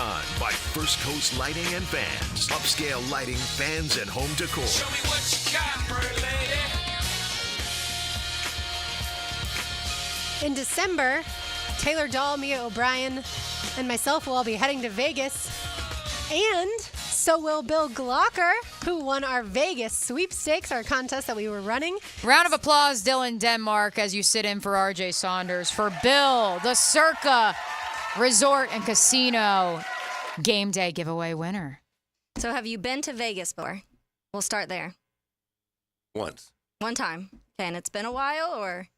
on by First Coast Lighting and Fans. Upscale lighting, fans, and home decor. Show me what you got, pretty lady. In December, Taylor Dahl, Mia O'Brien, and myself will all be heading to Vegas. And so will Bill Glocker, who won our Vegas sweepstakes, our contest that we were running. Round of applause, Dylan Denmark, as you sit in for RJ Saunders. For Bill, the Circa Resort and Casino game day giveaway winner. So have you been to Vegas before? We'll start there. Once. One time. Okay, and it's been a while, or?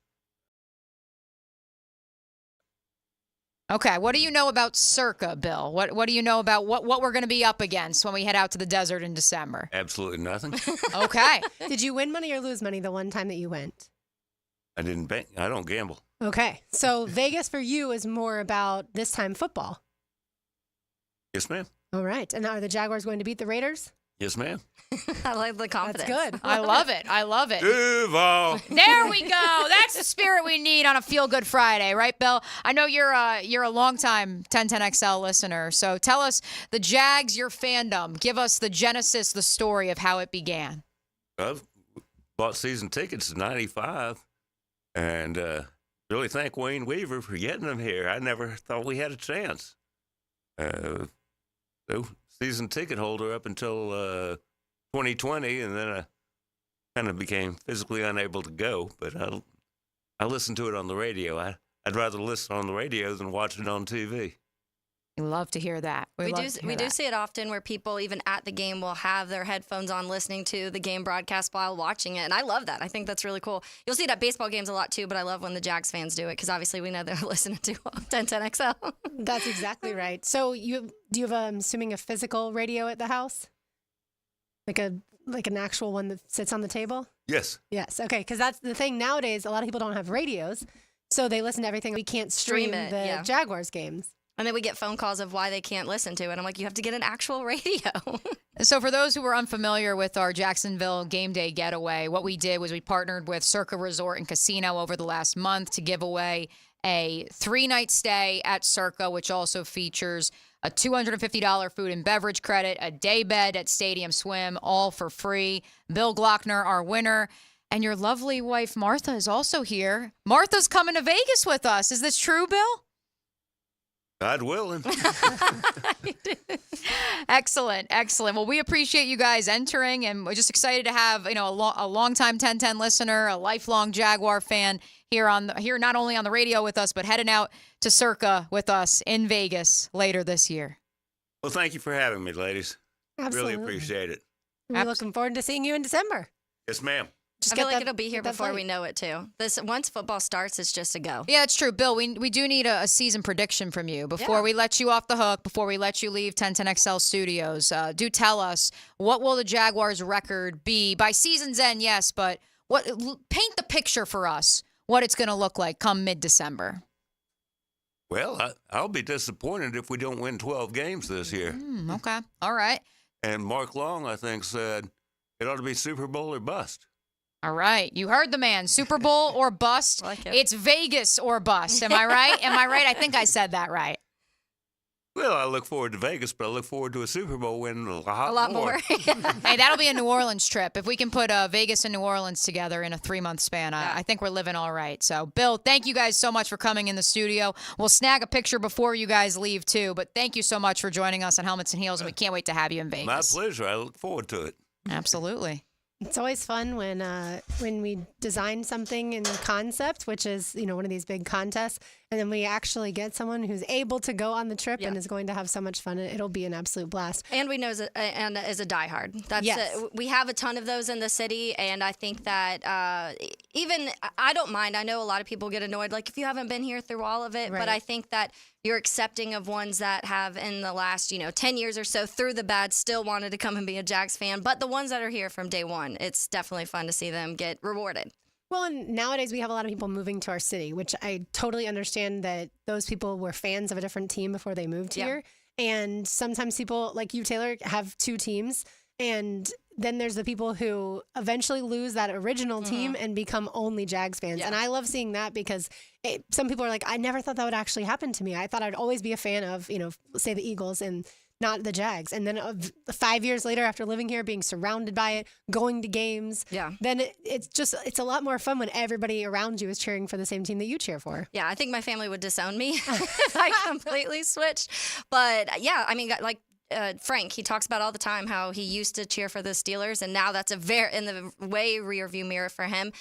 Okay, what do you know about Circa, Bill? What do you know about what we're going to be up against when we head out to the desert in December? Absolutely nothing. Okay. Did you win money or lose money the one time that you went? I didn't bet. I don't gamble. Okay, so Vegas for you is more about this time football. Yes, ma'am. All right, and are the Jaguars going to beat the Raiders? Yes, ma'am. I like the confidence. That's good. I love it. I love it. Duval. There we go. That's the spirit we need on a Feel Good Friday, right, Bill? I know you're a longtime 1010XL listener, so tell us the Jags, your fandom. Give us the genesis, the story of how it began. I've bought season tickets in '95, and really thank Wayne Weaver for getting them here. I never thought we had a chance. So season ticket holder up until 2020, and then I kind of became physically unable to go. But I listened to it on the radio. I'd rather listen on the radio than watch it on TV. We love to hear that. We do see it often where people, even at the game, will have their headphones on listening to the game broadcast while watching it. And I love that. I think that's really cool. You'll see it at baseball games a lot, too, but I love when the Jags fans do it because obviously we know they're listening to 1010XL. That's exactly right. So do you have, I'm assuming, a physical radio at the house? Like an actual one that sits on the table? Yes. Yes. Okay, because that's the thing nowadays. A lot of people don't have radios, so they listen to everything. We can't stream Stream it, the yeah. Jaguars games. And then we get phone calls of why they can't listen to it. I'm like, you have to get an actual radio. So for those who are unfamiliar with our Jacksonville game day getaway, what we did was we partnered with Circa Resort and Casino over the last month to give away a 3-night stay at Circa, which also features a $250 food and beverage credit, a day bed at Stadium Swim, all for free. Bill Glockner, our winner, and your lovely wife, Martha, is also here. Martha's coming to Vegas with us. Is this true, Bill? God willing. Excellent. Well, we appreciate you guys entering, and we're just excited to have a longtime 1010 listener, a lifelong Jaguar fan here not only on the radio with us, but heading out to Circa with us in Vegas later this year. Well, thank you for having me, ladies. Absolutely. Really appreciate it. We're looking forward to seeing you in December. Yes, ma'am. I feel like it'll be here before we know it, too. Once football starts, it's just a go. Yeah, it's true. Bill, we do need a season prediction from you before we let you off the hook, before we let you leave 1010XL Studios. Do tell us, what will the Jaguars' record be by season's end, yes, but paint the picture for us, what it's going to look like come mid-December. Well, I'll be disappointed if we don't win 12 games this year. Okay. All right. And Mark Long, I think, said it ought to be Super Bowl or bust. All right. You heard the man. Super Bowl or bust. Like it. It's Vegas or bust. Am I right? I think I said that right. Well, I look forward to Vegas, but I look forward to a Super Bowl win a lot more. Hey, that'll be a New Orleans trip. If we can put Vegas and New Orleans together in a 3-month span, I think we're living all right. So, Bill, thank you guys so much for coming in the studio. We'll snag a picture before you guys leave, too. But thank you so much for joining us on Helmets and Heels, and we can't wait to have you in Vegas. My pleasure. I look forward to it. Absolutely. It's always fun when we design something in concept, which is, one of these big contests, and then we actually get someone who's able to go on the trip and is going to have so much fun. It'll be an absolute blast. And we know is a diehard. That's Yes. we have a ton of those in the city, and I think that even I don't mind. I know a lot of people get annoyed, like if you haven't been here through all of it, Right. but I think that you're accepting of ones that have in the last 10 years or so through the bad still wanted to come and be a Jags fan, but the ones that are here from day one, it's definitely fun to see them get rewarded. Well, and nowadays we have a lot of people moving to our city, which I totally understand that those people were fans of a different team before they moved here. And sometimes people like you, Taylor, have 2 teams. And then there's the people who eventually lose that original team and become only Jags fans. Yeah. And I love seeing that because some people are like, I never thought that would actually happen to me. I thought I'd always be a fan of, say the Eagles and not the Jags. And then 5 years later, after living here, being surrounded by it, going to games, then it's a lot more fun when everybody around you is cheering for the same team that you cheer for. Yeah, I think my family would disown me if I completely switched. But yeah, I mean, like Frank, he talks about all the time how he used to cheer for the Steelers, and now that's in the way rear view mirror for him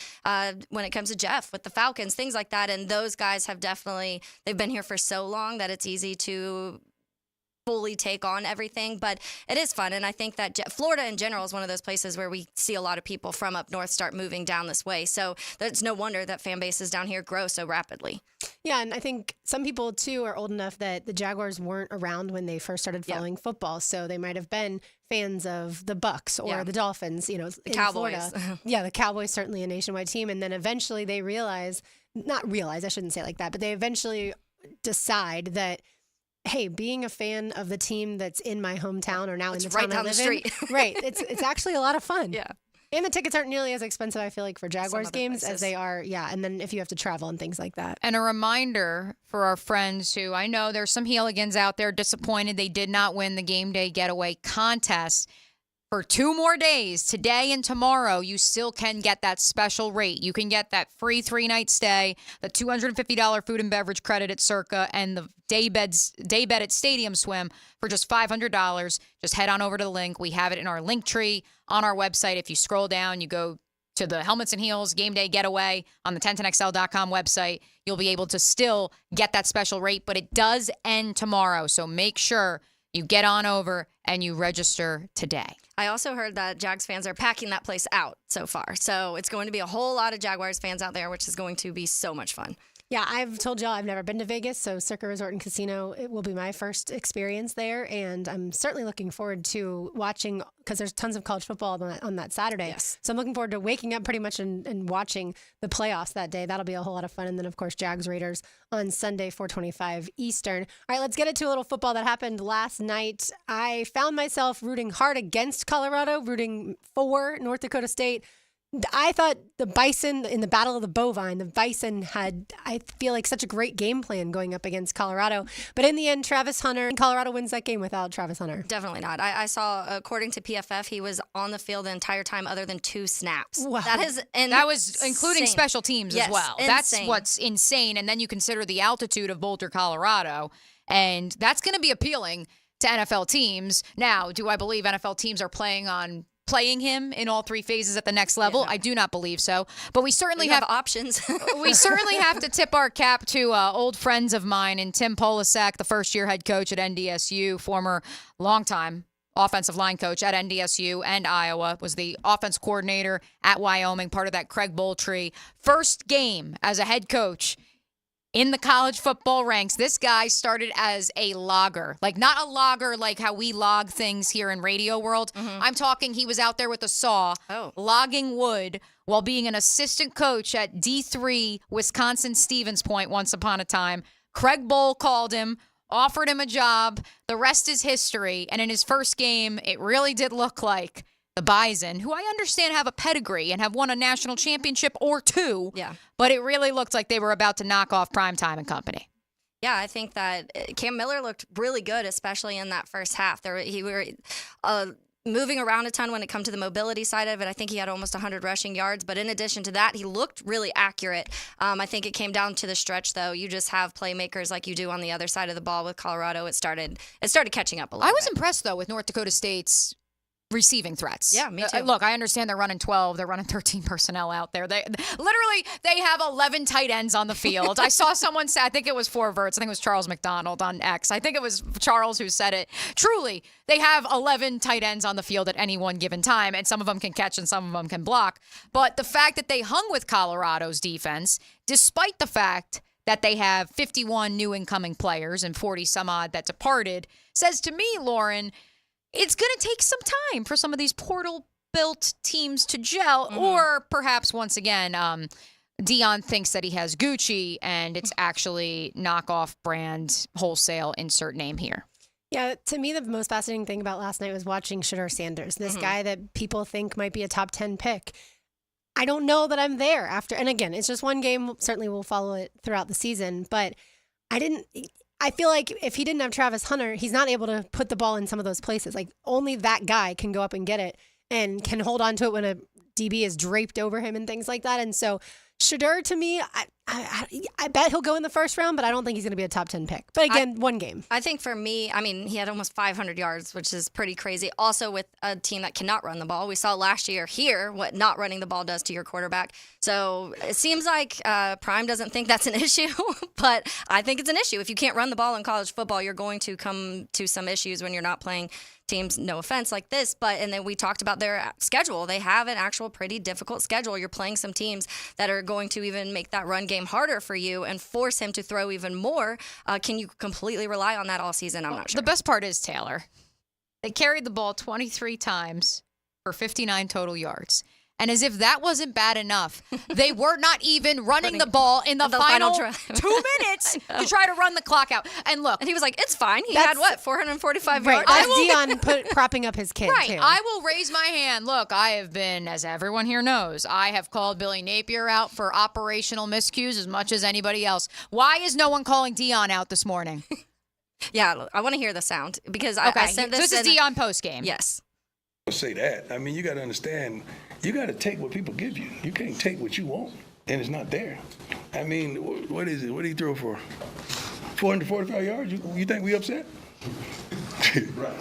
when it comes to Jeff with the Falcons, things like that. And those guys have they've been here for so long that it's easy to fully take on everything, but it is fun. And I think that Florida in general is one of those places where we see a lot of people from up north start moving down this way. So it's no wonder that fan bases down here grow so rapidly. Yeah, and I think some people, too, are old enough that the Jaguars weren't around when they first started following football, so they might have been fans of the Bucks or the Dolphins, the Cowboys. Florida. Yeah, the Cowboys, certainly a nationwide team, and then eventually they I shouldn't say it like that, but they eventually decide that, hey, being a fan of the team that's in my hometown or now in the town right down I live the street. in, right, it's actually a lot of fun. Yeah. And the tickets aren't nearly as expensive, I feel like, for Jaguars other games places. as they are, and then if you have to travel and things like that. And a reminder for our friends who, I know there's some Heeligans out there disappointed they did not win the game day getaway contest. For 2 more days, today and tomorrow, you still can get that special rate. You can get that free 3-night stay, the $250 food and beverage credit at Circa, and the day bed at Stadium Swim for just $500. Just head on over to the link. We have it in our link tree on our website. If you scroll down, you go to the Helmets and Heels Game Day Getaway on the 1010XL.com website. You'll be able to still get that special rate, but it does end tomorrow. So make sure you get on over and you register today. I also heard that Jags fans are packing that place out so far. So it's going to be a whole lot of Jaguars fans out there, which is going to be so much fun. Yeah, I've told y'all I've never been to Vegas, so Circa Resort and Casino, it will be my first experience there, and I'm certainly looking forward to watching, because there's tons of college football on that Saturday. Yes. So I'm looking forward to waking up pretty much and watching the playoffs that day. That'll be a whole lot of fun. And then, of course, Jags Raiders on Sunday, 4:25 Eastern. All right, let's get into a little football that happened last night. I found myself rooting hard against Colorado, rooting for North Dakota State. I thought the Bison, in the Battle of the Bovine, the Bison had, I feel like, such a great game plan going up against Colorado. But in the end, Travis Hunter, Colorado wins that game without Travis Hunter. Definitely not. I saw, according to PFF, he was on the field the entire time other than 2 snaps. Wow. That was including special teams Yes, as well. insane. That's what's insane. And then you consider the altitude of Boulder, Colorado, and that's going to be appealing to NFL teams. Now, do I believe NFL teams are playing him in all 3 phases at the next level? Yeah. I do not believe so. But we certainly have have options. we certainly have to tip our cap to old friends of mine and Tim Polasek, the first-year head coach at NDSU, former longtime offensive line coach at NDSU and Iowa, was the offense coordinator at Wyoming, part of that Craig Boltree. First game as a head coach in the college football ranks. This guy started as a logger, like not a logger like how we log things here in radio world. I'm talking he was out there with a saw logging wood while being an assistant coach at D3 Wisconsin Stevens Point once upon a time. Craig Bowl called him, offered him a job. The rest is history. And in his first game, it really did look like the Bison, who I understand have a pedigree and have won a national championship or 2. Yeah. But it really looked like they were about to knock off Primetime and company. Yeah, I think that Cam Miller looked really good, especially in that first half. He were moving around a ton when it comes to the mobility side of it. I think he had almost 100 rushing yards. But in addition to that, he looked really accurate. I think it came down to the stretch, though. You just have playmakers like you do on the other side of the ball with Colorado. It started catching up a little bit. I was impressed, though, with North Dakota State's receiving threats. Yeah, me too. Look, I understand they're running 12. They're running 13 personnel out there. They have 11 tight ends on the field. I saw someone say, I think it was 4 verts. I think it was Charles McDonald on X. I think it was Charles who said it. Truly, they have 11 tight ends on the field at any one given time, and some of them can catch and some of them can block. But the fact that they hung with Colorado's defense, despite the fact that they have 51 new incoming players and 40 some odd that departed, says to me, Lauren, it's going to take some time for some of these portal-built teams to gel, or perhaps, once again, Dion thinks that he has Gucci, and it's actually knockoff brand wholesale insert name here. Yeah, to me, the most fascinating thing about last night was watching Shedeur Sanders, this guy that people think might be a top 10 pick. I don't know that I'm there after. And again, it's just one game. Certainly we'll follow it throughout the season. But I feel like if he didn't have Travis Hunter, he's not able to put the ball in some of those places. Like only that guy can go up and get it and can hold on to it when a DB is draped over him and things like that. And so Shedeur, to me, I bet he'll go in the first round, but I don't think he's going to be a top 10 pick. But again, one game. I think for me, I mean, he had almost 500 yards, which is pretty crazy. Also with a team that cannot run the ball. We saw last year here what not running the ball does to your quarterback. So it seems like Prime doesn't think that's an issue, but I think it's an issue. If you can't run the ball in college football, you're going to come to some issues when you're not playing teams, no offense, like this. And then we talked about their schedule. They have an actual pretty difficult schedule. You're playing some teams that are going to even make that run game harder for you and force him to throw even more. Can you completely rely on that all season? I'm not sure. The best part is, Taylor, they carried the ball 23 times for 59 total yards. And as if that wasn't bad enough, they were not even running the ball in the final 2 minutes to try to run the clock out. And look. And he was like, it's fine. He had, 445 yards? That's Deion propping up his kid, too. I will raise my hand. Look, I have been, as everyone here knows, I have called Billy Napier out for operational miscues as much as anybody else. Why is no one calling Deion out this morning? Yeah, I want to hear the sound because I sent this. So this is Deion postgame. Yes. Say that. I mean, you got to understand, you got to take what people give you. You can't take what you want, and it's not there. I mean, what is it? What did he throw for? 445 yards? You think we upset?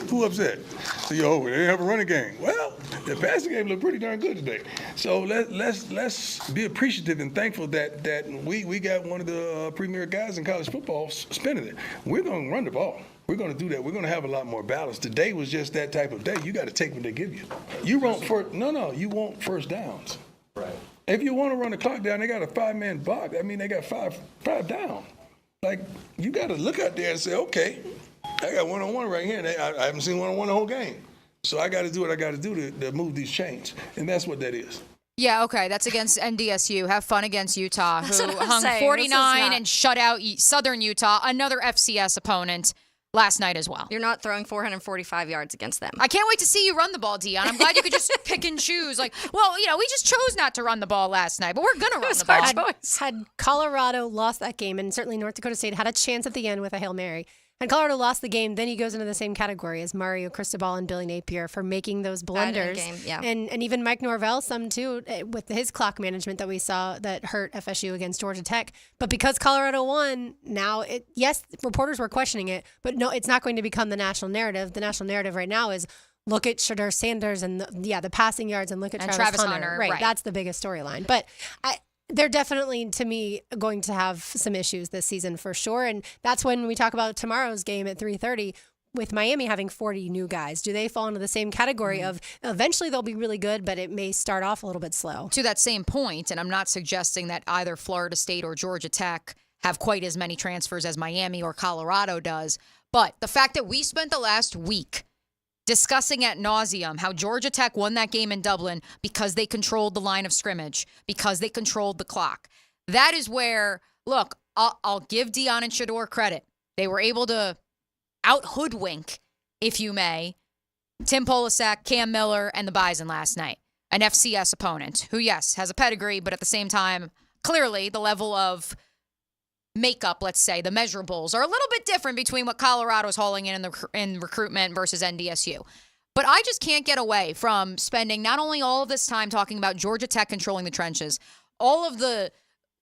Who upset? So, they didn't have a running game. Well, the passing game looked pretty darn good today. So let's be appreciative and thankful that we got one of the premier guys in college football spinning it. We're going to run the ball. We're going to do that. We're going to have a lot more balance. Today was just that type of day. You got to take what they give you. You want you want first downs. Right. If you want to run the clock down, they got a 5-man box. I mean, they got five down. Like, you got to look out there and say, okay, I got one-on-one right here. And I haven't seen one-on-one the whole game. So I got to do what I got to do to move these chains. And that's what that is. Yeah, okay, that's against NDSU. Have fun against Utah, who hung saying. 49 and shut out Southern Utah, another FCS opponent, last night as well. You're not throwing 445 yards against them. I can't wait to see you run the ball, Deion. I'm glad you could just pick and choose. Like, well, we just chose not to run the ball last night, but we're going to run the ball. Had Colorado lost that game, and certainly North Dakota State had a chance at the end with a Hail Mary. Had Colorado lost the game, then he goes into the same category as Mario Cristobal and Billy Napier for making those blunders. Game, yeah. And even Mike Norvell, some too, with his clock management that we saw that hurt FSU against Georgia Tech. But because Colorado won, now yes, reporters were questioning it, but no, it's not going to become the national narrative. The national narrative right now is look at Shedeur Sanders and the passing yards and look at Travis Hunter. Right, that's the biggest storyline. But they're definitely, to me, going to have some issues this season for sure. And that's when we talk about tomorrow's game at 3:30 with Miami having 40 new guys. Do they fall into the same category of eventually they'll be really good, but it may start off a little bit slow? To that same point, and I'm not suggesting that either Florida State or Georgia Tech have quite as many transfers as Miami or Colorado does, but the fact that we spent the last week discussing ad nauseum how Georgia Tech won that game in Dublin because they controlled the line of scrimmage, because they controlled the clock. That is where, look, I'll give Deion and Shedeur credit. They were able to out-hoodwink, if you may, Tim Polasek, Cam Miller, and the Bison last night. An FCS opponent who, yes, has a pedigree, but at the same time, clearly the level of makeup, let's say, the measurables are a little bit different between what Colorado's hauling in recruitment versus NDSU. But I just can't get away from spending not only all of this time talking about Georgia Tech controlling the trenches, all of the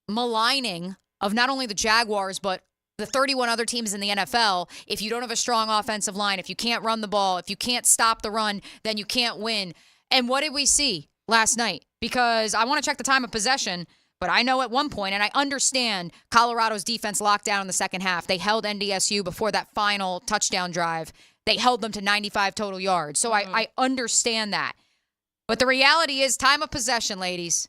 maligning of not only the Jaguars, but the 31 other teams in the NFL. If you don't have a strong offensive line, if you can't run the ball, if you can't stop the run, then you can't win. And what did we see last night? Because I want to check the time of possession, but I know at one point, and I understand Colorado's defense locked down in the second half. They held NDSU before that final touchdown drive. They held them to 95 total yards. So I understand that. But the reality is time of possession, ladies.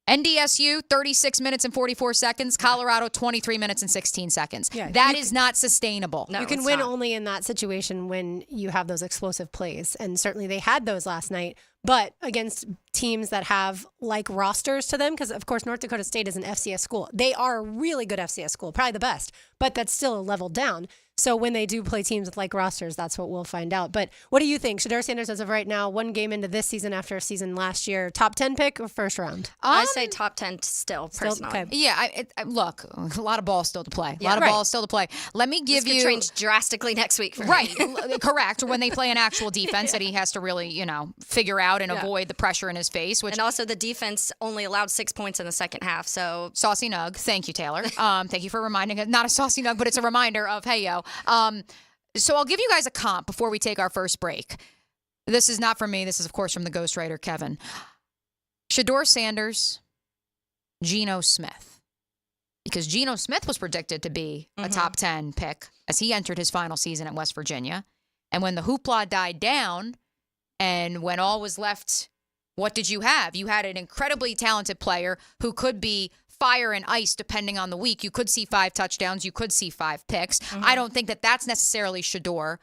NDSU, 36 minutes and 44 seconds. Colorado, 23 minutes and 16 seconds. Yeah, that is not sustainable. No, you can win only in that situation when you have those explosive plays. And certainly they had those last night. But against teams that have like rosters to them, because of course North Dakota State is an FCS school. They are a really good FCS school, probably the best, but that's still a level down. So when they do play teams with like rosters, that's what we'll find out. But what do you think? Shedeur Sanders, as of right now, one game into this season after a season last year, top 10 pick or first round? I say top 10 still, personally. Okay. Yeah, look, a lot of balls still to play. Yeah. Balls still to play. Let me give This could change drastically next week for Right, me. correct. When they play an actual defense that he has to really, figure out and avoid the pressure in his face. Which And also the defense only allowed 6 points in the second half. So saucy nug. Thank you, Taylor. Thank you for reminding us. Not a saucy nug, but it's a reminder of hey yo. So I'll give you guys a comp before we take our first break. This is not from me. This is, of course, from the ghostwriter, Kevin. Shedeur Sanders, Geno Smith. Because Geno Smith was predicted to be a top 10 pick as he entered his final season at West Virginia. And when the hoopla died down and when all was left, what did you have? You had an incredibly talented player who could be fire and ice depending on the week. You could see 5 touchdowns. You could see 5 picks. I don't think that that's necessarily Shedeur,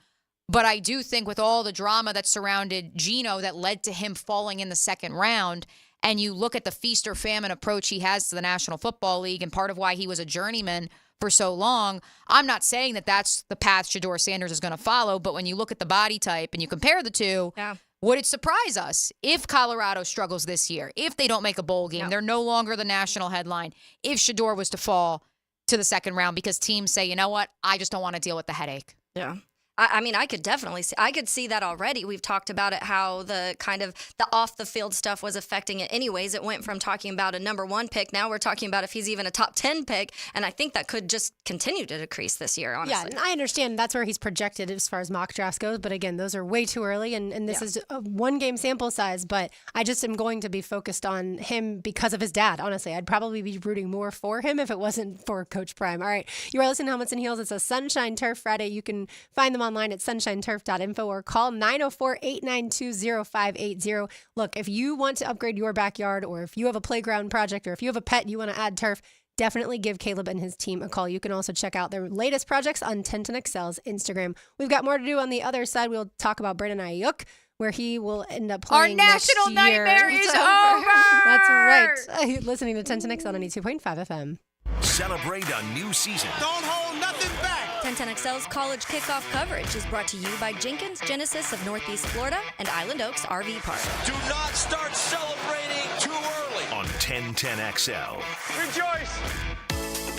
but I do think with all the drama that surrounded Geno that led to him falling in the second round, and you look at the feast or famine approach he has to the National Football League and part of why he was a journeyman for so long, I'm not saying that that's the path Shedeur Sanders is going to follow, but when you look at the body type and you compare the two, would it surprise us if Colorado struggles this year, if they don't make a bowl game, they're no longer the national headline, if Shedeur was to fall to the second round because teams say, you know what, I just don't want to deal with the headache? Yeah. I mean, I could definitely see that already. We've talked about it, how the kind of the off the field stuff was affecting it anyways. It went from talking about a number 1 pick. Now we're talking about if he's even a top 10 pick. And I think that could just continue to decrease this year, honestly. Yeah, and I understand that's where he's projected as far as mock drafts goes. But again, those are way too early. And this is a 1-game sample size. But I just am going to be focused on him because of his dad. Honestly, I'd probably be rooting more for him if it wasn't for Coach Prime. All right, you are listening to Helmets and Heels. It's a Sunshine Turf Friday. You can find them online at sunshineturf.info or call 904-892-0580. Look, if you want to upgrade your backyard or if you have a playground project or if you have a pet you want to add turf, definitely give Caleb and his team a call. You can also check out their latest projects on Tintin Excel's Instagram. We've got more to do on the other side. We'll talk about Brandon Aiyuk, where he will end up playing Our national next year. nightmare is over. That's right. Listening to Tintin Excel 92.5 FM. Celebrate a new season. Don't hold nothing back. 1010XL's college kickoff coverage is brought to you by Jenkins Genesis of Northeast Florida and Island Oaks RV Park. Do not start celebrating too early. On 1010XL. Rejoice.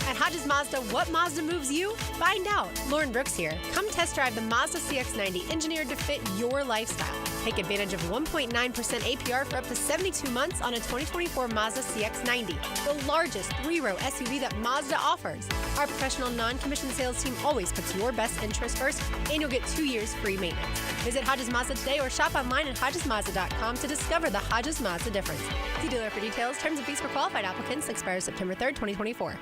At Hodges Mazda, what Mazda moves you? Find out. Lauren Brooks here. Come test drive the Mazda CX-90, engineered to fit your lifestyle. Take advantage of 1.9% APR for up to 72 months on a 2024 Mazda CX-90, the largest 3-row SUV that Mazda offers. Our professional non-commissioned sales team always puts your best interest first, and you'll get 2 years free maintenance. Visit Hodges Mazda today or shop online at HodgesMazda.com to discover the Hodges Mazda difference. See dealer for details. Terms and fees for qualified applicants expire September 3rd, 2024.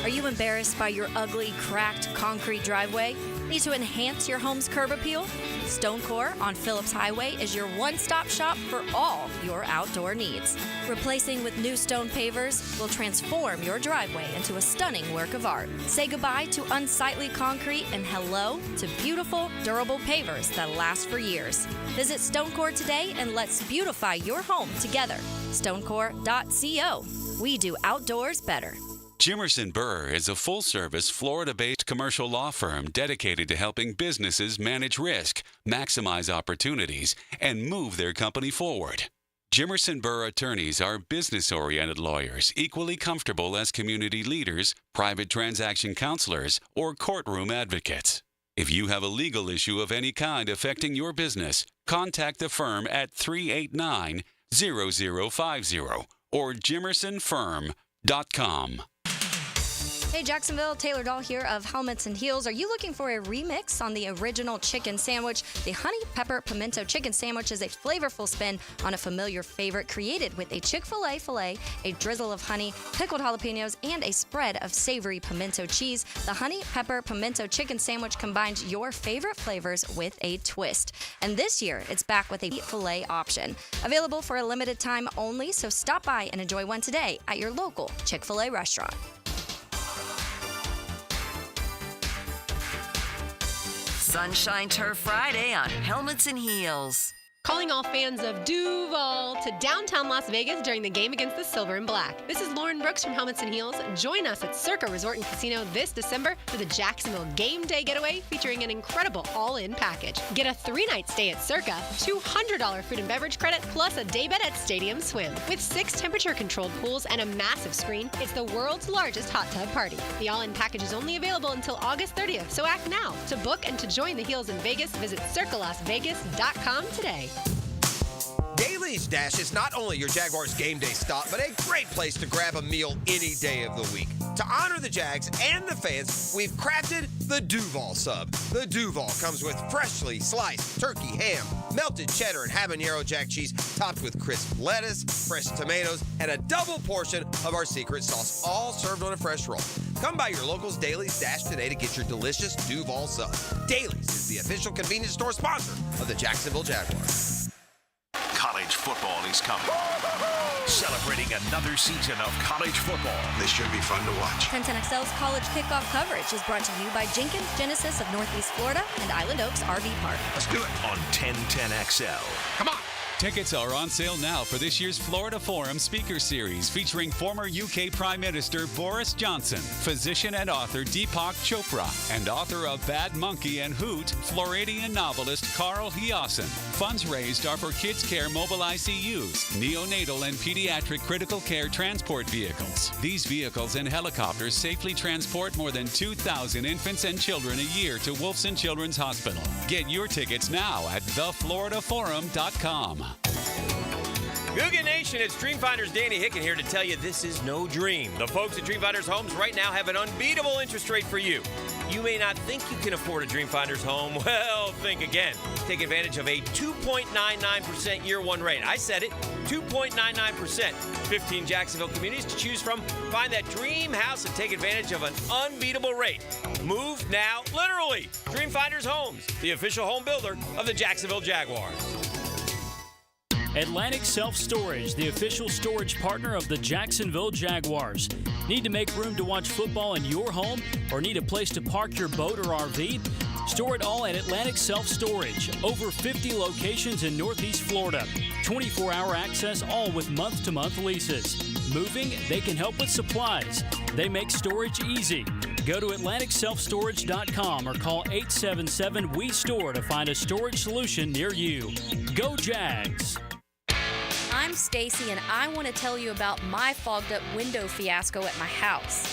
Are you embarrassed by your ugly, cracked concrete driveway? Need to enhance your home's curb appeal? Stonecore on Phillips Highway is your one-stop shop for all your outdoor needs. Replacing with new stone pavers will transform your driveway into a stunning work of art. Say goodbye to unsightly concrete and hello to beautiful, durable pavers that last for years. Visit Stonecore today and let's beautify your home together. Stonecore.co. We do outdoors better. Jimerson Burr is a full-service, Florida-based commercial law firm dedicated to helping businesses manage risk, maximize opportunities, and move their company forward. Jimerson Burr attorneys are business-oriented lawyers equally comfortable as community leaders, private transaction counselors, or courtroom advocates. If you have a legal issue of any kind affecting your business, contact the firm at 389-0050 or jimersonfirm.com. Hey Jacksonville, Taylor Dahl here of Helmets and Heels. Are you looking for a remix on the original chicken sandwich? The Honey Pepper Pimento Chicken Sandwich is a flavorful spin on a familiar favorite created with a Chick-fil-A filet, a drizzle of honey, pickled jalapenos, and a spread of savory pimento cheese. The Honey Pepper Pimento Chicken Sandwich combines your favorite flavors with a twist. And this year, it's back with a filet option. Available for a limited time only, so stop by and enjoy one today at your local Chick-fil-A restaurant. Sunshine Turf Friday on Helmets and Heels. Calling all fans of Duval to downtown Las Vegas during the game against the Silver and Black. This is Lauren Brooks from Helmets and Heels. Join us at Circa Resort and Casino this December for the Jacksonville Game Day Getaway featuring an incredible all-in package. Get a 3-night stay at Circa, $200 food and beverage credit, plus a day bed at Stadium Swim. With 6 temperature-controlled pools and a massive screen, it's the world's largest hot tub party. The all-in package is only available until August 30th, so act now. To book and to join the Heels in Vegas, visit circalasvegas.com today. Daly's Dash is not only your Jaguars game day stop, but a great place to grab a meal any day of the week. To honor the Jags and the fans, we've crafted the Duval Sub. The Duval comes with freshly sliced turkey, ham, melted cheddar, and habanero jack cheese, topped with crisp lettuce, fresh tomatoes, and a double portion of our secret sauce, all served on a fresh roll. Come by your local's Daly's Dash today to get your delicious Duval Sub. Daly's is the official convenience store sponsor of the Jacksonville Jaguars. College football is coming. Celebrating another season of college football. This should be fun to watch. 1010XL's college kickoff coverage is brought to you by Jenkins Genesis of Northeast Florida and Island Oaks RV Park. Let's do it. On 1010XL. Come on. Tickets are on sale now for this year's Florida Forum Speaker Series featuring former UK Prime Minister Boris Johnson, physician and author Deepak Chopra, and author of Bad Monkey and Hoot, Floridian novelist Carl Hiaasen. Funds raised are for Kids Care Mobile ICUs, neonatal and pediatric critical care transport vehicles. These vehicles and helicopters safely transport more than 2,000 infants and children a year to Wolfson Children's Hospital. Get your tickets now at thefloridaforum.com. Googan Nation, it's Dreamfinders Danny Hicken here to tell you this is no dream. The folks at Dreamfinders Homes right now have an unbeatable interest rate for you. You may not think you can afford a Dreamfinders home. Well, think again. Take advantage of a 2.99% year one rate. I said it, 2.99%. 15 Jacksonville communities to choose from. Find that dream house and take advantage of an unbeatable rate. Move now, literally. Dreamfinders Homes, the official home builder of the Jacksonville Jaguars. Atlantic Self-Storage, the official storage partner of the Jacksonville Jaguars. Need to make room to watch football in your home or need a place to park your boat or RV? Store it all at Atlantic Self-Storage. Over 50 locations in Northeast Florida. 24-hour access, all with month-to-month leases. Moving, they can help with supplies. They make storage easy. Go to AtlanticSelfStorage.com or call 877-WE-STORE to find a storage solution near you. Go Jags! I'm Stacy, and I want to tell you about my fogged up window fiasco at my house.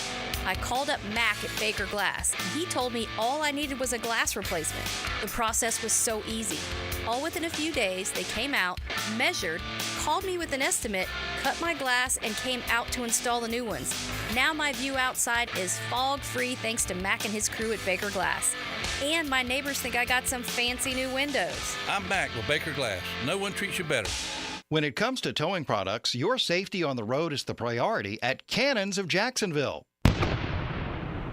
I called up Mac at Baker Glass, and he told me all I needed was a glass replacement. The process was so easy. All within a few days, they came out, measured, called me with an estimate, cut my glass, and came out to install the new ones. Now my view outside is fog-free thanks to Mac and his crew at Baker Glass. And my neighbors think I got some fancy new windows. I'm Mac with Baker Glass. No one treats you better. When it comes to towing products, your safety on the road is the priority at Cannons of Jacksonville.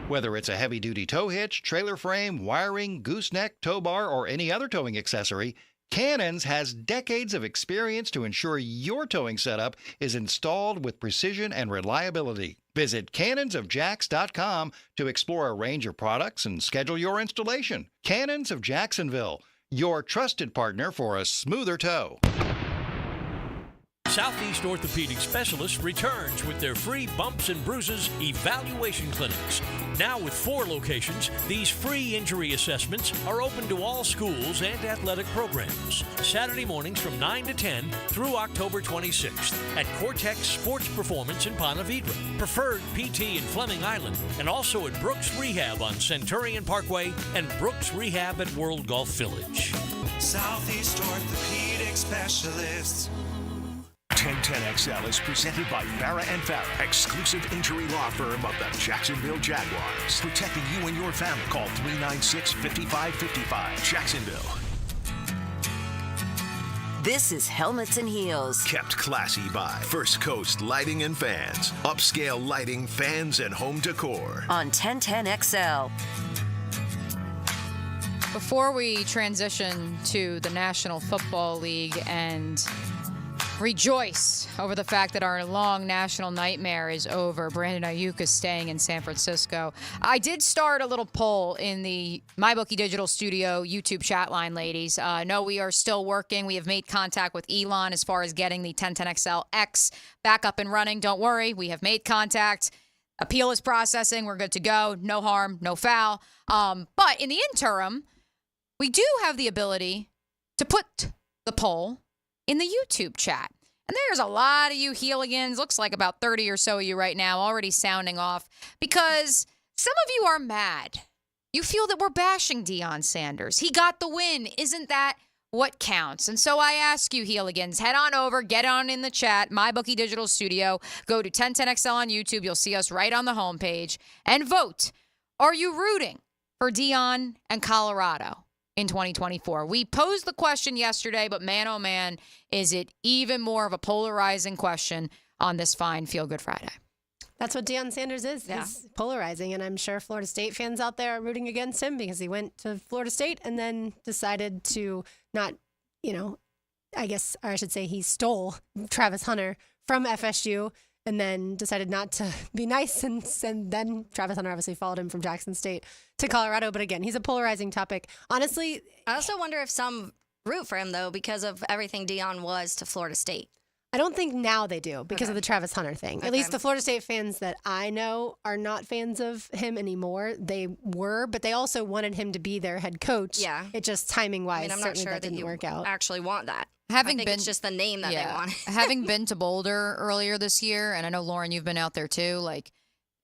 Whether it's a heavy-duty tow hitch, trailer frame, wiring, gooseneck, tow bar, or any other towing accessory, Cannons has decades of experience to ensure your towing setup is installed with precision and reliability. Visit cannonsofjax.com to explore a range of products and schedule your installation. Cannons of Jacksonville, your trusted partner for a smoother tow. Southeast Orthopedic Specialists returns with their free bumps and bruises evaluation clinics. Now with 4 locations, these free injury assessments are open to all schools and athletic programs. Saturday mornings from 9 to 10 through October 26th at Cortex Sports Performance in Ponte Vedra, Preferred PT in Fleming Island, and also at Brooks Rehab on Centurion Parkway and Brooks Rehab at World Golf Village. Southeast Orthopedic Specialists. 1010XL is presented by Farah & Farah, exclusive injury law firm of the Jacksonville Jaguars. Protecting you and your family. Call 396-5555. Jacksonville. This is Helmets and Heels. Kept classy by First Coast Lighting and Fans. Upscale lighting, fans, and home decor. On 1010XL. Before we transition to the National Football League and rejoice over the fact that our long national nightmare is over. Brandon Aiyuk is staying in San Francisco. I did start a little poll in the MyBookie Digital Studio YouTube chat line, ladies. No, we are still working. We have made contact with Elon as far as getting the 1010XL X back up and running. Don't worry, we have made contact. Appeal is processing. We're good to go. No harm, no foul. But in the interim, we do have the ability to put the poll in the YouTube chat. And there's a lot of you Heeligans, looks like about 30 or so of you right now, already sounding off because some of you are mad. You feel that we're bashing Deion Sanders. He got the win. Isn't that what counts? And so I ask you, Heeligans, head on over, get on in the chat, MyBookie Digital Studio, go to 1010XL on YouTube. You'll see us right on the homepage and vote. Are you rooting for Deion and Colorado in 2024? We posed the question yesterday, but man, oh man, is it even more of a polarizing question on this fine Feel Good Friday. That's what Deion Sanders is. Yeah. He's polarizing, and I'm sure Florida State fans out there are rooting against him because he went to Florida State and then decided to not, I guess, or I should say he stole Travis Hunter from FSU and then decided not to be nice. And then Travis Hunter obviously followed him from Jackson State to Colorado. But again, he's a polarizing topic. Honestly, I also wonder if some root for him, though, because of everything Deion was to Florida State. I don't think now they do because of the Travis Hunter thing. At least the Florida State fans that I know are not fans of him anymore. They were, but they also wanted him to be their head coach. Yeah. It just timing-wise, I mean, I'm not certainly sure that didn't work out. Actually want that. I think it's just the name that they want. Having been to Boulder earlier this year, and I know, Lauren, you've been out there too, like,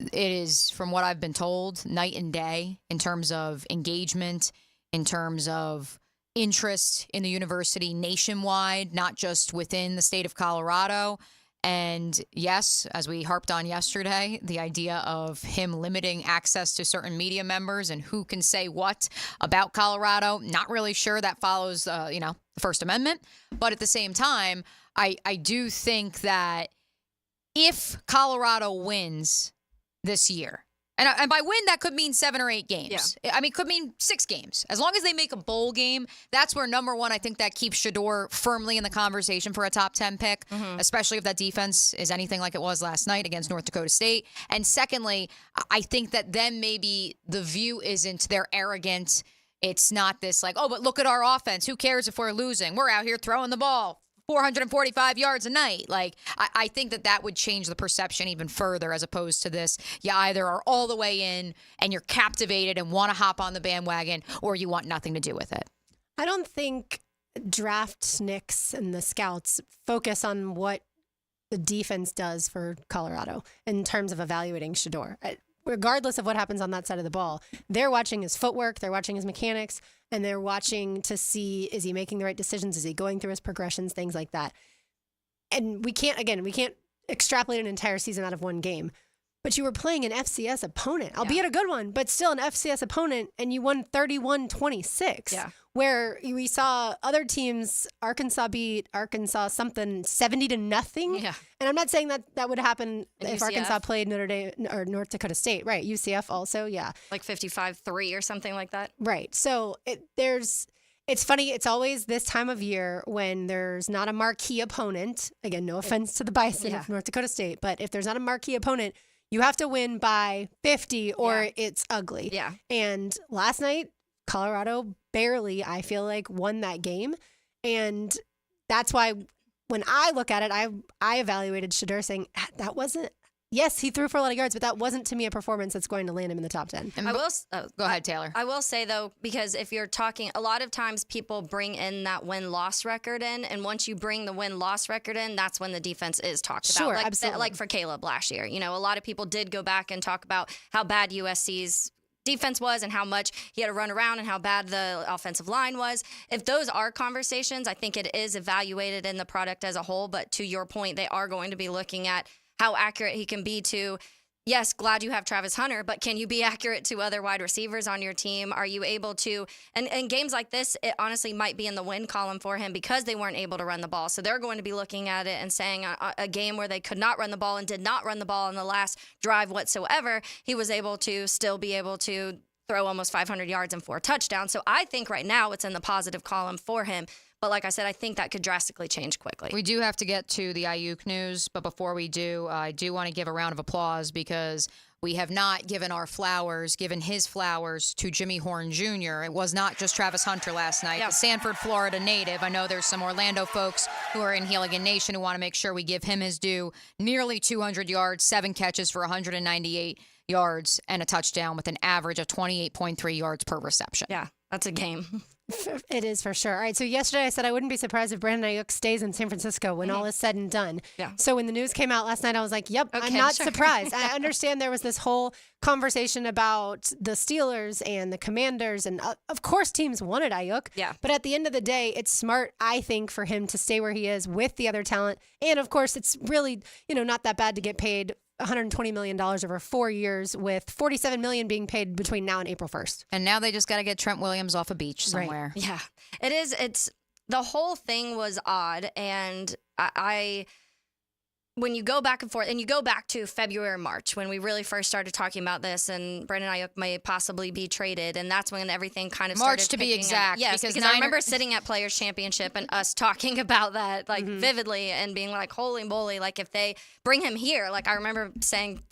it is, from what I've been told, night and day in terms of engagement, in terms of interest in the university nationwide, not just within the state of Colorado. And yes, as we harped on yesterday, the idea of him limiting access to certain media members and who can say what about Colorado, not really sure that follows, the First Amendment. But at the same time, I do think that if Colorado wins this year, and by win, that could mean 7 or 8 games. Yeah. I mean, it could mean 6 games. As long as they make a bowl game, that's where, number one, I think that keeps Shedeur firmly in the conversation for a top 10 pick, especially if that defense is anything like it was last night against North Dakota State. And secondly, I think that then maybe the view isn't they're arrogant. It's not this like, oh, but look at our offense. Who cares if we're losing? We're out here throwing the ball 445 yards a night. Like, I think that would change the perception even further as opposed to this. You either are all the way in and you're captivated and want to hop on the bandwagon, or you want nothing to do with it. I don't think draft nicks and the scouts focus on what the defense does for Colorado in terms of evaluating Shedeur. Regardless of what happens on that side of the ball, they're watching his footwork, they're watching his mechanics, and they're watching to see, is he making the right decisions? Is he going through his progressions? Things like that. And we can't extrapolate an entire season out of one game. But you were playing an FCS opponent, albeit a good one, but still an FCS opponent, and you won 31-26. Yeah. Where we saw other teams, Arkansas beat Arkansas something 70-0. Yeah. And I'm not saying that would happen if Arkansas played Notre Dame or North Dakota State. Right. UCF also. Yeah. Like 55-3 or something like that. Right. So it's funny. It's always this time of year when there's not a marquee opponent. Again, no offense to the Bison of North Dakota State, but if there's not a marquee opponent, you have to win by 50 or it's ugly. Yeah. And last night, Colorado barely, I feel like, won that game. And that's why when I look at it, I evaluated Shedeur saying, that wasn't, yes, he threw for a lot of yards, but that wasn't, to me, a performance that's going to land him in the top 10. Go ahead, Taylor. I will say, though, because if you're talking, a lot of times people bring in that win-loss record in, and once you bring the win-loss record in, that's when the defense is talked about. Sure, absolutely. Like for Caleb last year. A lot of people did go back and talk about how bad USC's defense was and how much he had to run around and how bad the offensive line was. If those are conversations, I think it is evaluated in the product as a whole. But to your point, they are going to be looking at how accurate he can be to, yes, glad you have Travis Hunter, but can you be accurate to other wide receivers on your team? Are you able to, and games like this, it honestly might be in the win column for him because they weren't able to run the ball. So they're going to be looking at it and saying a game where they could not run the ball and did not run the ball in the last drive whatsoever, he was able to still be able to throw almost 500 yards and 4 touchdowns. So I think right now it's in the positive column for him. But like I said, I think that could drastically change quickly. We do have to get to the Aiyuk news, but before we do, I do want to give a round of applause because we have not given his flowers to Jimmy Horn Jr. It was not just Travis Hunter last night. The Sanford, Florida native. I know there's some Orlando folks who are in Healigan Nation who want to make sure we give him his due. Nearly 200 yards, 7 catches for 198 yards and a touchdown with an average of 28.3 yards per reception. Yeah, that's a game. It is for sure. All right, so yesterday I said I wouldn't be surprised if Brandon Aiyuk stays in San Francisco when all is said and done. Yeah. So when the news came out last night, I was like, yep, Okay, I'm not sure. surprised. I understand there was this whole conversation about the Steelers and the Commanders, and of course teams wanted Aiyuk. Yeah. But at the end of the day, it's smart, I think, for him to stay where he is with the other talent. And of course, it's really, not that bad to get paid $120 million over 4 years, with $47 million being paid between now and April 1st. And now they just got to get Trent Williams off a beach somewhere. Right. Yeah, it is. The whole thing was odd. And when you go back and forth, and you go back to February, March, when we really first started talking about this, and Brandon Aiyuk may possibly be traded, and that's when everything kind of started March to be picking up. exact. Yes, because I remember sitting at Players Championship and us talking about that vividly and being like, holy moly, like if they bring him here, like I remember saying,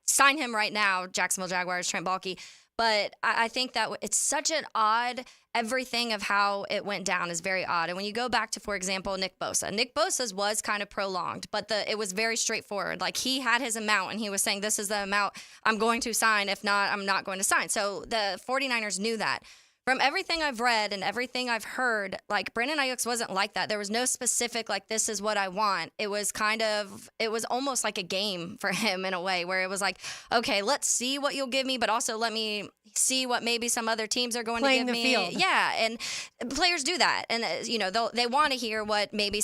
sign him right now, Jacksonville Jaguars, Trent Baalke. But I think that it's such an odd, everything of how it went down is very odd. And when you go back to, for example, Nick Bosa's was kind of prolonged, but it was very straightforward. Like he had his amount and he was saying, this is the amount I'm going to sign. If not, I'm not going to sign. So the 49ers knew that. From everything I've read and everything I've heard, like Brandon Aiyuk wasn't like that. There was no specific, like, this is what I want. It was almost like a game for him in a way where it was like, okay, let's see what you'll give me, but also let me see what maybe some other teams are going Playing to give the me. field. Yeah, and players do that. And, they want to hear what maybe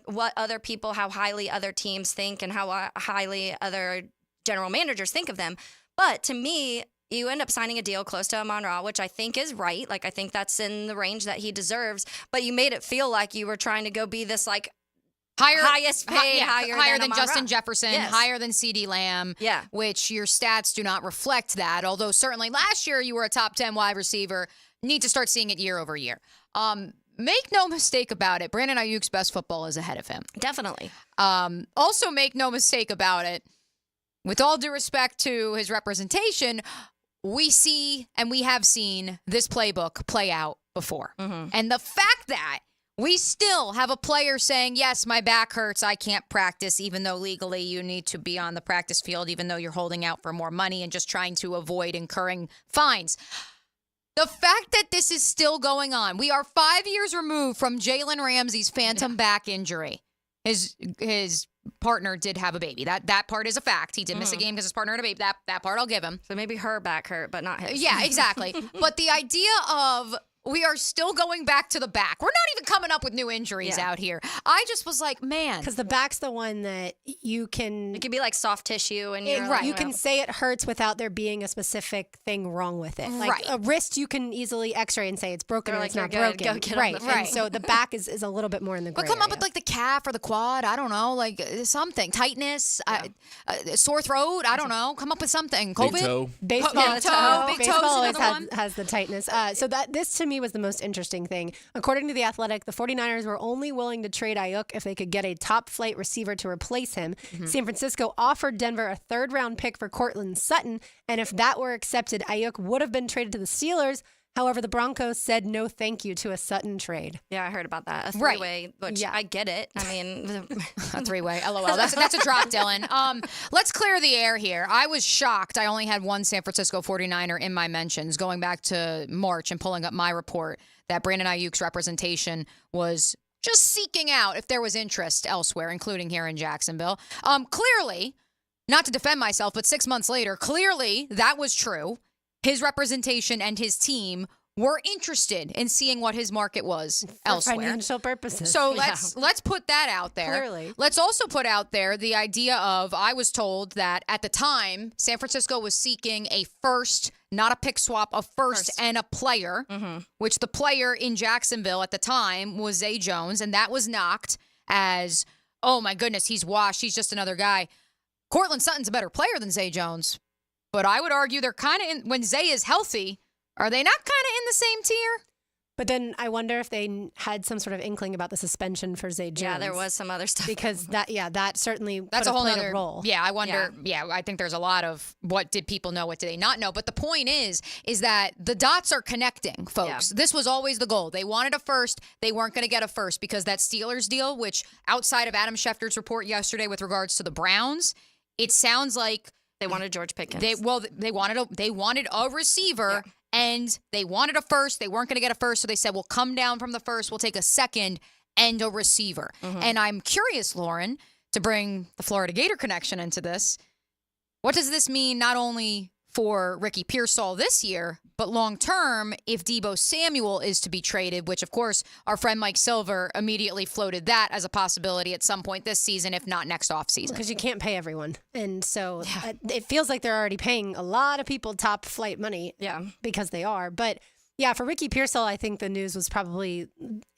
what other people, how highly other teams think and how highly other general managers think of them. But to me, you end up signing a deal close to Amon-Ra, which I think is right. Like, I think that's in the range that he deserves. But you made it feel like you were trying to go be this, like, highest paid, higher than Justin Jefferson, Yes. higher than CeeDee Lamb, which your stats do not reflect that. Although certainly last year you were a top 10 wide receiver. Need to start seeing it year over year. Make no mistake about it. Brandon Aiyuk's best football is ahead of him. Definitely. Also make no mistake about it. With all due respect to his representation, we see and we have seen this playbook play out before. And the fact that we still have a player saying, yes, my back hurts, I can't practice, even though legally you need to be on the practice field, even though you're holding out for more money and just trying to avoid incurring fines. The fact that this is still going on, we are 5 years removed from Jalen Ramsey's phantom back injury. His partner did have a baby. That part is a fact. He did miss a game because his partner had a baby. That part I'll give him. So maybe her back hurt, but not his. Yeah, exactly. But the idea of we are still going back to the back. We're not even coming up with new injuries out here. I just was like, man. Because the back's the one that you can... It could be like soft tissue. And you can say it hurts without there being a specific thing wrong with it. Like a wrist, you can easily x-ray and say it's broken or it's not broken. Go get right. on the And so the back is a little bit more in the gray But come up area. with like the calf or the quad. I don't know. Like something. Tightness. Sore throat. I don't know. Come up with something. COVID. Big toe. Baseball, Big toe. Big Baseball toe's always another one. has the tightness. So this to me was the most interesting thing. According to The Athletic, the 49ers were only willing to trade Aiyuk if they could get a top flight receiver to replace him. San Francisco offered Denver a 3rd-round pick for Courtland Sutton, and if that were accepted, Aiyuk would have been traded to the Steelers. However, the Broncos said no thank you to a Sutton trade. Yeah, I heard about that. A three-way, which I get it. I mean... A 3-way. LOL. That's a drop, Dylan. Let's clear the air here. I was shocked. I only had one San Francisco 49er in my mentions going back to March and pulling up my report that Brandon Aiyuk's representation was just seeking out if there was interest elsewhere, including here in Jacksonville. Clearly, not to defend myself, but 6 months later, clearly that was true. His representation and his team were interested in seeing what his market was elsewhere. For financial purposes. So let's put that out there. Clearly. Let's also put out there the idea of, I was told that at the time, San Francisco was seeking a first, not a pick swap, a first and a player, which the player in Jacksonville at the time was Zay Jones, and that was knocked as, oh my goodness, he's washed, he's just another guy. Courtland Sutton's a better player than Zay Jones, but I would argue they're kind of, when Zay is healthy, are they not kind of in the same tier? But then I wonder if they had some sort of inkling about the suspension for Zay Jones. Yeah, there was some other stuff. Because that certainly That's a whole other role. Yeah, I wonder. Yeah, I think there's a lot of what did people know, what did they not know. But the point is that the dots are connecting, folks. This was always the goal. They wanted a first. They weren't going to get a first because that Steelers deal, which outside of Adam Schefter's report yesterday with regards to the Browns, it sounds like they wanted George Pickens. They wanted a receiver. Yeah. And they wanted a first. They weren't going to get a first, so they said, we'll come down from the first. We'll take a second and a receiver. Mm-hmm. And I'm curious, Lauren, to bring the Florida Gator connection into this. What does this mean not only for Ricky Pearsall this year, but long-term if Deebo Samuel is to be traded, which, of course, our friend Mike Silver immediately floated that as a possibility at some point this season, if not next offseason. Because you can't pay everyone. And so it feels like they're already paying a lot of people top flight money because they are. But, yeah, for Ricky Pearsall, I think the news was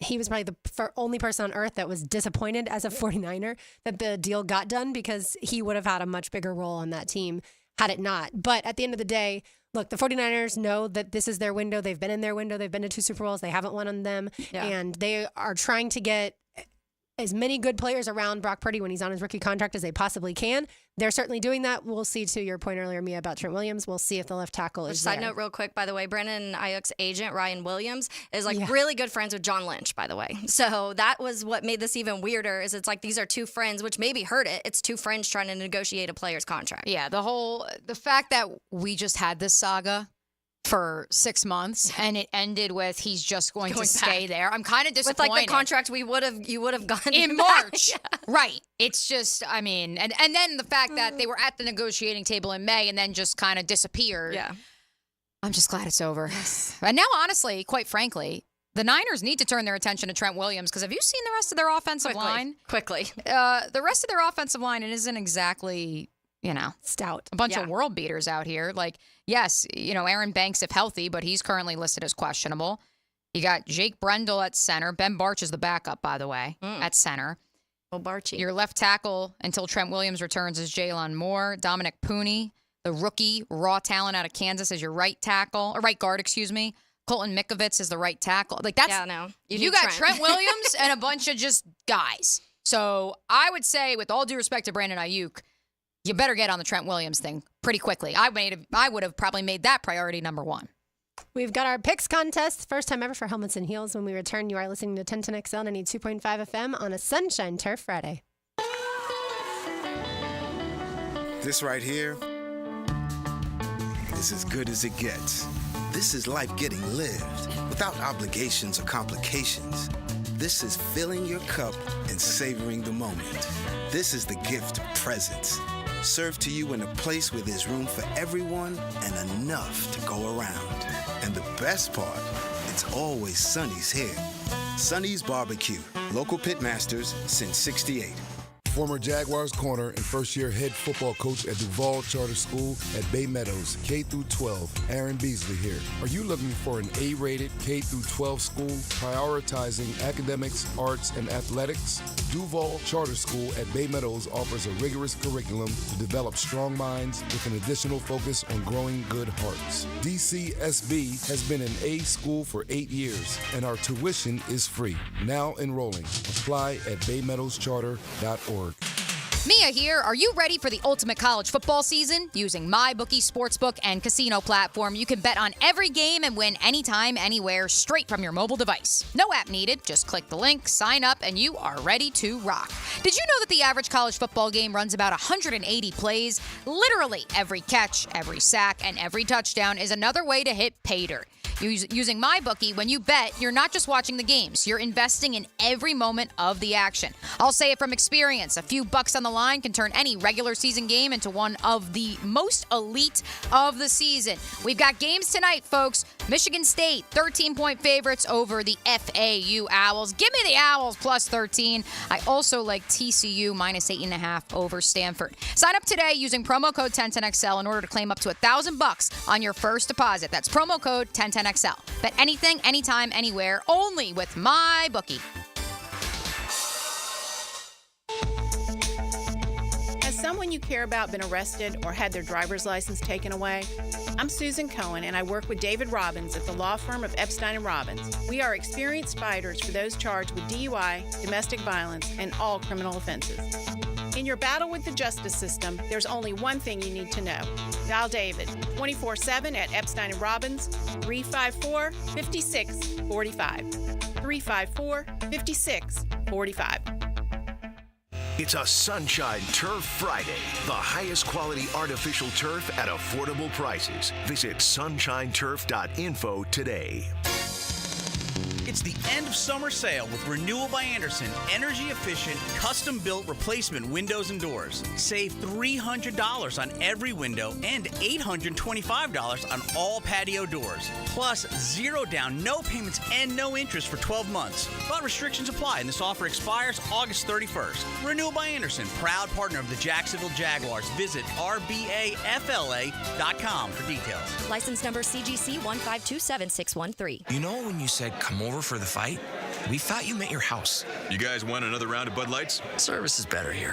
he was probably the only person on earth that was disappointed as a 49er that the deal got done because he would have had a much bigger role on that team had it not. But at the end of the day, look, the 49ers know that this is their window. They've been in their window. They've been to 2 Super Bowls. They haven't won on them. Yeah. And they are trying to get as many good players around Brock Purdy when he's on his rookie contract as they possibly can. They're certainly doing that. We'll see, to your point earlier, Mia, about Trent Williams. We'll see if the left tackle is Side note real quick, by the way, Brandon Aiyuk's agent, Ryan Williams, is really good friends with John Lynch, by the way. So that was what made this even weirder, is it's like these are 2 friends, which maybe hurt it. It's 2 friends trying to negotiate a player's contract. Yeah, the fact that we just had this saga for 6 months and it ended with he's just going to stay there. I'm kind of disappointed. With like the contract you would have gotten in March. Right. It's just, I mean, and then the fact that they were at the negotiating table in May and then just kind of disappeared. Yeah. I'm just glad it's over. Yes. And now, honestly, quite frankly, the Niners need to turn their attention to Trent Williams because have you seen the rest of their offensive line? Quickly. The rest of their offensive line, it isn't exactly, stout. A bunch of world beaters out here. Like, yes, Aaron Banks if healthy, but he's currently listed as questionable. You got Jake Brendel at center. Ben Barch is the backup, by the way, at center. Oh, Barchy. Your left tackle until Trent Williams returns is Jalen Moore. Dominic Pooney, the rookie raw talent out of Kansas, is your right tackle, or right guard, excuse me. Colton Mikovits is the right tackle. Like that's you got Trent Williams and a bunch of just guys. So I would say, with all due respect to Brandon Aiyuk, you better get on the Trent Williams thing pretty quickly. I would have probably made that priority number 1. We've got our picks contest. First time ever for Helmets and Heels. When we return, you are listening to 1010XL 92.5 FM on a Sunshine Turf Friday. This right here is as good as it gets. This is life getting lived without obligations or complications. This is filling your cup and savoring the moment. This is the gift of presence, served to you in a place where there's room for everyone and enough to go around. And the best part, it's always Sonny's here. Sonny's Barbecue, local pitmasters since '68. Former Jaguars corner and first-year head football coach at Duval Charter School at Bay Meadows, K-12, Aaron Beasley here. Are you looking for an A-rated K-12 school prioritizing academics, arts, and athletics? Duval Charter School at Bay Meadows offers a rigorous curriculum to develop strong minds with an additional focus on growing good hearts. DCSB has been an A school for 8 years, and our tuition is free. Now enrolling. Apply at baymeadowscharter.org. Mia here. Are you ready for the ultimate college football season? Using MyBookie Sportsbook and casino platform, you can bet on every game and win anytime, anywhere, straight from your mobile device. No app needed. Just click the link, sign up, and you are ready to rock. Did you know that the average college football game runs about 180 plays? Literally every catch, every sack, and every touchdown is another way to hit pay dirt. Using MyBookie, when you bet, you're not just watching the games. You're investing in every moment of the action. I'll say it from experience. A few bucks on the line can turn any regular season game into one of the most elite of the season. We've got games tonight, folks. Michigan State, 13-point favorites over the FAU Owls. Give me the Owls plus 13. I also like TCU minus 8.5 over Stanford. Sign up today using promo code 1010XL in order to claim up to $1,000 on your first deposit. That's promo code 1010XL. Bet anything, anytime, anywhere, only with MyBookie. As someone someone you care about been arrested or had their driver's license taken away? I'm Susan Cohen, and I work with David Robbins at the law firm of Epstein & Robbins. We are experienced fighters for those charged with DUI, domestic violence, and all criminal offenses. In your battle with the justice system, there's only one thing you need to know. Dial David 24/7 at Epstein & Robbins, 354-5645. 354-5645. It's a Sunshine Turf Friday. The highest quality artificial turf at affordable prices. Visit sunshineturf.info today. It's the end of summer sale with Renewal by Andersen, energy-efficient, custom-built replacement windows and doors. Save $300 on every window and $825 on all patio doors. Plus, 0 down, no payments, and no interest for 12 months. But restrictions apply, and this offer expires August 31st. Renewal by Andersen, proud partner of the Jacksonville Jaguars. Visit rbafla.com for details. License number CGC 1527613. You know when you said come over for the fight? We thought you meant your house. You guys want another round of Bud Lights? Service is better here.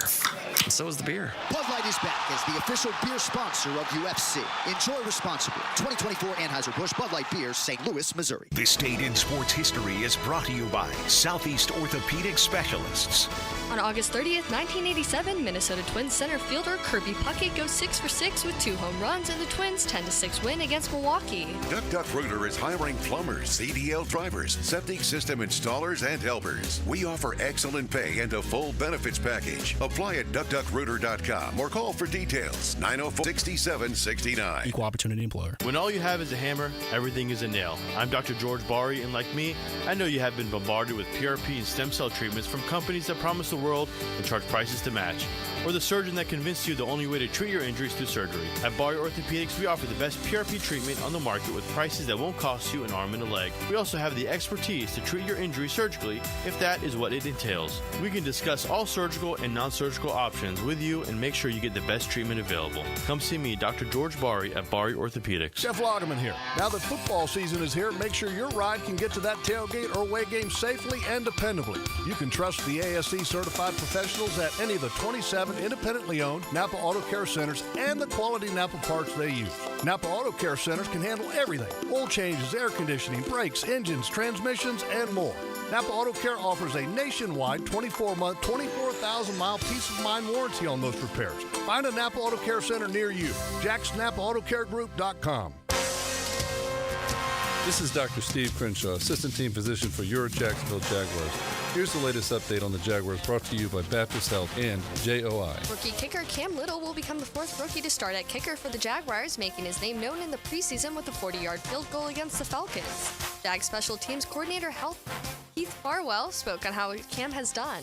And so is the beer. Bud Light is back as the official beer sponsor of UFC. Enjoy responsibly. 2024 Anheuser-Busch Bud Light Beer, St. Louis, Missouri. This date in sports history is brought to you by Southeast Orthopedic Specialists. On August 30th, 1987, Minnesota Twins center fielder Kirby Puckett goes 6 for 6 with 2 home runs and the Twins' 10-6 win against Milwaukee. Duck Rooter is hiring plumbers, CDL drivers, septic system installers, and helpers. We offer excellent pay and a full benefits package. Apply at duckduckrooter.com or call for details. 904-6769. Equal opportunity employer. When all you have is a hammer, everything is a nail. I'm Dr. George Bari, and like me, I know you have been bombarded with PRP and stem cell treatments from companies that promise the world and charge prices to match, or the surgeon that convinced you the only way to treat your injuries through surgery. At Bari Orthopedics, we offer the best PRP treatment on the market with prices that won't cost you an arm and a leg. We also have the expertise to treat your injury surgically if that is what it entails. We can discuss all surgical and non-surgical options with you and make sure you get the best treatment available. Come see me, Dr. George Bari at Bari Orthopedics. Jeff Lagerman here. Now that football season is here, make sure your ride can get to that tailgate or away game safely and dependably. You can trust the ASC certified professionals at any of the 27 independently owned Napa Auto Care Centers and the quality Napa parts they use. Napa Auto Care Centers can handle everything: oil changes, air conditioning, brakes, engines, transmissions, and more. Napa Auto Care offers a nationwide 24-month, 24,000-mile peace of mind warranty on most repairs. Find a Napa Auto Care Center near you. JacksNapaAutoCareGroup.com. This is Dr. Steve Crenshaw, Assistant Team Physician for your Jacksonville Jaguars. Here's the latest update on the Jaguars, brought to you by Baptist Health and JOI. Rookie kicker Cam Little will become the 4th rookie to start at kicker for the Jaguars, making his name known in the preseason with a 40-yard field goal against the Falcons. Jag Special Teams Coordinator Heath Farwell spoke on how Cam has done.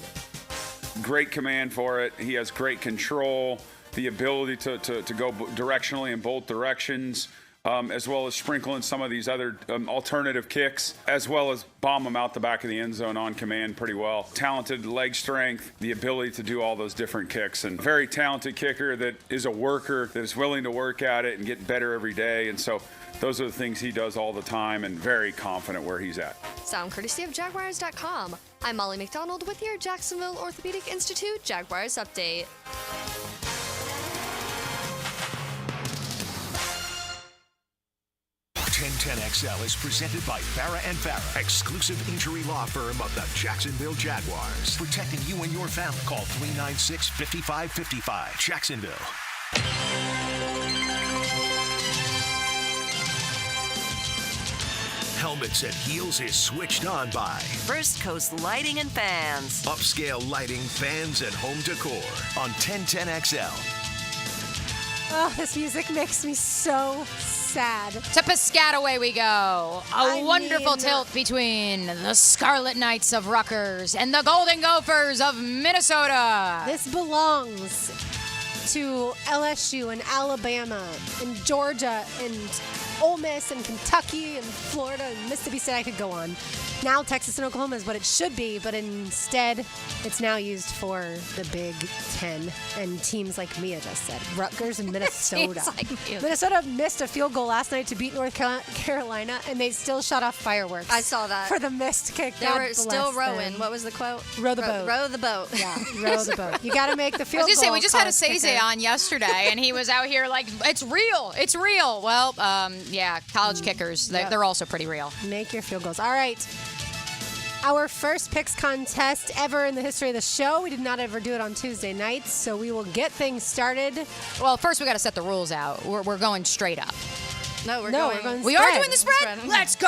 Great command for it. He has great control, the ability to go directionally in both directions. As well as sprinkling some of these other alternative kicks, as well as bomb them out the back of the end zone on command pretty well. Talented leg strength, the ability to do all those different kicks, and very talented kicker that is a worker, that is willing to work at it and get better every day. And so those are the things he does all the time, and very confident where he's at. Sound courtesy of Jaguars.com. I'm Molly McDonald with your Jacksonville Orthopedic Institute Jaguars Update. XL is presented by Farah & Farah, exclusive injury law firm of the Jacksonville Jaguars. Protecting you and your family. Call 396-5555. Jacksonville. Helmets and Heels is switched on by First Coast Lighting and Fans. Upscale lighting, fans, and home decor on 1010XL. Oh, this music makes me so sad. To Piscataway we go. A wonderful tilt between the Scarlet Knights of Rutgers and the Golden Gophers of Minnesota. This belongs to LSU and Alabama and Georgia and Ole Miss and Kentucky and Florida and Mississippi State. I could go on. Now Texas and Oklahoma is what it should be, but instead it's now used for the Big Ten and teams like Mia just said, Rutgers and Minnesota. Minnesota missed a field goal last night to beat North Carolina, and they still shot off fireworks. I saw that. For the missed kick. They were still rowing. What was the quote? Row the boat. Row the boat. Yeah, row the boat. You got to make the field I was goal. Say, we just had a college Seize kicker. on yesterday, and he was out here like, it's real. It's real. Well, yeah, college kickers, they're also pretty real. Make your field goals. All right. Our first picks contest ever in the history of the show. We did not ever do it on Tuesday nights, so we will get things started. Well, first we got to set the rules out. We're going straight up. No, we're going We are doing the spread? Let's go!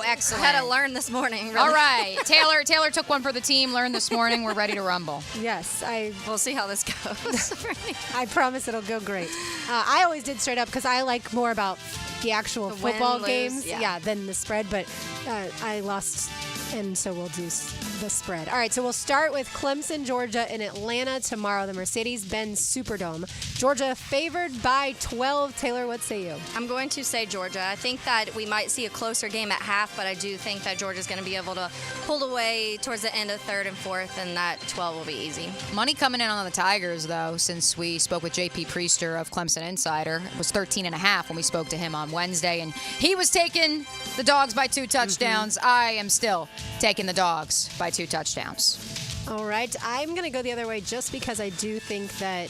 Excellent. I had to learn this morning. Really. All right. Taylor took one for the team, learned this morning. We're ready to rumble. Yes. We'll see how this goes. I promise it'll go great. I always did straight up because I like more about the actual football games than the spread, but I lost, and so we'll do the spread. All right, so we'll start with Clemson, Georgia in Atlanta tomorrow, the Mercedes-Benz Superdome. Georgia favored by 12. Taylor, what say you? I'm going to say Georgia. I think that we might see a closer game at half, but I do think that Georgia's going to be able to pull away towards the end of third and fourth, and that 12 will be easy. Money coming in on the Tigers, though, since we spoke with J.P. Priester of Clemson Insider. It was 13.5 when we spoke to him on Wednesday, and he was taking the Dogs by 2 touchdowns. I am still taking the Dogs by 2 touchdowns. All right. I'm going to go the other way just because I do think that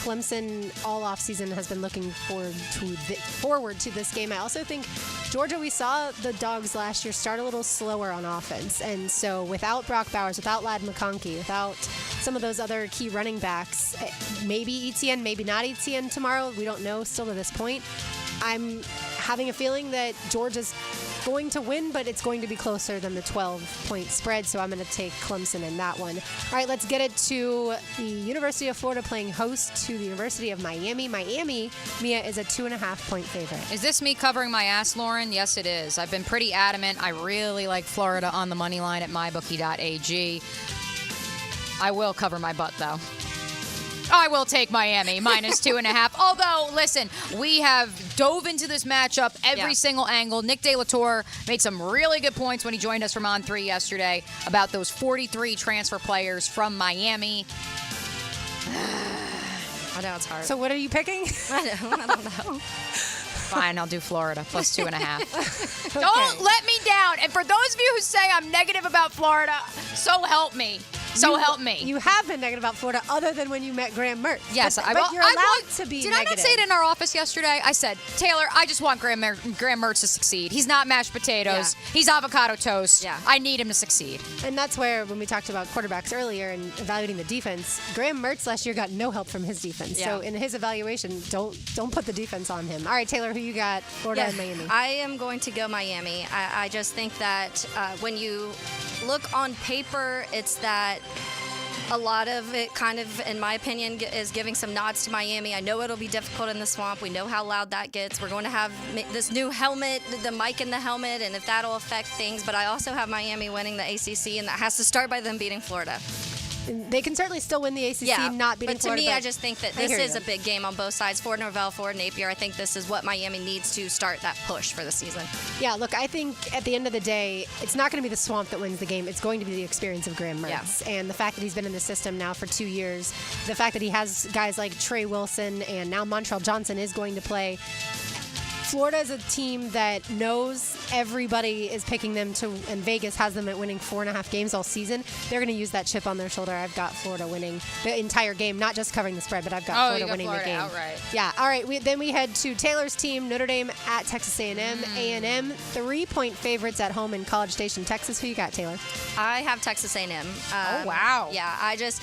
Clemson all offseason has been looking forward to this game. I also think Georgia, we saw the Dogs last year start a little slower on offense. And so without Brock Bowers, without Ladd McConkey, without some of those other key running backs, maybe Etienne, maybe not Etienne tomorrow. We don't know still to this point. I'm having a feeling that Georgia's going to win, but it's going to be closer than the 12-point spread, so I'm going to take Clemson in that one. All right, let's get it to the University of Florida playing host to the University of Miami. Miami, Mia, is a 2.5-point favorite. Is this me covering my ass, Lauren? Yes, it is. I've been pretty adamant. I really like Florida on the money line at mybookie.ag. I will cover my butt, though. I will take Miami minus 2.5. Although, listen, we have dove into this matchup every single angle. Nick De La Torre made some really good points when he joined us from On3 yesterday about those 43 transfer players from Miami. I know it's hard. So what are you picking? I don't know. Fine, I'll do Florida plus 2.5. Don't let me down. And for those of you who say I'm negative about Florida, so help me. So help me. You have been negative about Florida other than when you met Graham Mertz. Yes, but you're allowed to be Did negative. I not say it in our office yesterday? I said, Taylor, I just want Graham Mertz to succeed. He's not mashed potatoes. Yeah. He's avocado toast. Yeah. I need him to succeed. And that's where, when we talked about quarterbacks earlier and evaluating the defense, Graham Mertz last year got no help from his defense. Yeah. So in his evaluation, don't put the defense on him. All right, Taylor, who you got? Florida and Miami. I am going to go Miami. I just think that when you look on paper, it's that a lot of it kind of, in my opinion, is giving some nods to Miami. I know it'll be difficult in the swamp. We know how loud that gets. We're going to have this new helmet, the mic in the helmet, and if that'll affect things. But I also have Miami winning the ACC, and that has to start by them beating Florida. They can certainly still win the ACC, not beating Florida. But to Florida. me, I just think that this is a big game on both sides. For Norvell, for Napier, I think this is what Miami needs to start that push for the season. Yeah, look, I think at the end of the day, it's not going to be the swamp that wins the game. It's going to be the experience of Graham Mertz. Yeah. And the fact that he's been in the system now for 2 years, the fact that he has guys like Trey Wilson and now Montrell Johnson is going to play. Florida is a team that knows everybody is picking them to, and Vegas has them at winning 4.5 games all season. They're going to use that chip on their shoulder. I've got Florida winning the entire game, not just covering the spread, but I've got Florida winning the game. Outright. Yeah. All right. Then we head to Taylor's team, Notre Dame at Texas A&M. A&M 3-point favorites at home in College Station, Texas. Who you got, Taylor? I have Texas A&M. Oh wow. Yeah. I just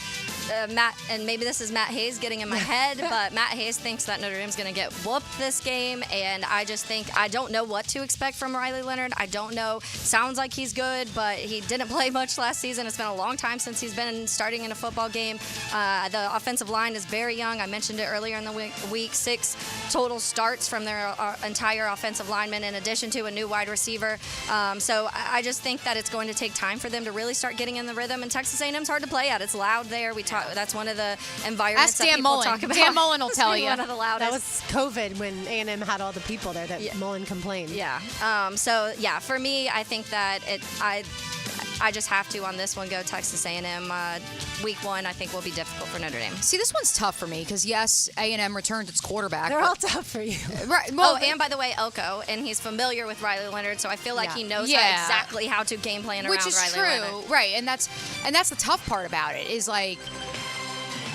Matt, and maybe this is Matt Hayes getting in my head, but Matt Hayes thinks that Notre Dame's going to get whooped this game, and I just think I don't know what to expect from Riley Leonard. I don't know. Sounds like he's good, but he didn't play much last season. It's been a long time since he's been starting in a football game. The offensive line is very young. I mentioned it earlier in the week. 6 total starts from their entire offensive linemen, in addition to a new wide receiver. So I just think that it's going to take time for them to really start getting in the rhythm. And Texas A&M's hard to play at. It's loud there. We That's one of the environments Ask that Dan people Mullen. talk about. Dan Mullen will tell you. One of the loudest. That was COVID when A&M had all the people there that Mullen complained. Yeah. For me, I think that I just have to on this one go Texas A&M. Week 1, I think will be difficult for Notre Dame. See, this one's tough for me because yes, A&M returned its quarterback. They're all tough for you. Right. Well, and by the way, Elko, and he's familiar with Riley Leonard, so I feel like he knows exactly how to game plan around Riley Leonard. Which is true, right? And that's the tough part about it is like.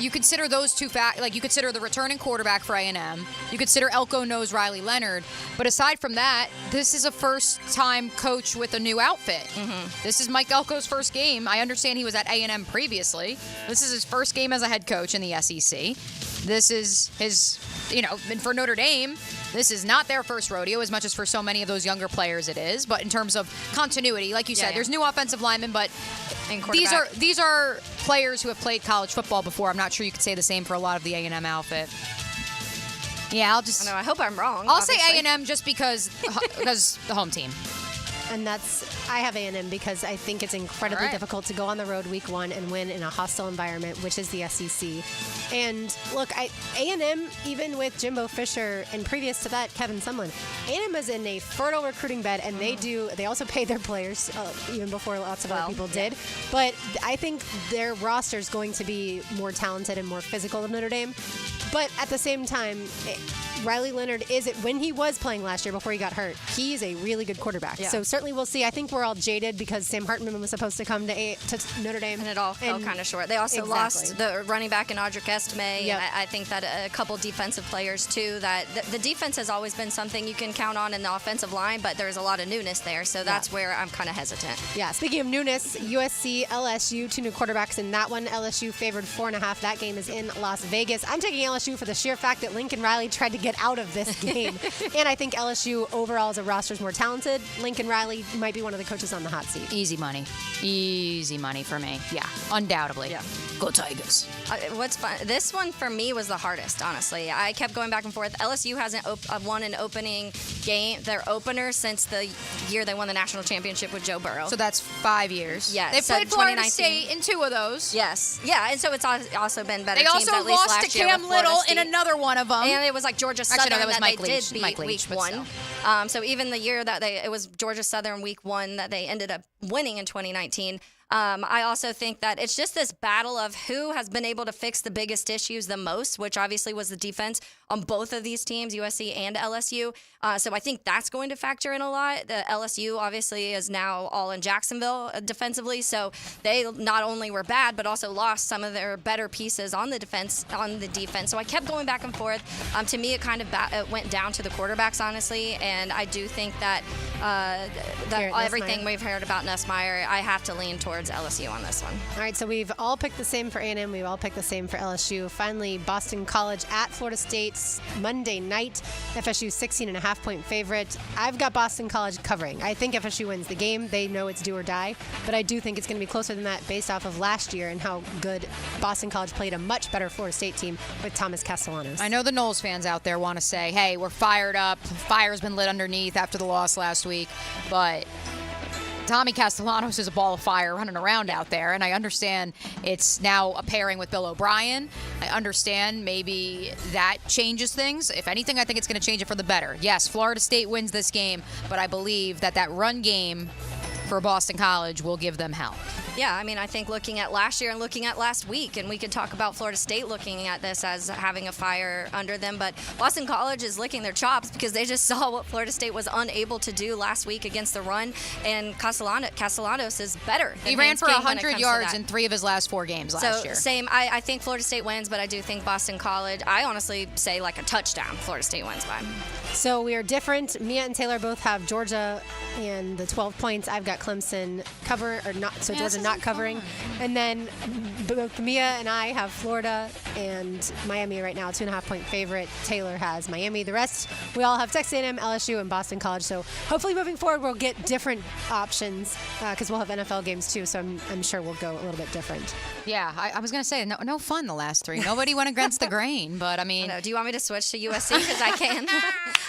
You consider those two you consider the returning quarterback for A&M. You consider Elko knows Riley Leonard. But aside from that, this is a first-time coach with a new outfit. Mm-hmm. This is Mike Elko's first game. I understand he was at A&M previously. This is his first game as a head coach in the SEC. This is his, and for Notre Dame, this is not their first rodeo as much as for so many of those younger players it is. But in terms of continuity, like you said, there's new offensive linemen, but these are players who have played college football before. I'm not sure you could say the same for a lot of the A&M outfit. Yeah, I hope I'm wrong. I'll say A&M just because the home team. And I have A&M because I think it's incredibly difficult to go on the road week 1 and win in a hostile environment, which is the SEC. And look, A&M, even with Jimbo Fisher and previous to that, Kevin Sumlin, A&M is in a fertile recruiting bed, and they also pay their players even before lots of other people did. But I think their roster is going to be more talented and more physical than Notre Dame. But at the same time, Riley Leonard when he was playing last year before he got hurt, he's a really good quarterback. Yeah. So certainly we'll see. I think we're all jaded because Sam Hartman was supposed to come to Notre Dame. And it all fell kind of short. They also lost the running back in Audric Estime. Yep. And I think that a couple defensive players, too, that the defense has always been something you can count on in the offensive line, but there's a lot of newness there. So that's where I'm kind of hesitant. Yeah. Speaking of newness, USC, LSU, 2 new quarterbacks in that one. LSU favored 4.5. That game is in Las Vegas. I'm taking LSU for the sheer fact that Lincoln Riley tried to get out of this game. And I think LSU overall as a roster is more talented. Lincoln Riley might be one of the coaches on the hot seat. Easy money for me. Yeah, undoubtedly. Yeah. Go Tigers. What's fun? This one for me was the hardest, honestly. I kept going back and forth. LSU hasn't won an opening game, their opener, since the year they won the national championship with Joe Burrow. So that's 5 years. Yes. They played Florida State in 2 of those. Yes. Yeah, and so it's also been better they teams, also at least lost last to year Cam with Florida Little State. in another one of them. And it was like Georgia Southern that was Mike they Leach. did beat Mike Leach, week 1. So even the year that it was Georgia Southern week 1 that they ended up winning in 2019. I also think that it's just this battle of who has been able to fix the biggest issues the most, which obviously was the defense on both of these teams, USC and LSU. So I think that's going to factor in a lot. The LSU obviously is now all in Jacksonville defensively, so they not only were bad but also lost some of their better pieces on the defense. So I kept going back and forth. To me, it kind of it went down to the quarterbacks, honestly, and I do think that everything we've heard about Nussmeier, I have to lean towards LSU on this one. All right, so we've all picked the same for A&M. We've all picked the same for LSU. Finally, Boston College at Florida State Monday night. FSU 16.5-point favorite. I've got Boston College covering. I think FSU wins the game. They know it's do or die, but I do think it's going to be closer than that based off of last year and how good Boston College played a much better Florida State team with Thomas Castellanos. I know the Knowles fans out there want to say, hey, we're fired up. Fire's been lit underneath after the loss last week, but Tommy Castellanos is a ball of fire running around out there, and I understand it's now a pairing with Bill O'Brien. I understand maybe that changes things. If anything, I think it's going to change it for the better. Yes, Florida State wins this game, but I believe that run game for Boston College will give them hell. Yeah, I mean, I think looking at last year and looking at last week, and we could talk about Florida State looking at this as having a fire under them, but Boston College is licking their chops because they just saw what Florida State was unable to do last week against the run, and Castellanos is better. He ran for 100 yards in 3 of his last 4 games last year. Same. I think Florida State wins, but I do think Boston College, I honestly say like a touchdown Florida State wins by. So we are different. Mia and Taylor both have Georgia and the 12 points. I've got Clemson cover or not, so Georgia not covering. And then both Mia and I have Florida and Miami right now, 2.5-point favorite. Taylor has Miami. The rest, we all have Texas A&M, LSU, and Boston College. So hopefully moving forward, we'll get different options because we'll have NFL games too. So I'm sure we'll go a little bit different. Yeah, I was going to say, no fun the last 3. Nobody went against the grain, but I mean. Do you want me to switch to USC? Because I can.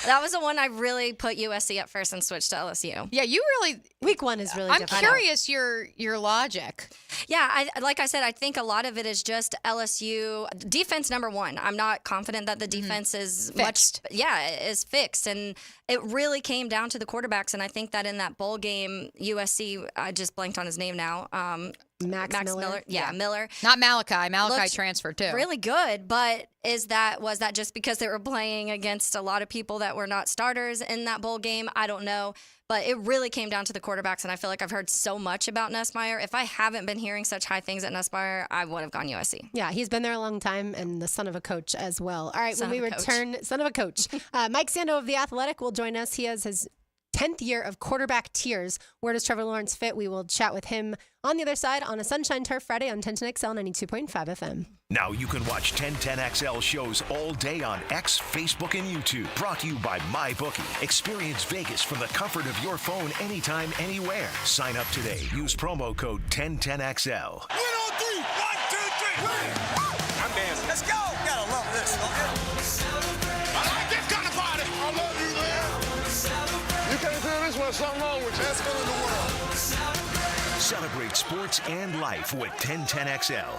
That was the one I really put USC at first and switched to LSU. Yeah, you really. Week 1 is really I'm different. curious your logic. Yeah, like I said, I think a lot of it is just LSU defense number one. I'm not confident that the defense is fixed. is fixed. And it really came down to the quarterbacks. And I think that in that bowl game, USC, I just blanked on his name now. Max Miller. Yeah, Miller. Not Malachi. Malachi Looked transferred too. Really good, but was that just because they were playing against a lot of people that were not starters in that bowl game? I don't know. But it really came down to the quarterbacks, and I feel like I've heard so much about Nussmeier. If I haven't been hearing such high things at Nussmeier, I would have gone USC. Yeah, he's been there a long time and the son of a coach as well. All right, Son when we of a coach. return, son of a coach, Mike Sando of The Athletic will join us. He has his 10th year of quarterback tiers. Where does Trevor Lawrence fit? We will chat with him on the other side on a Sunshine Turf Friday on 1010XL 92.5 FM. Now you can watch 1010XL shows all day on X, Facebook, and YouTube. Brought to you by MyBookie. Experience Vegas from the comfort of your phone anytime, anywhere. Sign up today. Use promo code 1010XL. Win on three. 1, 2, 3. I'm dancing. Let's go. Gotta love this, okay? I like this kind of party. I love you, man. You can't feel this one. Something wrong with you. Best feeling in the world. Celebrate sports and life with 1010XL.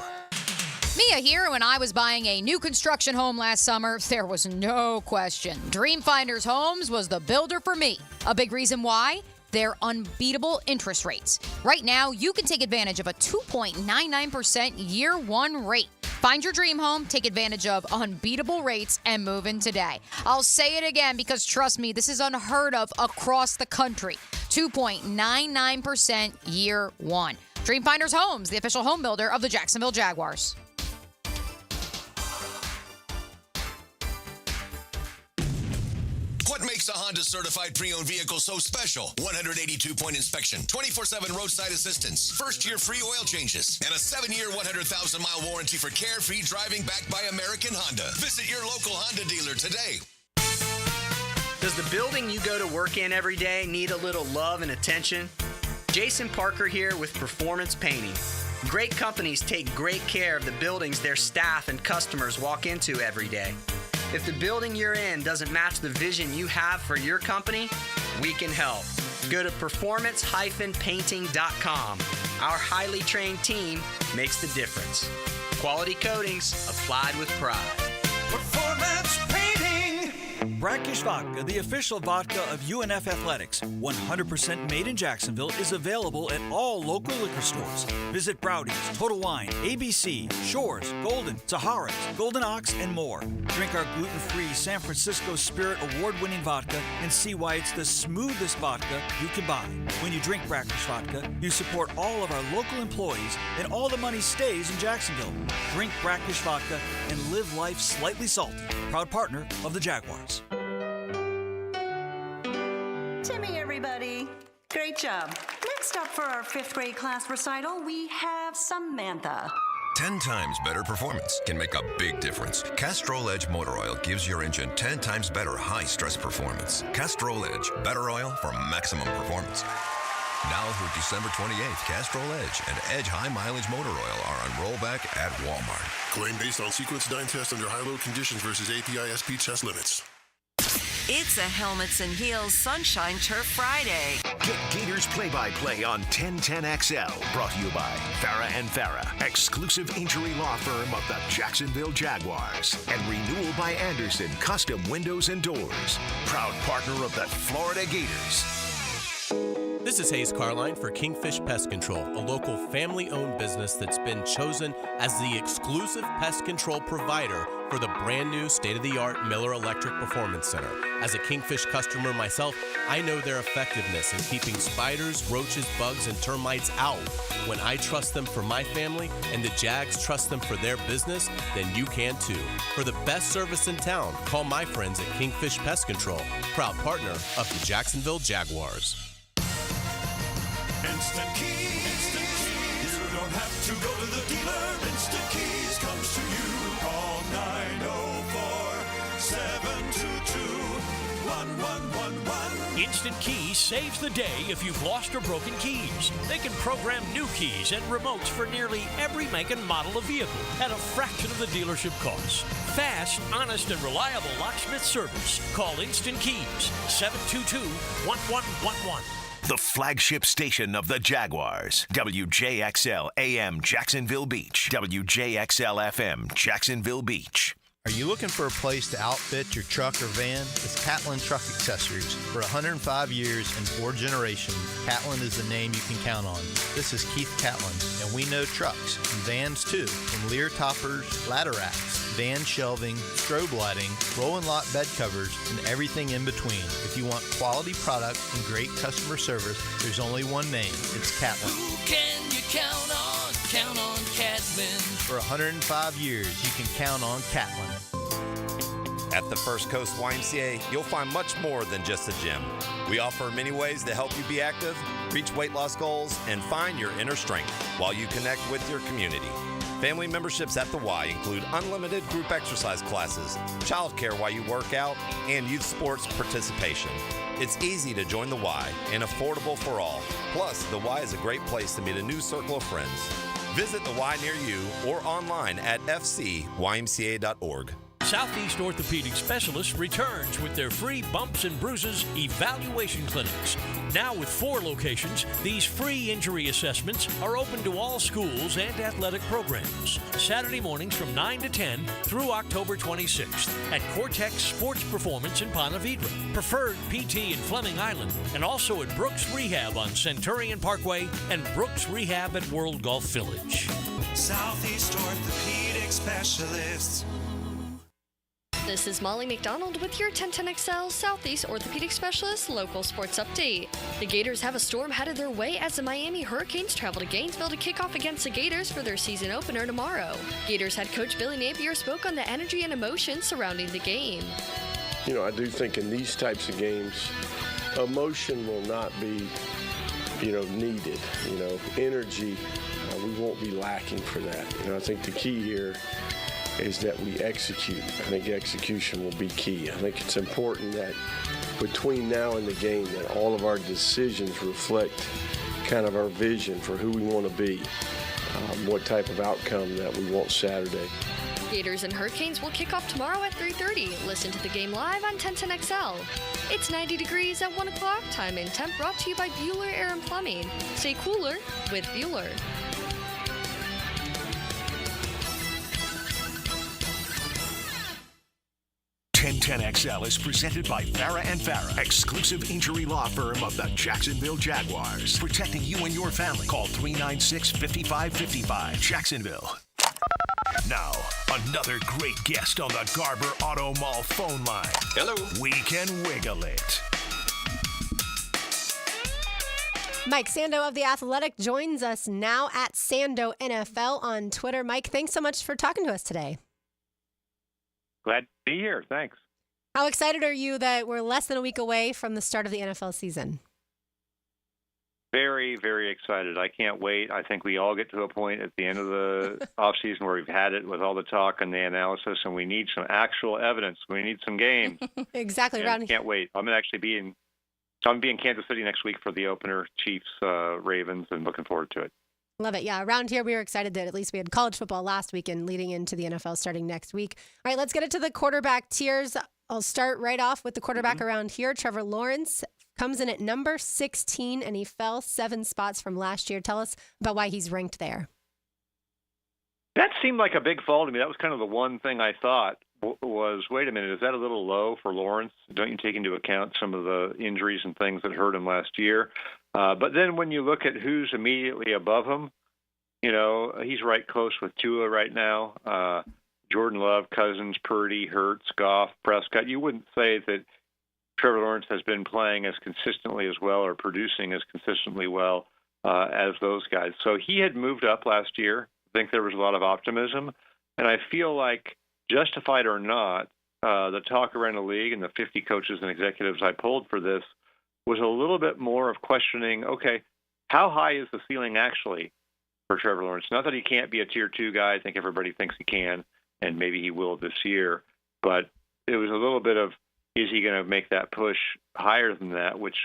Mia here. When I was buying a new construction home last summer, there was no question. Dreamfinders Homes was the builder for me. A big reason why? Their unbeatable interest rates. Right now, you can take advantage of a 2.99% year one rate. Find your dream home, take advantage of unbeatable rates, and move in today. I'll say it again because trust me, this is unheard of across the country. 2.99% year one. Dreamfinders Homes, the official home builder of the Jacksonville Jaguars. What makes a Honda certified pre-owned vehicle so special? 182-point inspection, 24/7 roadside assistance, first-year free oil changes, and a 7-year, 100,000-mile warranty for carefree driving backed by American Honda. Visit your local Honda dealer today. Does the building you go to work in every day need a little love and attention? Jason Parker here with Performance Painting. Great companies take great care of the buildings their staff and customers walk into every day. If the building you're in doesn't match the vision you have for your company, we can help. Go to performance-painting.com. Our highly trained team makes the difference. Quality coatings applied with pride. Performance Painting. Brackish Vodka, the official vodka of UNF Athletics, 100% made in Jacksonville, is available at all local liquor stores. Visit Browdy's, Total Wine, ABC, Shores, Golden, Sahara's, Golden Ox, and more. Drink our gluten-free San Francisco Spirit award-winning vodka and see why it's the smoothest vodka you can buy. When you drink Brackish Vodka, you support all of our local employees and all the money stays in Jacksonville. Drink Brackish Vodka and live life slightly salty. Proud partner of the Jaguars. Timmy, everybody. Great job. Next up for our 5th grade class recital, we have Samantha. 10 times better performance can make a big difference. Castrol Edge Motor Oil gives your engine 10 times better high-stress performance. Castrol Edge, better oil for maximum performance. Now through December 28th, Castrol Edge and Edge High Mileage Motor Oil are on rollback at Walmart. Claim based on sequence 9 test under high-load conditions versus API SP test limits. It's a Helmets and Heels Sunshine Turf Friday. Get Gators play-by-play on 1010XL. Brought to you by Farah & Farah, exclusive injury law firm of the Jacksonville Jaguars. And Renewal by Anderson, custom windows and doors. Proud partner of the Florida Gators. This is Hayes Carline for Kingfish Pest Control, a local family-owned business that's been chosen as the exclusive pest control provider for the brand new state-of-the-art Miller Electric Performance Center. As a Kingfish customer myself, I know their effectiveness in keeping spiders, roaches, bugs, and termites out. When I trust them for my family and the Jags trust them for their business, then you can too. For the best service in town, call my friends at Kingfish Pest Control, proud partner of the Jacksonville Jaguars. Instant Keys. Instant Keys. You don't have to go to the dealer. Instant Keys comes to you. Call 904-722-1111. Instant Keys saves the day if you've lost or broken keys. They can program new keys and remotes for nearly every make and model of vehicle at a fraction of the dealership cost. Fast, honest, and reliable locksmith service. Call Instant Keys, 722-1111. the flagship station of the Jaguars. WJXL AM Jacksonville Beach. WJXL FM Jacksonville Beach. Are you looking for a place to outfit your truck or van? It's Catlin Truck Accessories. For 105 years and 4 generations, Catlin is the name you can count on. This is Keith Catlin, and we know trucks and vans too, from Lear toppers, ladder racks, van shelving, strobe lighting, rolling lot bed covers, and everything in between. If you want quality product and great customer service, there's only one name. It's Catlin. Who can you count on? Count on Catlin. For 105 years, you can count on Catlin. At the First Coast YMCA, you'll find much more than just a gym. We offer many ways to help you be active, reach weight loss goals, and find your inner strength while you connect with your community. Family memberships at the Y include unlimited group exercise classes, childcare while you work out, and youth sports participation. It's easy to join the Y and affordable for all. Plus, the Y is a great place to meet a new circle of friends. Visit the Y near you or online at fcymca.org. Southeast Orthopedic Specialists returns with their free bumps and bruises evaluation clinics. Now with 4 locations, these free injury assessments are open to all schools and athletic programs. Saturday mornings from 9 to 10 through October 26th at Cortex Sports Performance in Ponte Vedra, Preferred PT in Fleming Island, and also at Brooks Rehab on Centurion Parkway and Brooks Rehab at World Golf Village. Southeast Orthopedic Specialists. This is Molly McDonald with your 1010XL Southeast Orthopedic Specialist local sports update. The Gators have a storm headed their way as the Miami Hurricanes travel to Gainesville to kick off against the Gators for their season opener tomorrow. Gators head coach Billy Napier spoke on the energy and emotion surrounding the game. You know, I do think in these types of games, emotion will not be, needed. Energy, we won't be lacking for that. I think the key here is that we execute. I think execution will be key. I think it's important that between now and the game that all of our decisions reflect kind of our vision for who we want to be, what type of outcome that we want Saturday. Gators and Hurricanes will kick off tomorrow at 3:30. Listen to the game live on 1010XL. It's 90 degrees at 1 o'clock. Time and temp brought to you by Bueller Air and Plumbing. Stay cooler with Bueller. 1010XL is presented by Farah and Farah, exclusive injury law firm of the Jacksonville Jaguars. Protecting you and your family. Call 396-5555. Jacksonville. Now, another great guest on the Garber Auto Mall phone line. Hello. We can wiggle it. Mike Sando of The Athletic joins us now at Sando NFL on Twitter. Mike, thanks so much for talking to us today. Glad to be here. Thanks. How excited are you that we're less than a week away from the start of the NFL season? Very, very excited. I can't wait. I think we all get to a point at the end of the offseason where we've had it with all the talk and the analysis, and we need some actual evidence. We need some games. Exactly. I can't wait. I'm going to actually be in Kansas City next week for the opener, Chiefs, Ravens, and looking forward to it. Love it. Yeah, around here we were excited that at least we had college football last week and leading into the NFL starting next week. All right, let's get into the quarterback tiers. I'll start right off with the quarterback around here. Trevor Lawrence comes in at number 16, and he fell 7 spots from last year. Tell us about why he's ranked there. That seemed like a big fall to me. That was kind of the one thing I thought was, wait a minute, is that a little low for Lawrence? Don't you take into account some of the injuries and things that hurt him last year? But then when you look at who's immediately above him, he's right close with Tua right now. Jordan Love, Cousins, Purdy, Hurts, Goff, Prescott. You wouldn't say that Trevor Lawrence has been playing as consistently as well or producing as consistently well as those guys. So he had moved up last year. I think there was a lot of optimism. And I feel like, justified or not, the talk around the league and the 50 coaches and executives I polled for this was a little bit more of questioning, okay, how high is the ceiling actually for Trevor Lawrence? Not that he can't be a tier 2 guy. I think everybody thinks he can, and maybe he will this year. But it was a little bit of, is he going to make that push higher than that, which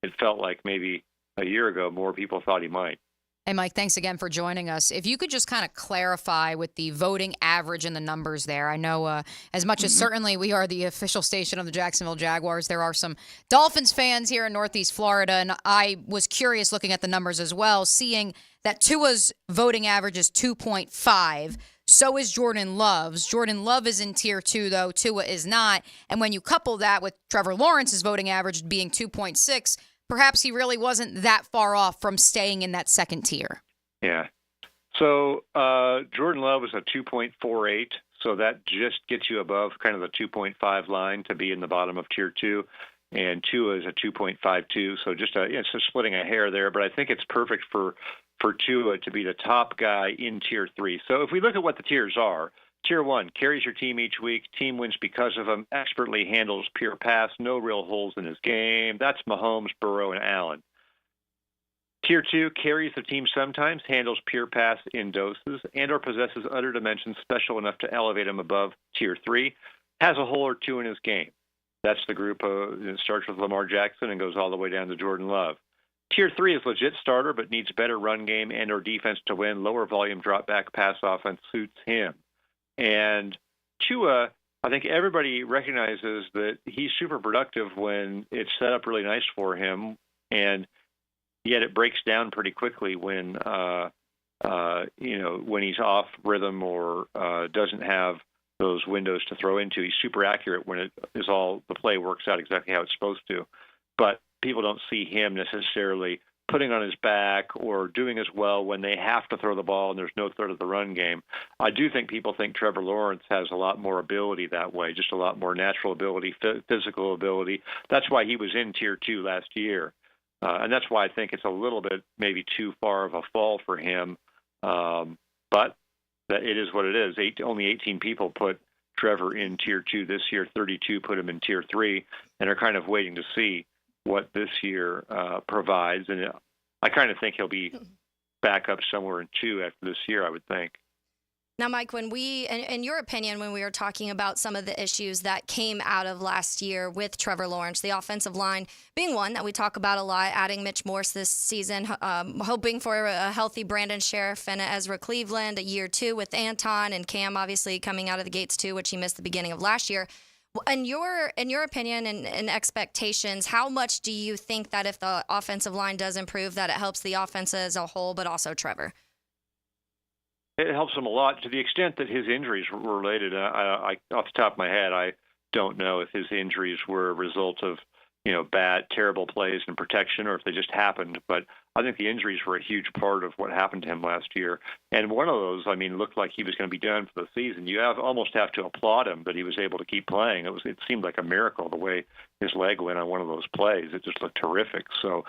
it felt like maybe a year ago more people thought he might. Hey, Mike, thanks again for joining us. If you could just kind of clarify with the voting average and the numbers there. I know as much as certainly we are the official station of the Jacksonville Jaguars, there are some Dolphins fans here in Northeast Florida, and I was curious looking at the numbers as well, seeing that Tua's voting average is 2.5. So is Jordan Love's. Jordan Love is in Tier 2, though. Tua is not. And when you couple that with Trevor Lawrence's voting average being 2.6, perhaps he really wasn't that far off from staying in that second tier. Yeah. So Jordan Love is a 2.48, so that just gets you above kind of the 2.5 line to be in the bottom of Tier 2. And Tua is a 2.52, so just splitting a hair there. But I think it's perfect for Tua to be the top guy in Tier 3. So if we look at what the tiers are, Tier 1, carries your team each week. Team wins because of him. Expertly handles pure pass. No real holes in his game. That's Mahomes, Burrow, and Allen. Tier 2, carries the team sometimes. Handles pure pass in doses. And or possesses other dimensions special enough to elevate him above Tier 3. Has a hole or two in his game. That's the group that starts with Lamar Jackson and goes all the way down to Jordan Love. Tier 3 is legit starter but needs better run game and or defense to win. Lower volume drop back pass offense suits him. And Tua, I think everybody recognizes that he's super productive when it's set up really nice for him, and yet it breaks down pretty quickly when when he's off rhythm or doesn't have those windows to throw into. He's super accurate when it is all the play works out exactly how it's supposed to, but people don't see him necessarily putting on his back or doing as well when they have to throw the ball and there's no threat of the run game. I do think people think Trevor Lawrence has a lot more ability that way, just a lot more natural ability, physical ability. That's why he was in Tier 2 last year. And that's why I think it's a little bit maybe too far of a fall for him. But it is what it is. Only 18 people put Trevor in Tier 2 this year. 32 put him in Tier 3 and are kind of waiting to see what this year provides. And I kind of think he'll be back up somewhere in 2 after this year, I would think. Now, Mike, in your opinion, when we were talking about some of the issues that came out of last year with Trevor Lawrence, the offensive line being one that we talk about a lot, adding Mitch Morse this season, hoping for a healthy Brandon Sheriff and Ezra Cleveland, a year 2 with Anton and Cam, obviously coming out of the gates too, which he missed the beginning of last year. In your opinion and expectations, how much do you think that if the offensive line does improve, that it helps the offense as a whole, but also Trevor? It helps him a lot to the extent that his injuries were related. I off the top of my head, I don't know if his injuries were a result of bad, terrible plays and protection, or if they just happened. But I think the injuries were a huge part of what happened to him last year. And one of those, looked like he was going to be done for the season. You almost have to applaud him that he was able to keep playing. It seemed like a miracle the way his leg went on one of those plays. It just looked terrific. So,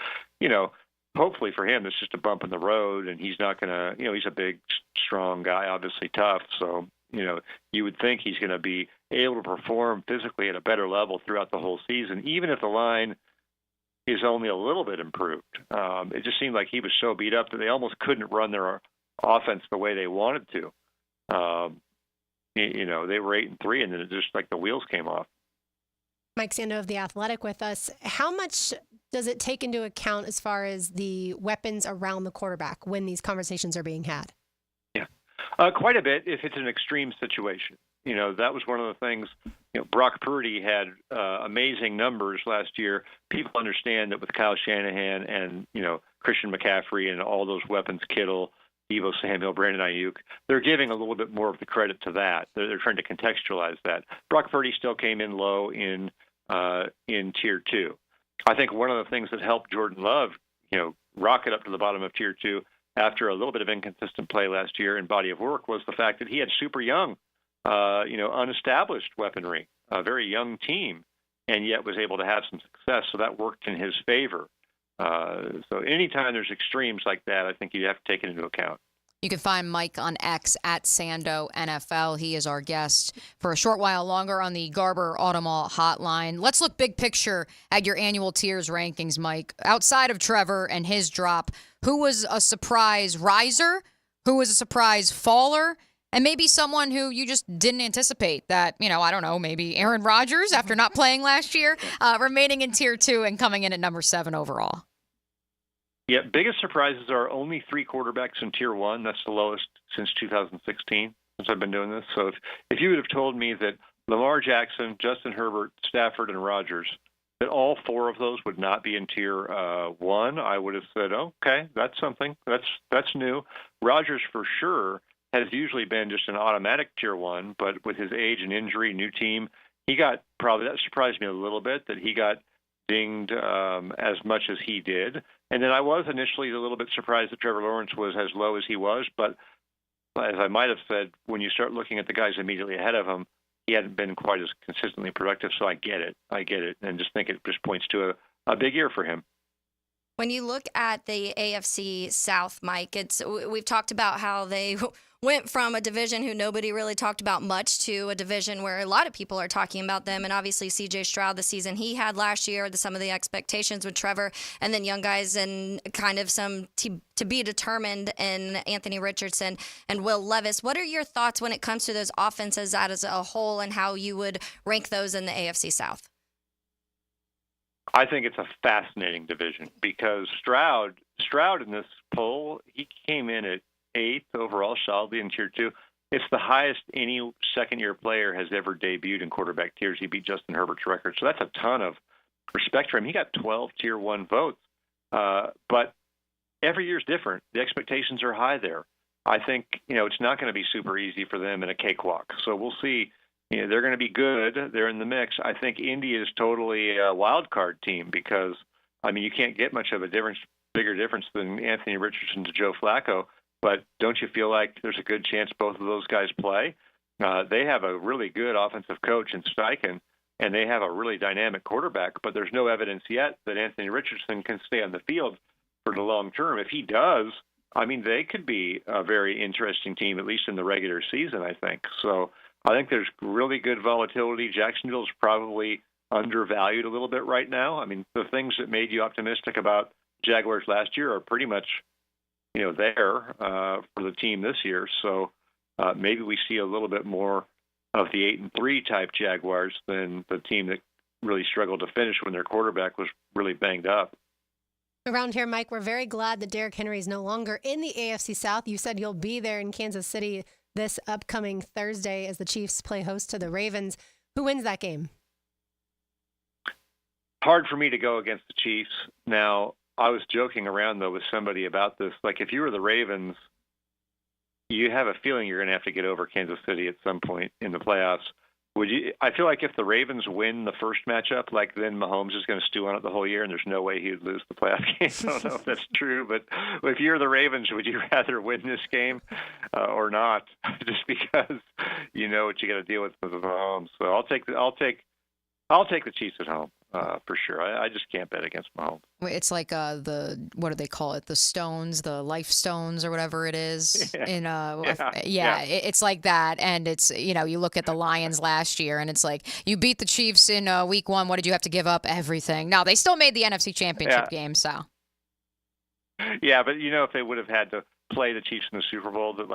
hopefully for him, it's just a bump in the road, and he's not going to, he's a big, strong guy, obviously tough. So, you would think he's going to be able to perform physically at a better level throughout the whole season, even if the line is only a little bit improved. It just seemed like he was so beat up that they almost couldn't run their offense the way they wanted to. They were 8-3, and then it just like the wheels came off. Mike Sando of The Athletic with us. How much does it take into account as far as the weapons around the quarterback when these conversations are being had? Yeah, quite a bit if it's an extreme situation. That was one of the things, Brock Purdy had amazing numbers last year. People understand that with Kyle Shanahan and, Christian McCaffrey and all those weapons, Kittle, Deebo Samuel, Brandon Aiyuk, they're giving a little bit more of the credit to that. They're trying to contextualize that. Brock Purdy still came in low in Tier 2. I think one of the things that helped Jordan Love, rocket up to the bottom of Tier 2 after a little bit of inconsistent play last year in body of work was the fact that he had super young, unestablished weaponry, a very young team, and yet was able to have some success. So that worked in his favor. So anytime there's extremes like that, I think you have to take it into account. You can find Mike on X at Sando NFL. He is our guest for a short while longer on the Garber Automall hotline. Let's look big picture at your annual tiers rankings, Mike. Outside of Trevor and his drop, who was a surprise riser? Who was a surprise faller? And maybe someone who you just didn't anticipate that, I don't know, maybe Aaron Rodgers after not playing last year, remaining in Tier 2 and coming in at number 7 overall. Yeah, biggest surprises are only 3 quarterbacks in Tier 1. That's the lowest since 2016, since I've been doing this. So if you would have told me that Lamar Jackson, Justin Herbert, Stafford, and Rodgers, that all 4 of those would not be in Tier 1, I would have said, okay, that's something. That's new. Rodgers, for sure, has usually been just an automatic Tier 1, but with his age and injury, new team, that surprised me a little bit that he got dinged as much as he did. And then I was initially a little bit surprised that Trevor Lawrence was as low as he was, but as I might have said, when you start looking at the guys immediately ahead of him, he hadn't been quite as consistently productive, so I get it, and just think it just points to a big year for him. When you look at the AFC South, Mike, we've talked about how they went from a division who nobody really talked about much to a division where a lot of people are talking about them. And obviously C.J. Stroud, the season he had last year, some of the expectations with Trevor, and then young guys and kind of some to be determined in Anthony Richardson and Will Levis. What are your thoughts when it comes to those offenses as a whole and how you would rank those in the AFC South? I think it's a fascinating division because Stroud in this poll, he came in at 8th overall, solidly in Tier 2. It's the highest any second-year player has ever debuted in quarterback tiers. He beat Justin Herbert's record, so that's a ton of respect for him. He got 12 Tier 1 votes, but every year's different. The expectations are high there. I think it's not going to be super easy for them in a cakewalk, so we'll see. They're going to be good. They're in the mix. I think Indy is totally a wild card team because, you can't get much of a bigger difference than Anthony Richardson to Joe Flacco. But don't you feel like there's a good chance both of those guys play? They have a really good offensive coach in Steichen, and they have a really dynamic quarterback. But there's no evidence yet that Anthony Richardson can stay on the field for the long term. If he does, they could be a very interesting team, at least in the regular season, I think. So I think there's really good volatility. Jacksonville's probably undervalued a little bit right now. The things that made you optimistic about Jaguars last year are pretty much, there for the team this year. So maybe we see a little bit more of the 8-3 type Jaguars than the team that really struggled to finish when their quarterback was really banged up. Around here, Mike, we're very glad that Derrick Henry is no longer in the AFC South. You said you'll be there in Kansas City this upcoming Thursday as the Chiefs play host to the Ravens. Who wins that game? Hard for me to go against the Chiefs. Now, I was joking around, though, with somebody about this. Like, if you were the Ravens, you have a feeling you're going to have to get over Kansas City at some point in the playoffs. Would you? I feel like if the Ravens win the first matchup, then Mahomes is going to stew on it the whole year, and there's no way he would lose the playoff game. I don't know if that's true, but if you're the Ravens, would you rather win this game or not? Just because you know what you got to deal with Mahomes. So I'll take the Chiefs at home for sure. I just can't bet against Mahomes. It's like what do they call it? The stones, the life stones, or whatever it is. Yeah. It's like that. And it's you look at the Lions last year, and it's like you beat the Chiefs in week 1. What did you have to give up? Everything. No, they still made the NFC Championship game. So. Yeah, but if they would have had to play the Chiefs in the Super Bowl, that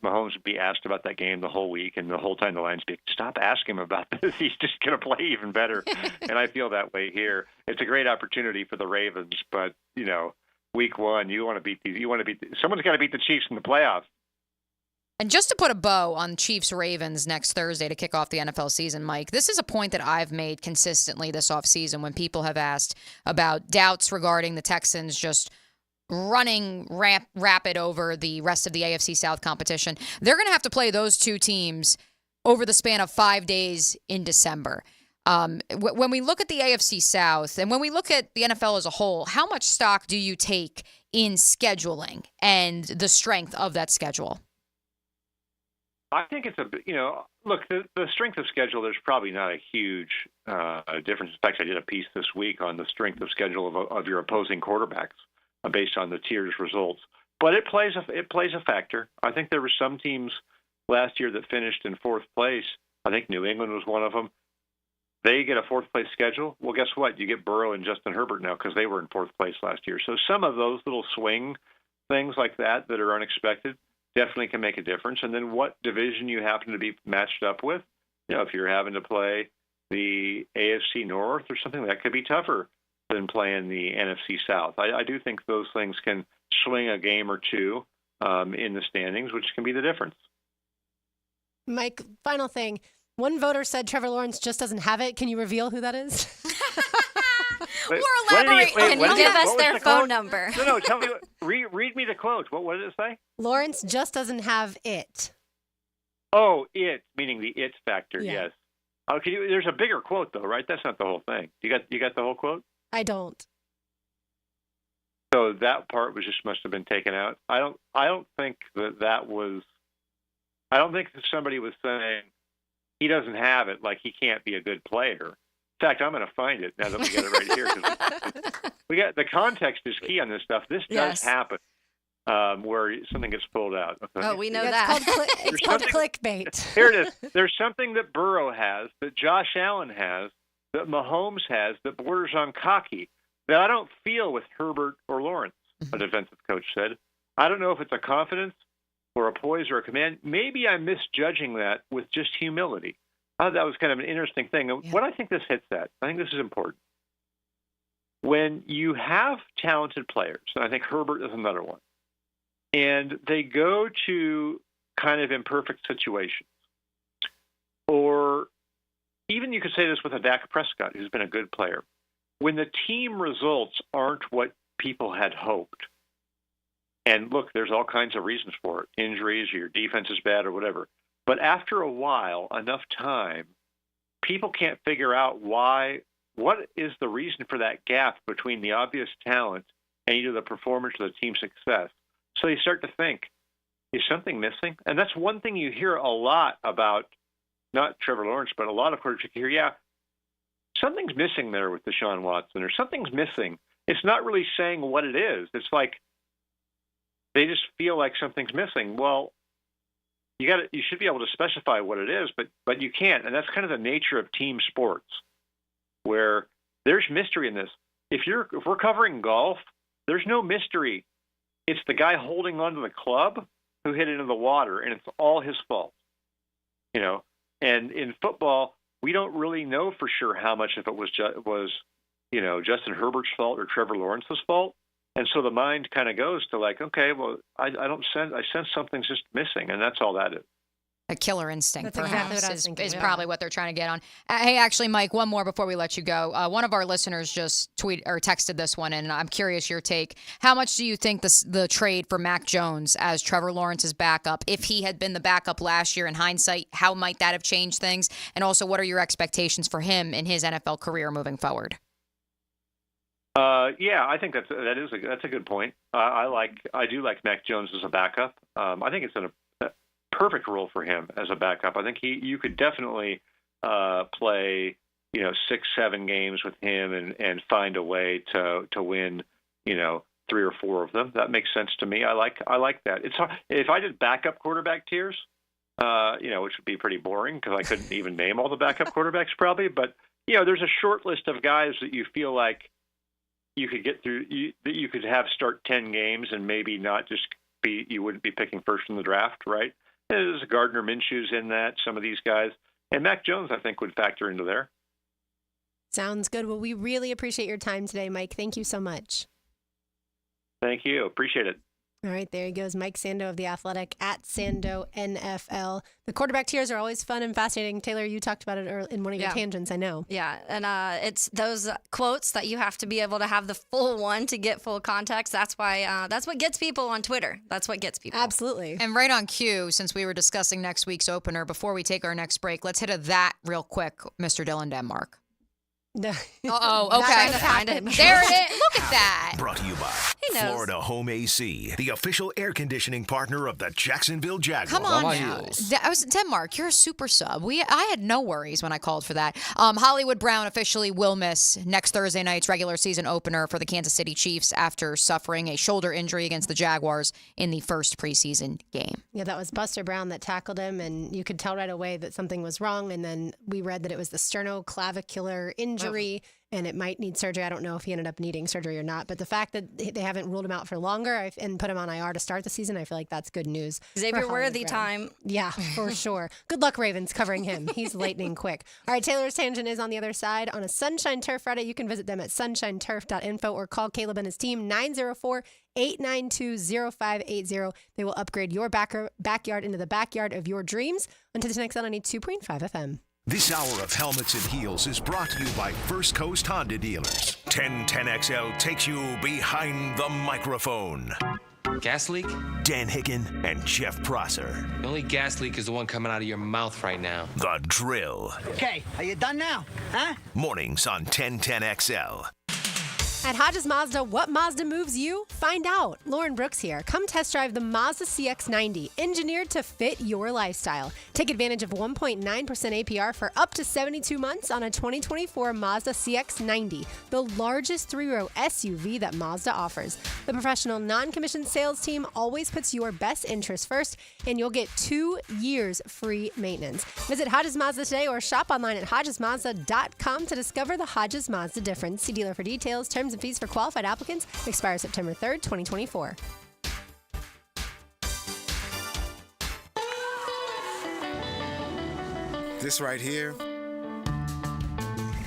Mahomes would be asked about that game the whole week, and the whole time the Lions be stop asking him about this. He's just going to play even better. And I feel that way here. It's a great opportunity for the Ravens, but week 1, you want to beat these. Someone's got to beat the Chiefs in the playoffs. And just to put a bow on Chiefs-Ravens next Thursday to kick off the NFL season, Mike, this is a point that I've made consistently this offseason when people have asked about doubts regarding the Texans just running rapid over the rest of the AFC South competition. They're going to have to play those two teams over the span of 5 days in December. When we look at the AFC South and when we look at the NFL as a whole, how much stock do you take in scheduling and the strength of that schedule? I think it's look, the strength of schedule, there's probably not a huge difference. In fact, I did a piece this week on the strength of schedule of your opposing quarterbacks based on the tiers results. But it plays a factor. I think there were some teams last year that finished in 4th place. I think New England was one of them. They get a 4th place schedule. Well, guess what? You get Burrow and Justin Herbert now because they were in 4th place last year. So some of those little swing things like that are unexpected definitely can make a difference. And then what division you happen to be matched up with. If you're having to play the AFC North or something, that could be tougher than playing the NFC South. I do think those things can swing a game or two in the standings, which can be the difference. Mike, final thing. One voter said Trevor Lawrence just doesn't have it. Can you reveal who that is? Wait, Or elaborate. Can you give us their phone number? No, tell me. Read me the quote. What did it say? Lawrence just doesn't have it. Oh, it, meaning the it factor, Yeah. yes. There's a bigger quote, though, right? That's not the whole thing. You got the whole quote? I don't. So that part must have been taken out. I don't think that was. I don't think that somebody was saying he doesn't have it, like he can't be a good player. In fact, I'm going to find it now that we get it right here. 'Cause we got the context is key on this stuff. This does happen where something gets pulled out. Okay? Oh, we know that. It's called clickbait. Here it is. There's something that Burrow has, that Josh Allen has, that Mahomes has, that borders on cocky, that I don't feel with Herbert or Lawrence, a defensive coach said. I don't know if it's a confidence or a poise or a command. Maybe I'm misjudging that with just humility. I thought that was kind of an interesting thing. And what I think this hits at, I think this is important. When you have talented players, and I think Herbert is another one, and they go to kind of imperfect situations, or even you could say this with a Dak Prescott, who's been a good player. When the team results aren't what people had hoped, and look, there's all kinds of reasons for it, injuries, or your defense is bad, or whatever. But after a while, enough time, people can't figure out what is the reason for that gap between the obvious talent and either the performance or the team's success. So you start to think, is something missing? And that's one thing you hear a lot about, not Trevor Lawrence, but a lot of quarterbacks you hear, something's missing there with Deshaun Watson, or something's missing. It's not really saying what it is. It's like they just feel like something's missing. Well, you should be able to specify what it is, but you can't. And that's kind of the nature of team sports, where there's mystery in this. If we're covering golf, there's no mystery. It's the guy holding onto the club who hit it into the water, and it's all his fault. And in football, we don't really know for sure how much of it was Justin Herbert's fault or Trevor Lawrence's fault. And so the mind kind of goes to like, okay, well, I sense something's just missing, and that's all that is. A killer instinct, That's exactly perhaps, what I was thinking, is yeah. probably what they're trying to get on. Hey, actually, Mike, one more before we let you go. One of our listeners just texted this one, and I'm curious your take. How much do you think the trade for Mac Jones as Trevor Lawrence's backup, if he had been the backup last year in hindsight, how might that have changed things? And also, what are your expectations for him in his NFL career moving forward? Yeah, I think that's a good point. I do like Mac Jones as a backup. I think it's a perfect role for him as a backup. I think you could definitely play 6-7 games with him and find a way to win 3 or 4 of them. That makes sense to me. I like that. It's hard. If I did backup quarterback tiers, which would be pretty boring because I couldn't even name all the backup quarterbacks probably. But there's a short list of guys that you feel like you could get through, that you could have start 10 games and maybe not just you wouldn't be picking first in the draft, right? There's Gardner Minshew's in that, some of these guys. And Mac Jones, I think, would factor into there. Sounds good. Well, we really appreciate your time today, Mike. Thank you so much. Thank you. Appreciate it. All right, there he goes, Mike Sando of The Athletic at Sando NFL. The quarterback tiers are always fun and fascinating. Taylor, you talked about it in one of your tangents, I know. Yeah, and it's those quotes that you have to be able to have the full one to get full context. That's why that's what gets people on Twitter. That's what gets people. Absolutely. And right on cue, since we were discussing next week's opener, before we take our next break, let's hit that real quick, Mr. Dylan Denmark. Uh-oh, okay. There it is. Look at that. Brought to you by Florida Home AC, the official air conditioning partner of the Jacksonville Jaguars. Come on now. Denmark, you're a super sub. I had no worries when I called for that. Hollywood Brown officially will miss next Thursday night's regular season opener for the Kansas City Chiefs after suffering a shoulder injury against the Jaguars in the first preseason game. Yeah, that was Buster Brown that tackled him, and you could tell right away that something was wrong. And then we read that it was the sternoclavicular injury. and it might need surgery. I don't know if he ended up needing surgery or not, but the fact that they haven't ruled him out for longer and put him on IR to start the season, I feel like that's good news. Xavier Worthy time. Yeah, for sure. Good luck, Ravens, covering him. He's lightning quick. All right, Taylor's Tangent is on the other side. On a Sunshine Turf Friday, you can visit them at sunshineturf.info or call Caleb and his team 904-892-0580. They will upgrade your backyard into the backyard of your dreams. Until the next on 92.5 FM. This hour of Helmets and Heels is brought to you by First Coast Honda Dealers. 1010XL takes you behind the microphone. Gas leak? Dan Hicken and Jeff Prosser. The only gas leak is the one coming out of your mouth right now. The Drill. Okay, are you done now? Huh? Mornings on 1010XL. At Hodges Mazda, what Mazda moves you? Find out. Lauren Brooks here. Come test drive the Mazda CX-90, engineered to fit your lifestyle. Take advantage of 1.9% APR for up to 72 months on a 2024 Mazda CX-90, the largest three-row SUV that Mazda offers. The professional non-commissioned sales team always puts your best interest first, and you'll get 2 years free maintenance. Visit Hodges Mazda today or shop online at hodgesmazda.com to discover the Hodges Mazda difference. See dealer for details. Terms and fees for qualified applicants expire September 3rd, 2024. This right here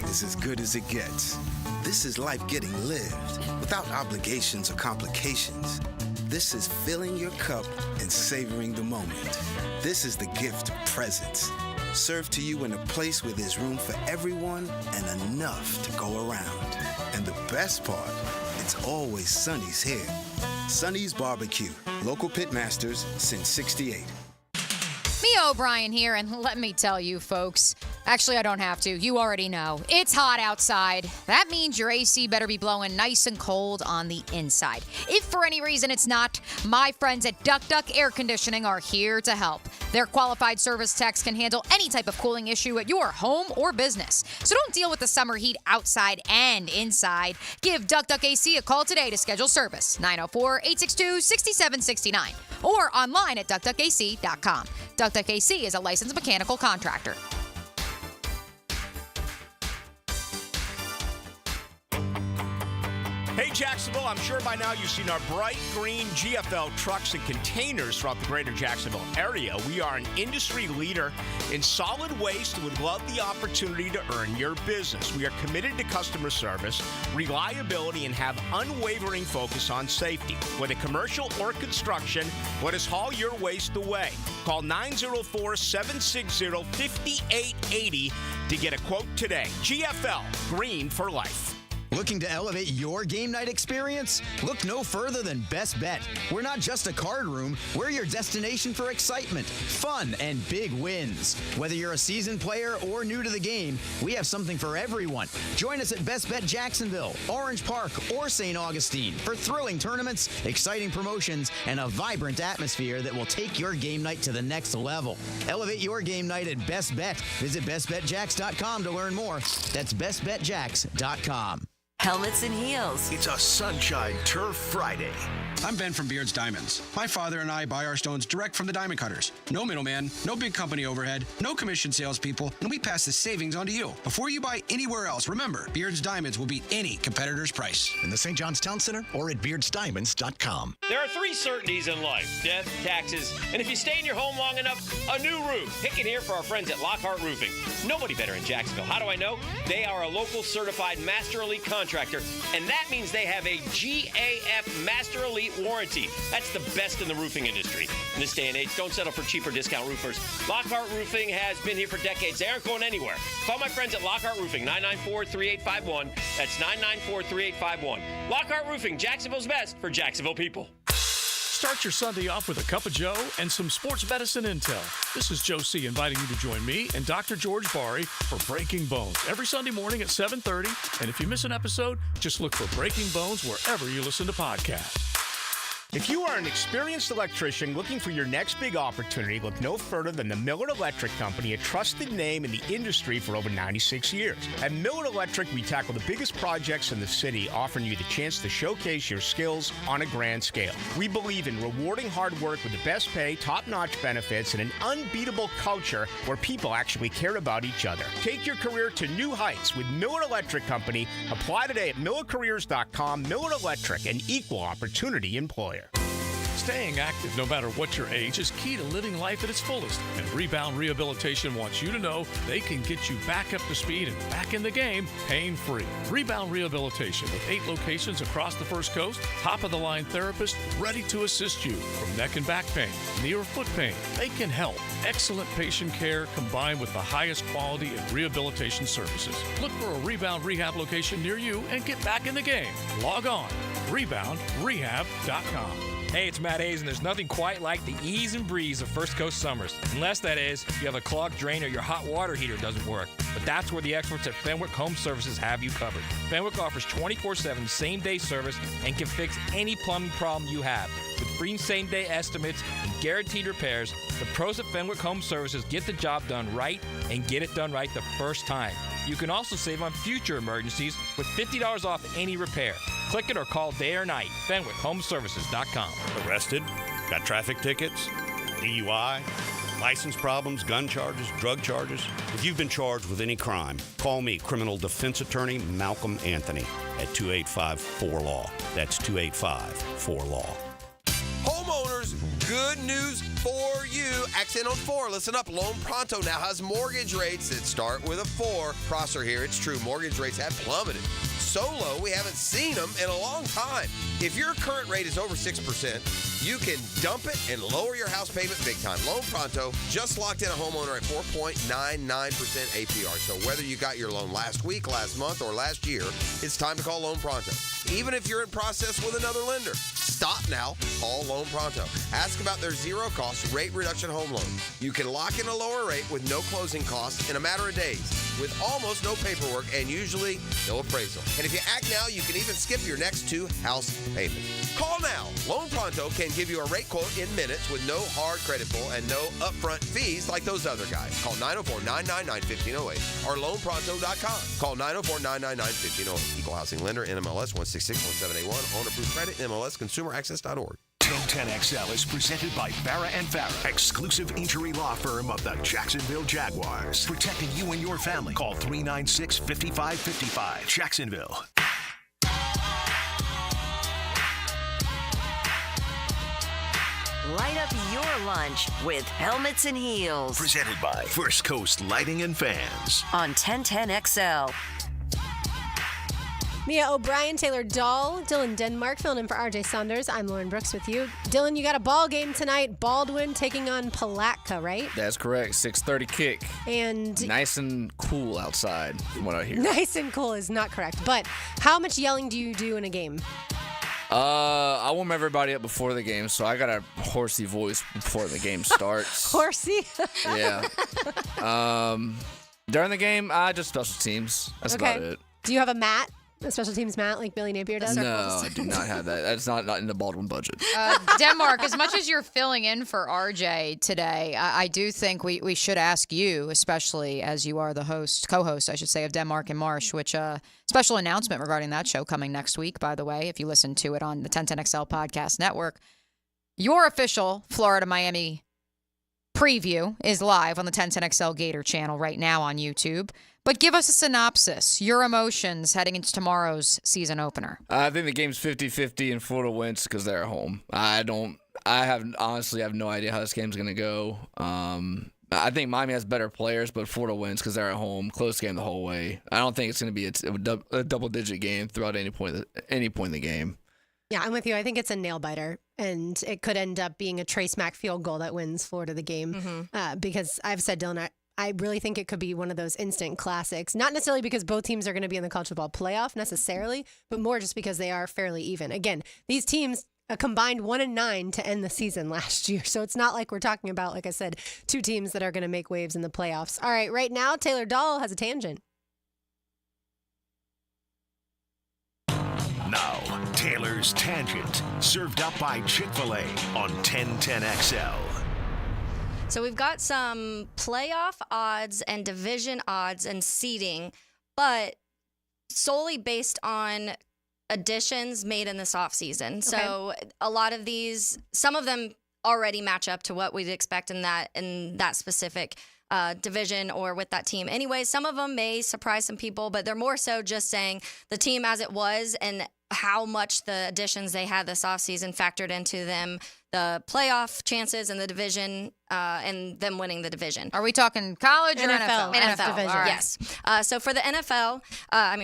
is as good as it gets. This is life getting lived without obligations or complications. This is filling your cup and savoring the moment. This is the gift of presence, served to you in a place where there's room for everyone and enough to go around. And the best part, it's always Sonny's here. Sonny's Barbecue, local pitmasters since '68. Mia O'Brien here, and let me tell you, folks. Actually, I don't have to. You already know. It's hot outside. That means your AC better be blowing nice and cold on the inside. If for any reason it's not, my friends at Duck Duck Air Conditioning are here to help. Their qualified service techs can handle any type of cooling issue at your home or business. So don't deal with the summer heat outside and inside. Give Duck Duck AC a call today to schedule service. 904-862-6769 or online at duckduckac.com. Duck Duck AC is a licensed mechanical contractor. Hey, Jacksonville, I'm sure by now you've seen our bright green GFL trucks and containers throughout the greater Jacksonville area. We are an industry leader in solid waste and would love the opportunity to earn your business. We are committed to customer service, reliability, and have unwavering focus on safety. Whether commercial or construction, let us haul your waste away. Call 904-760-5880 to get a quote today. GFL, green for life. Looking to elevate your game night experience? Look no further than Best Bet. We're not just a card room, we're your destination for excitement, fun, and big wins. Whether you're a seasoned player or new to the game, we have something for everyone. Join us at Best Bet Jacksonville, Orange Park, or St. Augustine for thrilling tournaments, exciting promotions, and a vibrant atmosphere that will take your game night to the next level. Elevate your game night at Best Bet. Visit bestbetjacks.com to learn more. That's bestbetjacks.com. Helmets and Heels. It's a Sunshine Turf Friday. I'm Ben from Beard's Diamonds. My father and I buy our stones direct from the diamond cutters. No middleman, no big company overhead, no commission salespeople, and we pass the savings on to you. Before you buy anywhere else, remember, Beard's Diamonds will beat any competitor's price. In the St. John's Town Center or at beardsdiamonds.com. There are 3 certainties in life: death, taxes, and if you stay in your home long enough, a new roof. Pick it here for our friends at Lockhart Roofing. Nobody better in Jacksonville. How do I know? They are a local certified Master Elite contractor, and that means they have a GAF Master Elite warranty. That's the best in the roofing industry. In this day and age, don't settle for cheaper discount roofers. Lockhart Roofing has been here for decades. They aren't going anywhere. Call my friends at Lockhart Roofing, 994-3851. That's 994-3851. Lockhart Roofing, Jacksonville's best for Jacksonville people. Start your Sunday off with a cup of Joe and some sports medicine intel. This is Joe C. inviting you to join me and Dr. George Bari for Breaking Bones every Sunday morning at 7:30. And if you miss an episode, just look for Breaking Bones wherever you listen to podcasts. If you are an experienced electrician looking for your next big opportunity, look no further than the Miller Electric Company, a trusted name in the industry for over 96 years. At Miller Electric, we tackle the biggest projects in the city, offering you the chance to showcase your skills on a grand scale. We believe in rewarding hard work with the best pay, top-notch benefits, and an unbeatable culture where people actually care about each other. Take your career to new heights with Miller Electric Company. Apply today at millercareers.com. Miller Electric, an equal opportunity employer. Staying active no matter what your age is key to living life at its fullest. And Rebound Rehabilitation wants you to know they can get you back up to speed and back in the game pain-free. Rebound Rehabilitation with 8 locations across the First Coast, top-of-the-line therapists ready to assist you. From neck and back pain, knee or foot pain, they can help. Excellent patient care combined with the highest quality in rehabilitation services. Look for a Rebound Rehab location near you and get back in the game. Log on, reboundrehab.com. Hey, it's Matt Hayes, and there's nothing quite like the ease and breeze of First Coast summers. Unless, that is, you have a clogged drain or your hot water heater doesn't work. But that's where the experts at Fenwick Home Services have you covered. Fenwick offers 24/7 same-day service and can fix any plumbing problem you have. With free same-day estimates and guaranteed repairs, the pros at Fenwick Home Services get the job done right and get it done right the first time. You can also save on future emergencies with $50 off any repair. Click it or call day or night. FenwickHomeservices.com. Arrested? Got traffic tickets? DUI? License problems? Gun charges? Drug charges? If you've been charged with any crime, call me, criminal defense attorney Malcolm Anthony, at 285-4LAW. That's 285-4LAW. Homeowners, good news for you. Accent on 4. Listen up. Loan Pronto now has mortgage rates that start with a 4. Prosser here. It's true. Mortgage rates have plummeted. So low, we haven't seen them in a long time. If your current rate is over 6%, you can dump it and lower your house payment big time. Loan Pronto just locked in a homeowner at 4.99% APR. So whether you got your loan last week, last month, or last year, it's time to call Loan Pronto. Even if you're in process with another lender, stop now. Call Loan Pronto. Ask about their zero-cost rate reduction home loan. You can lock in a lower rate with no closing costs in a matter of days, with almost no paperwork and usually no appraisal. And if you act now, you can even skip your next 2 house payments. Call now. Loan Pronto can give you a rate quote in minutes with no hard credit pull and no upfront fees like those other guys. Call 904-999-1508 or loanpronto.com. Call 904-999-1508. Equal housing lender, NMLS 1661781. Owner approved credit, NMLSconsumeraccess.org. 1010XL is presented by Farah and Farah, exclusive injury law firm of the Jacksonville Jaguars. Protecting you and your family. Call 396-5555. Jacksonville. Light up your lunch with Helmets and Heels. Presented by First Coast Lighting and Fans. On 1010XL. Mia O'Brien, Taylor Dahl, Dylan Denmark filling in for RJ Saunders. I'm Lauren Brooks with you. Dylan, you got a ball game tonight. Baldwin taking on Palatka, right? That's correct. 6:30 kick. And nice and cool outside, from what I hear. Nice and cool is not correct. But how much yelling do you do in a game? I warm everybody up before the game, so I got a horsey voice before the game starts. Horsey? Yeah. During the game, just special teams. That's about it. Do you have a mat? A special teams mat like Billy Napier does? No, I do not have that. That's not in the Baldwin budget. Denmark, as much as you're filling in for RJ today, I do think we should ask you, especially as you are the co-host, I should say, of Denmark and Marsh, which special announcement regarding that show coming next week, by the way, if you listen to it on the 1010XL Podcast Network. Your official Florida-Miami preview is live on the 1010XL Gator channel right now on YouTube. But give us a synopsis, your emotions heading into tomorrow's season opener. I think the game's 50-50 and Florida wins because they're at home. Honestly have no idea how this game's going to go. I think Miami has better players, but Florida wins because they're at home. Close game the whole way. I don't think it's going to be a double-digit game throughout any point in the game. Yeah, I'm with you. I think it's a nail-biter, and it could end up being a Trace Mack field goal that wins Florida the game. Because I've said, Dylan, I really think it could be one of those instant classics. Not necessarily because both teams are going to be in the college football playoff necessarily, but more just because they are fairly even. Again, these teams combined 1-9 to end the season last year. So it's not like we're talking about, like I said, 2 teams that are going to make waves in the playoffs. All right, right now, Taylor Dahl has a tangent. Now, Taylor's Tangent, served up by Chick-fil-A on 1010XL. So we've got some playoff odds and division odds and seeding, but solely based on additions made in this offseason. Okay. So a lot of these, some of them already match up to what we'd expect in that specific division or with that team. Anyway, some of them may surprise some people, but they're more so just saying the team as it was and how much the additions they had this offseason factored into them, the playoff chances in the division, and them winning the division. Are we talking college or NFL? NFL. Division. Right. Yes. So for the NFL,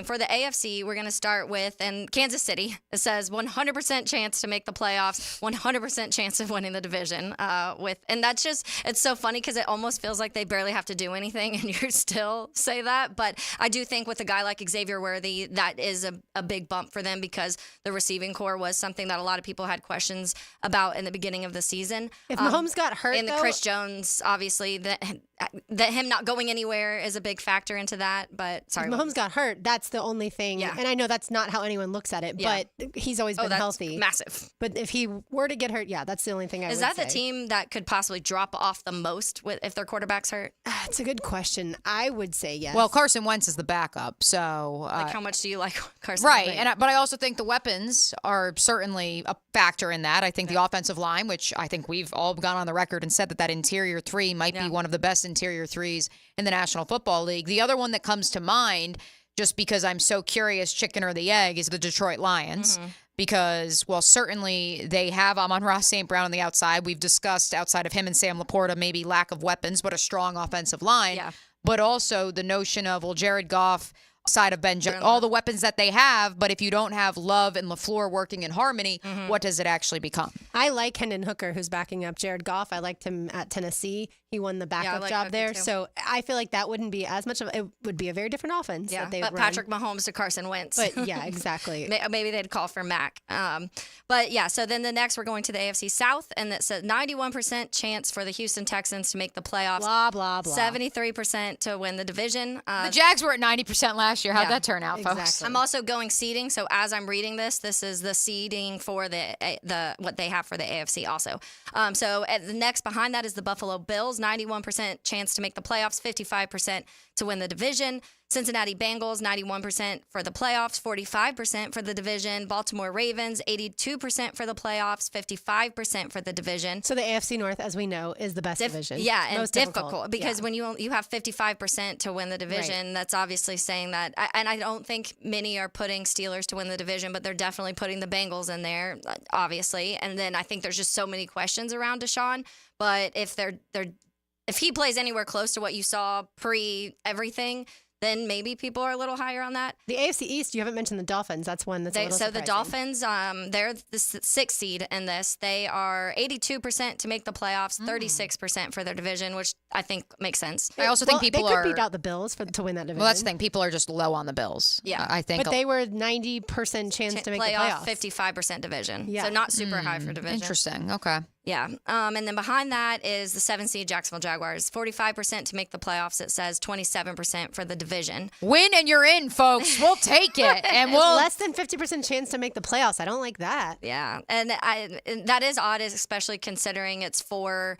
for the AFC, we're going to start with, and Kansas City, it says 100% chance to make the playoffs, 100% chance of winning the division. And that's just, it's so funny because it almost feels like they barely have to do anything and you still say that. But I do think with a guy like Xavier Worthy, that is a big bump for them because the receiving core was something that a lot of people had questions about in the beginning of the season. If Mahomes got hurt, and Chris Jones, obviously, that him not going anywhere is a big factor into that. But sorry, if Mahomes got hurt, that's the only thing. Yeah. And I know that's not how anyone looks at it, but he's always been healthy. Massive. But if he were to get hurt, that's the only thing I would say. Is that the team that could possibly drop off the most if their quarterback's hurt? It's a good question. I would say yes. Well, Carson Wentz is the backup, so how much do you like Carson? Right, but I also think the weapons are certainly a factor in that. I think the offensive line, which I think we've all gone on the record and said that interior three might be one of the best interior threes in the National Football League. The other one that comes to mind, just because I'm so curious, chicken or the egg, is the Detroit Lions. Mm-hmm. Because, well, certainly they have Amon-Ra St. Brown on the outside. We've discussed outside of him and Sam Laporta, maybe lack of weapons, but a strong offensive line. Yeah. But also the notion of, Jared Goff, side of Ben Jones, all the weapons that they have, but if you don't have Love and LaFleur working in harmony, what does it actually become? I like Hendon Hooker, who's backing up Jared Goff. I liked him at Tennessee. He won the backup job there. Too. So I feel like that wouldn't be as much of it would be a very different offense. Yeah, that they but would Patrick Mahomes to Carson Wentz. But yeah, exactly. Maybe they'd call for Mac. But yeah, so then the next we're going to the AFC South, and it's a 91% chance for the Houston Texans to make the playoffs. Blah, blah, blah. 73% to win the division. The Jags were at 90% last year. How'd that turn out, exactly. folks? I'm also going seeding. So as I'm reading this is the seeding for the what they have for the AFC also. So the next behind that is the Buffalo Bills, 91% chance to make the playoffs, 55% to win the division. Cincinnati Bengals, 91% for the playoffs, 45% for the division. Baltimore Ravens, 82% for the playoffs, 55% for the division. So the AFC North, as we know, is the best division. Yeah, and most difficult because when you have 55% to win the division, that's obviously saying that. And I don't think many are putting Steelers to win the division, but they're definitely putting the Bengals in there, obviously. And then I think there's just so many questions around Deshaun. But if if he plays anywhere close to what you saw pre-everything, then maybe people are a little higher on that. The AFC East, you haven't mentioned the Dolphins. That's one that's a little surprising. The Dolphins, they're the sixth seed in this. They are 82% to make the playoffs, 36% for their division, which I think makes sense. I also think people they could beat out the Bills to win that division. Well, that's the thing. People are just low on the Bills. Yeah. I think. But they were 90% chance to make the playoffs. 55% division. Yeah. So not super high for division. Interesting. Okay. Yeah. And then behind that is the 7th seed Jacksonville Jaguars. 45% to make the playoffs. It says 27% for the division. Win and you're in, folks. We'll take it. And we'll less than 50% chance to make the playoffs. I don't like that. Yeah. And that is odd, especially considering it's for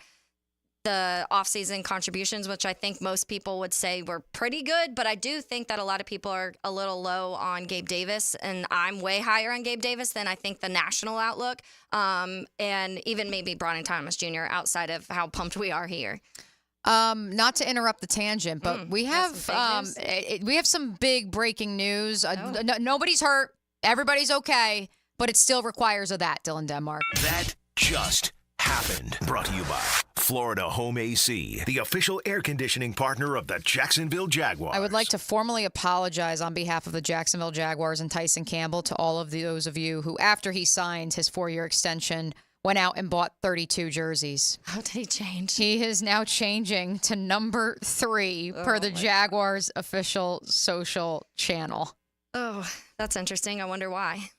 the offseason contributions, which I think most people would say were pretty good. But I do think that a lot of people are a little low on Gabe Davis, and I'm way higher on Gabe Davis than I think the national outlook, and even maybe Bronny Thomas Jr. outside of how pumped we are here. Not to interrupt the tangent, but we have some big breaking news. Nobody's hurt. Everybody's okay, but it still requires that, Dylan Denmark. That just happened. Brought to you by Florida Home AC, the official air conditioning partner of the Jacksonville Jaguars. I would like to formally apologize on behalf of the Jacksonville Jaguars and Tyson Campbell to all of those of you who, after he signed his 4-year extension, went out and bought 32 jerseys. How did he change? He is now changing to number 3 per the Jaguars official social channel. Oh, that's interesting. I wonder why.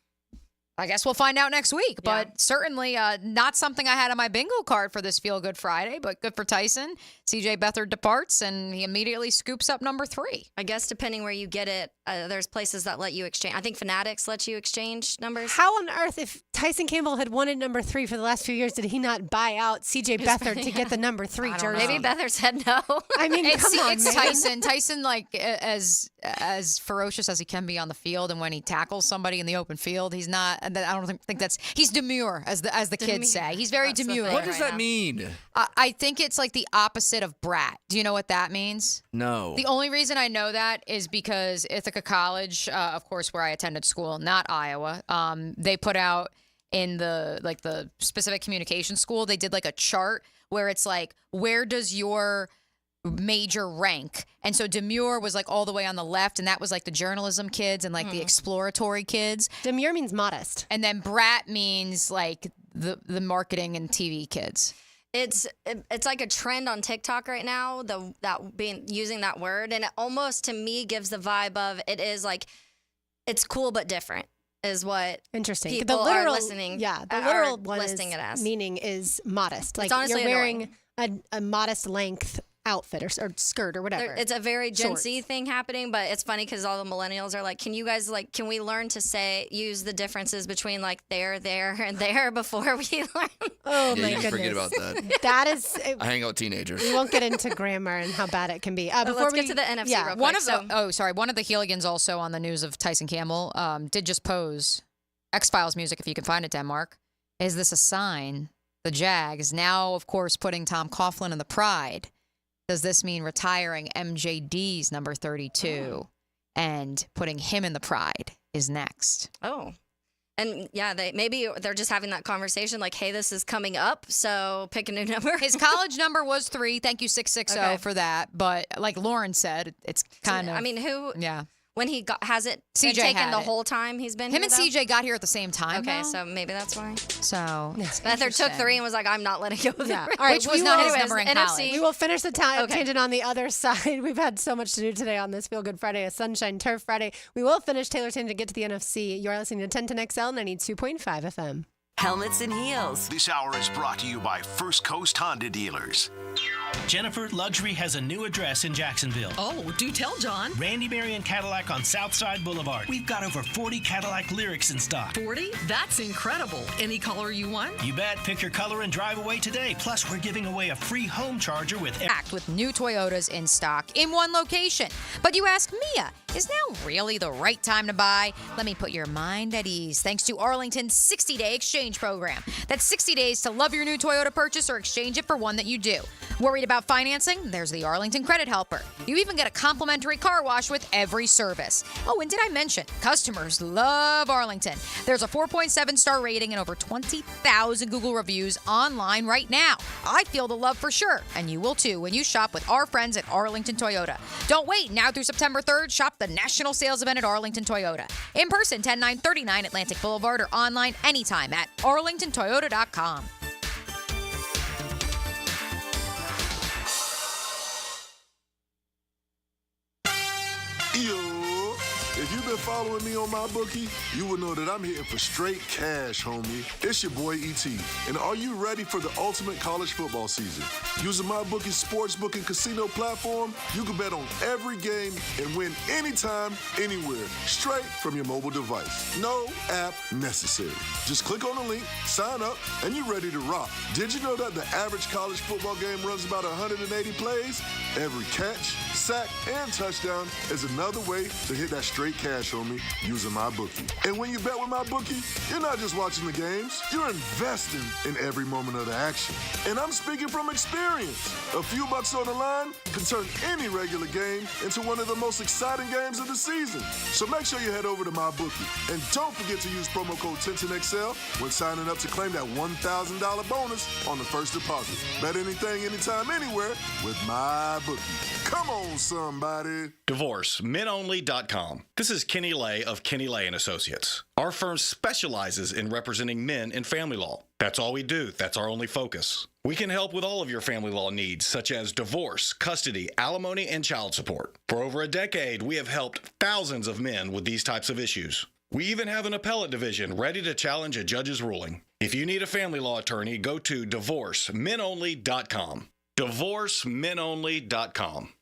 I guess we'll find out next week, but certainly not something I had on my bingo card for this Feel Good Friday, but good for Tyson. CJ Beathard departs, and he immediately scoops up number 3. I guess depending where you get it, there's places that let you exchange. I think Fanatics lets you exchange numbers. How on earth, if Tyson Campbell had wanted number 3 for the last few years, did he not buy out CJ Beathard to get the number 3 jersey? Maybe Beathard said no. I mean, it's man. Tyson. Tyson, like as ferocious as he can be on the field, and when he tackles somebody in the open field, he's not. I don't think that's. He's demure, as the kids say. He's very demure. What does that mean? I think it's like the opposite of brat. Do you know what that means? No. The only reason I know that is because Ithaca College, of course, where I attended school, not Iowa, they put out in the specific communication school, they did like a chart where it's like, where does your major rank? And so demure was like all the way on the left, and that was like the journalism kids and like the exploratory kids. Demure means modest. And then brat means like the marketing and TV kids. It's like a trend on TikTok right now, using that word, and it almost to me gives the vibe of it is like it's cool but different is what interesting. People the literal, are listening. Yeah, the literal one listing it as meaning is modest. Like it's honestly you're wearing a modest length outfit or skirt or whatever. It's a very Gen Shorts. Z thing happening, but it's funny because all the millennials are like, can you guys can we learn to use the differences between like there, and there before we learn? Oh Yeah, my you goodness. forget about that. That is. I hang out with teenagers. We won't get into grammar and how bad it can be. Before let's we get to the NFC real quick. One of the Heeligans also on the news of Tyson Campbell did just pose X-Files music, if you can find it, Denmark. Is this a sign? The Jags now, of course, putting Tom Coughlin in the Pride. Does this mean retiring MJD's number 32 and putting him in the Pride is next? Oh. And yeah, maybe they're just having that conversation like, hey, this is coming up, so pick a new number. His college number was 3. Thank you, 660 for that. But like Lauren said, it's kind of. I mean, Yeah. When he has it CJ taken the had it. whole time he's been Him here, and CJ got here at the same time. Okay, though. so maybe that's why. So Beathard took 3 and was like, I'm not letting go of Yeah. the All right, Which was not his number in NFC. college. We will finish the tangent on the other side. We've had so much to do today on this Feel Good Friday, a Sunshine Turf Friday. We will finish Taylor's Tangent to get to the NFC. You're listening to 1010XL 92.5 FM. Helmets and heels. This hour is brought to you by First Coast Honda Dealers. Jennifer Luxury has a new address in Jacksonville. Oh, do tell, John. Randy Marion Cadillac on Southside Boulevard. We've got over 40 Cadillac Lyrics in stock. 40? That's incredible. Any color you want? You bet. Pick your color and drive away today. Plus, we're giving away a free home charger with new Toyotas in stock in one location. But you ask Mia, is now really the right time to buy? Let me put your mind at ease thanks to Arlington's 60-day exchange program. That's 60 days to love your new Toyota purchase or exchange it for one that you do. Worried about financing? There's the Arlington Credit Helper. You even get a complimentary car wash with every service. Oh, and did I mention, customers love Arlington. There's a 4.7-star rating and over 20,000 Google reviews online right now. I feel the love for sure, and you will too when you shop with our friends at Arlington Toyota. Don't wait. Now through September 3rd, shop the national sales event at Arlington Toyota. In person, 10939 Atlantic Boulevard, or online anytime at arlingtontoyota.com. Yo, if you've been following me on my bookie, you will know that I'm hitting for straight cash, homie. It's your boy E.T. And are you ready for the ultimate college football season? Using my bookie's sportsbook and casino platform, you can bet on every game and win anytime, anywhere, straight from your mobile device. No app necessary. Just click on the link, sign up, and you're ready to rock. Did you know that the average college football game runs about 180 plays? Every catch, sack, and touchdown is another way to hit that straight cash, homie, using my bookie. And when you bet with my bookie, you're not just watching the games, you're investing in every moment of the action. And I'm speaking from experience. A few bucks on the line can turn any regular game into one of the most exciting games of the season. So make sure you head over to my bookie. And don't forget to use promo code 1010XL when signing up to claim that $1,000 bonus on the first deposit. Bet anything, anytime, anywhere with my bookie. Come on, somebody. DivorceMenOnly.com. This is Kenny Lay of Kenny Lay & Associates. Our firm specializes in representing men in family law. That's all we do. That's our only focus. We can help with all of your family law needs, such as divorce, custody, alimony, and child support. For over a decade, we have helped thousands of men with these types of issues. We even have an appellate division ready to challenge a judge's ruling. If you need a family law attorney, go to divorcemenonly.com. Divorcemenonly.com.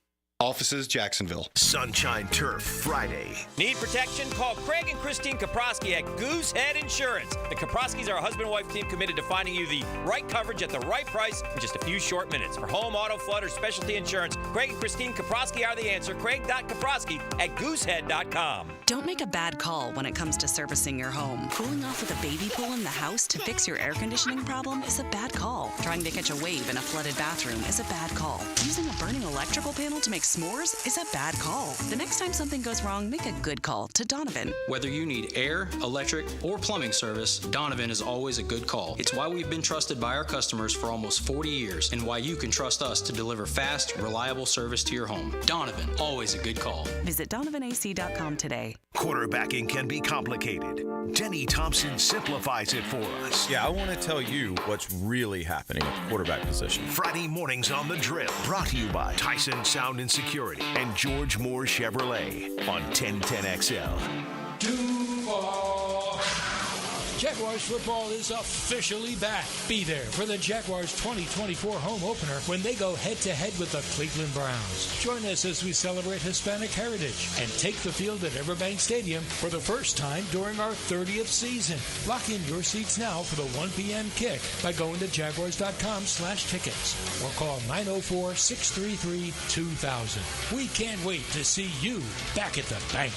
Offices, Jacksonville. Sunshine Turf Friday. Need protection? Call Craig and Christine Kaprosky at Goosehead Insurance. The Kaproskys are a husband-wife team committed to finding you the right coverage at the right price in just a few short minutes. For home, auto, flood, or specialty insurance, Craig and Christine Kaprosky are the answer. Craig.Kaprosky at goosehead.com. Don't make a bad call when it comes to servicing your home. Cooling off with a baby pool in the house to fix your air conditioning problem is a bad call. Trying to catch a wave in a flooded bathroom is a bad call. Using a burning electrical panel to make s'mores is a bad call. The next time something goes wrong, make a good call to Donovan. Whether you need air, electric, or plumbing service, Donovan is always a good call. It's why we've been trusted by our customers for almost 40 years and why you can trust us to deliver fast, reliable service to your home. Donovan, always a good call. Visit DonovanAC.com today. Quarterbacking can be complicated. Denny Thompson simplifies it for us. Yeah, I want to tell you what's really happening at the quarterback position. Friday mornings on The Drill, brought to you by Tyson Sound and Security and George Moore Chevrolet on 1010XL. Jaguars football is officially back. Be there for the Jaguars 2024 home opener when they go head-to-head with the Cleveland Browns. Join us as we celebrate Hispanic heritage and take the field at Everbank Stadium for the first time during our 30th season. Lock in your seats now for the 1 p.m. kick by going to jaguars.com/tickets or call 904-633-2000. We can't wait to see you back at the bank.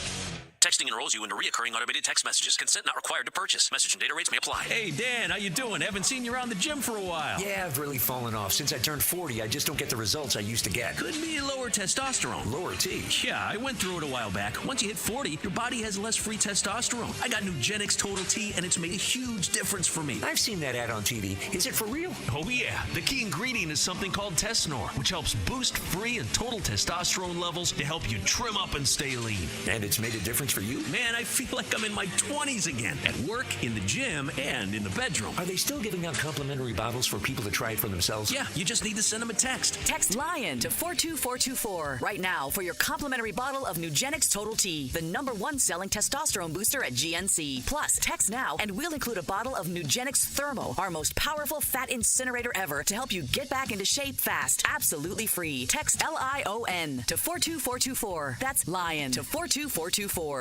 Texting enrolls you into reoccurring automated text messages. Consent not required to purchase. Message and data rates may apply. Hey, Dan, how you doing? Haven't seen you around the gym for a while. Yeah, I've really fallen off. Since I turned 40, I just don't get the results I used to get. Could be lower testosterone. Lower T? Yeah, I went through it a while back. Once you hit 40, your body has less free testosterone. I got Nugenix Total T, and it's made a huge difference for me. I've seen that ad on TV. Is it for real? Oh, yeah. The key ingredient is something called Tesnor, which helps boost free and total testosterone levels to help you trim up and stay lean. And it's made a difference for you? Man, I feel like I'm in my 20s again. At work, in the gym, and in the bedroom. Are they still giving out complimentary bottles for people to try it for themselves? Yeah, you just need to send them a text. Text LION to 42424 right now for your complimentary bottle of Nugenix Total T, the #1 selling testosterone booster at GNC. Plus, text now and we'll include a bottle of Nugenix Thermo, our most powerful fat incinerator ever, to help you get back into shape fast. Absolutely free. Text LION to 42424. That's LION to 42424.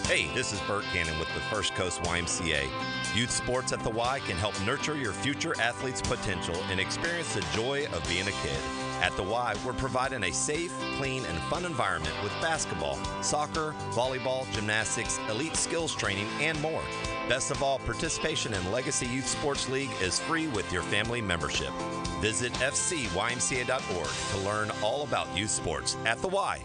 Hey, this is Bert Cannon with the First Coast YMCA. Youth sports at the Y can help nurture your future athlete's potential and experience the joy of being a kid. At the Y, we're providing a safe, clean, and fun environment with basketball, soccer, volleyball, gymnastics, elite skills training, and more. Best of all, participation in Legacy Youth Sports League is free with your family membership. Visit fcymca.org to learn all about youth sports at the Y.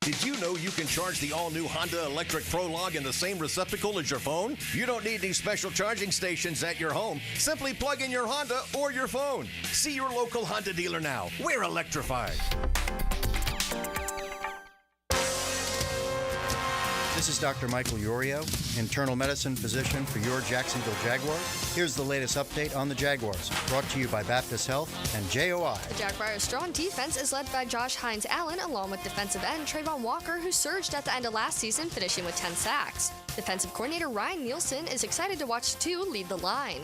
Did you know you can charge the all-new Honda Electric Prologue in the same receptacle as your phone? You don't need these special charging stations at your home. Simply plug in your Honda or your phone. See your local Honda dealer now. We're electrified. This is Dr. Michael Iorio, internal medicine physician for your Jacksonville Jaguars. Here's the latest update on the Jaguars, brought to you by Baptist Health and JOI. The Jaguars' strong defense is led by Josh Hines-Allen, along with defensive end Trayvon Walker, who surged at the end of last season, finishing with 10 sacks. Defensive coordinator Ryan Nielsen is excited to watch the two lead the line.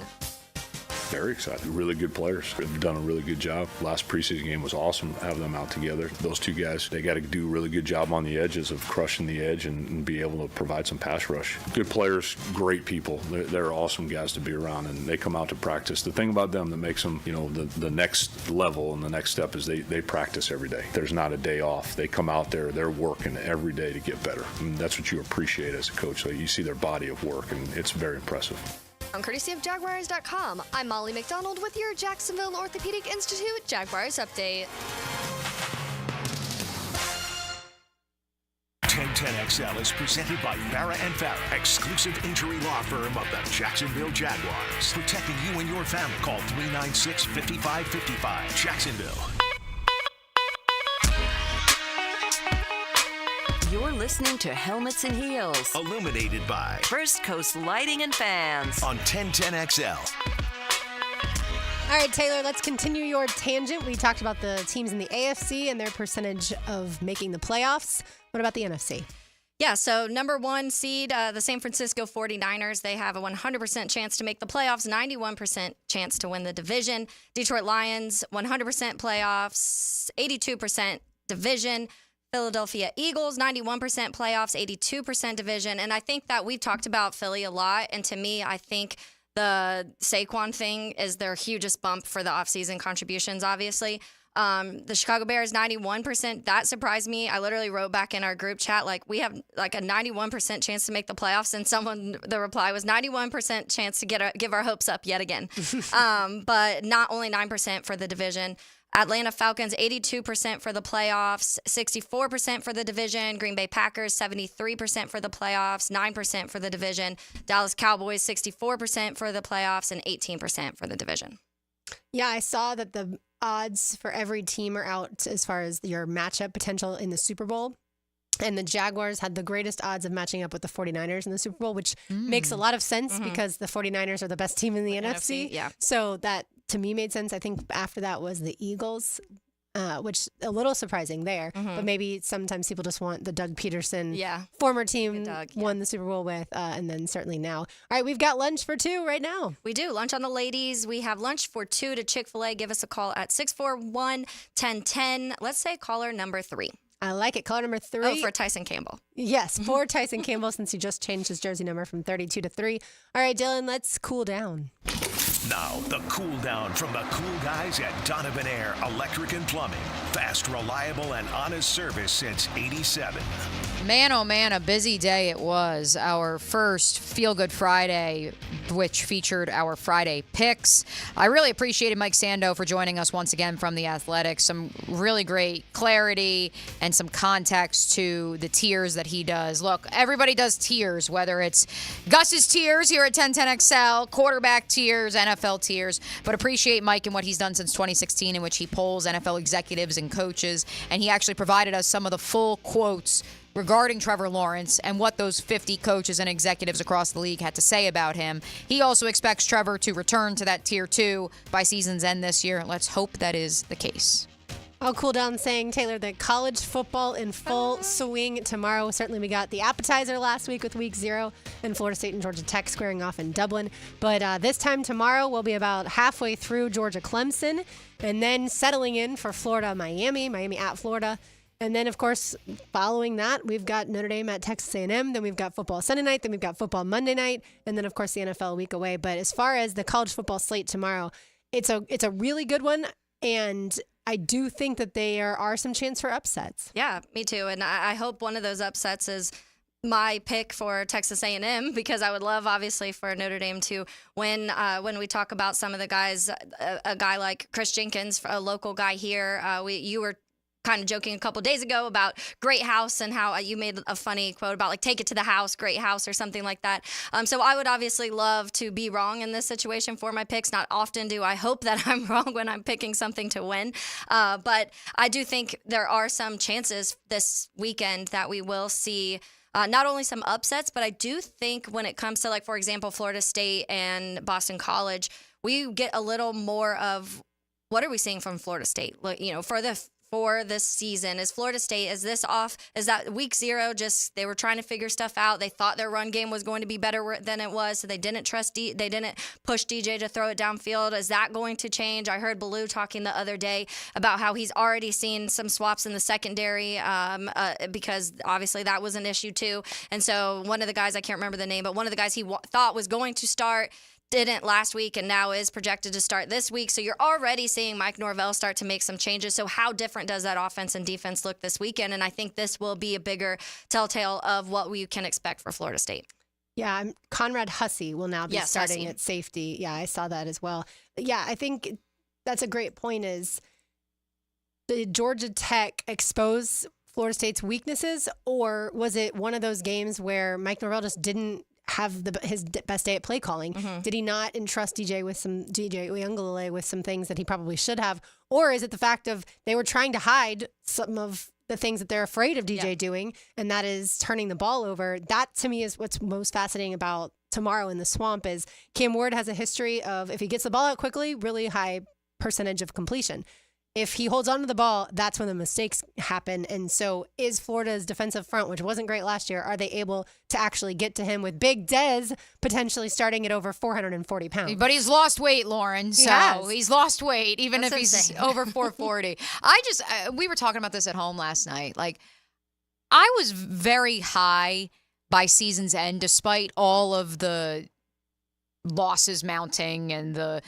Very excited. Really good players. They've done a really good job. Last preseason game was awesome, having them out together. Those two guys, they got to do a really good job on the edges of crushing the edge and be able to provide some pass rush. Good players, great people. They're awesome guys to be around, and they come out to practice. The thing about them that makes them, the next level and the next step is they practice every day. There's not a day off. They come out there, they're working every day to get better. And that's what you appreciate as a coach. So you see their body of work, and it's very impressive. On courtesy of Jaguars.com, I'm Molly McDonald with your Jacksonville Orthopedic Institute Jaguars Update. 1010XL is presented by Farah & Farah, exclusive injury law firm of the Jacksonville Jaguars. Protecting you and your family. Call 396-5555. Jacksonville. You're listening to Helmets and Heels. Illuminated by First Coast Lighting and Fans on 1010XL. All right, Taylor, let's continue your tangent. We talked about the teams in the AFC and their percentage of making the playoffs. What about the NFC? Yeah, so number 1 seed, the San Francisco 49ers, they have a 100% chance to make the playoffs, 91% chance to win the division. Detroit Lions, 100% playoffs, 82% division. Philadelphia Eagles, 91% playoffs, 82% division. And I think that we've talked about Philly a lot. And to me, I think the Saquon thing is their hugest bump for the offseason contributions, obviously. The Chicago Bears, 91%. That surprised me. I literally wrote back in our group chat, like, we have like a 91% chance to make the playoffs. And the reply was 91% chance to give our hopes up yet again. But not only 9% for the division. Atlanta Falcons, 82% for the playoffs, 64% for the division. Green Bay Packers, 73% for the playoffs, 9% for the division. Dallas Cowboys, 64% for the playoffs, and 18% for the division. Yeah, I saw that the odds for every team are out as far as your matchup potential in the Super Bowl. And the Jaguars had the greatest odds of matching up with the 49ers in the Super Bowl, which makes a lot of sense because the 49ers are the best team in the NFC. Yeah. So that, to me, made sense. I think after that was the Eagles, which a little surprising there. But maybe sometimes people just want the Doug Peterson former team won the Super Bowl with, and then certainly now. All right, we've got lunch for 2 right now. We do. Lunch on the ladies. We have lunch for 2 to Chick-fil-A. Give us a call at 641-1010. Let's say caller number 3. I like it. Caller number 3. Oh, for Tyson Campbell. Yes, for Tyson Campbell, since he just changed his jersey number from 32 to 3. All right, Dylan, let's cool down. Now, the cool down from the cool guys at Donovan Air Electric and Plumbing. Fast, reliable, and honest service since '87. Man, oh man, a busy day it was. Our first Feel Good Friday, which featured our Friday picks. I really appreciated Mike Sando for joining us once again from The Athletic. Some really great clarity and some context to the tiers that he does. Look, everybody does tiers, whether it's Gus's tiers here at 1010XL, quarterback tiers, NFL tiers, but appreciate Mike and what he's done since 2016, in which he polls NFL executives and coaches, and he actually provided us some of the full quotes regarding Trevor Lawrence and what those 50 coaches and executives across the league had to say about him. He also expects Trevor to return to that tier 2 by season's end this year. Let's hope that is the case. I'll cool down saying, Taylor, that college football in full swing tomorrow. Certainly we got the appetizer last week with week 0 and Florida State and Georgia Tech squaring off in Dublin. But this time tomorrow we'll be about halfway through Georgia Clemson and then settling in for Florida Miami at Florida. And then, of course, following that, we've got Notre Dame at Texas A&M. Then we've got football Sunday night. Then we've got football Monday night. And then, of course, the NFL a week away. But as far as the college football slate tomorrow, it's a really good one. And I do think that there are some chance for upsets. Yeah, me too. And I hope one of those upsets is my pick for Texas A&M, because I would love, obviously, for Notre Dame to win. When we talk about some of the guys, a guy like Chris Jenkins, a local guy here, you were kind of joking a couple days ago about Great House and how you made a funny quote about, like, take it to the house, Great House, or something like that. So I would obviously love to be wrong in this situation for my picks. Not often do I hope that I'm wrong when I'm picking something to win. But I do think there are some chances this weekend that we will see not only some upsets, but I do think when it comes to, like, for example, Florida State and Boston College, we get a little more of what are we seeing from Florida State? Like, you know, for this season, is Florida State, is this off? Is that week 0 just they were trying to figure stuff out? They thought their run game was going to be better than it was, so they didn't they didn't push DJ to throw it downfield. Is that going to change? I heard Baloo talking the other day about how he's already seen some swaps in the secondary because obviously that was an issue too. And so one of the guys, I can't remember the name, but one of the guys he thought was going to start didn't last week and now is projected to start this week. So you're already seeing Mike Norvell start to make some changes. So how different does that offense and defense look this weekend? And I think this will be a bigger telltale of what we can expect for Florida State. Yeah, Conrad Hussey will now be starting at safety. Yeah, I saw that as well. Yeah, I think that's a great point. Is did Georgia Tech expose Florida State's weaknesses, or was it one of those games where Mike Norvell just didn't have his best day at play calling? Did he not entrust DJ Uiagalelei with some things that he probably should have? Or is it the fact of they were trying to hide some of the things that they're afraid of DJ doing, and that is turning the ball over? That, to me, is what's most fascinating about tomorrow in the Swamp is Cam Ward has a history of, if he gets the ball out quickly, really high percentage of completion. If he holds on to the ball, that's when the mistakes happen. And so is Florida's defensive front, which wasn't great last year, are they able to actually get to him with Big Dez potentially starting at over 440 pounds? But he's lost weight, Lauren. So he's lost weight, even if he's over 440. We were talking about this at home last night. Like, I was very high by season's end, despite all of the losses mounting and the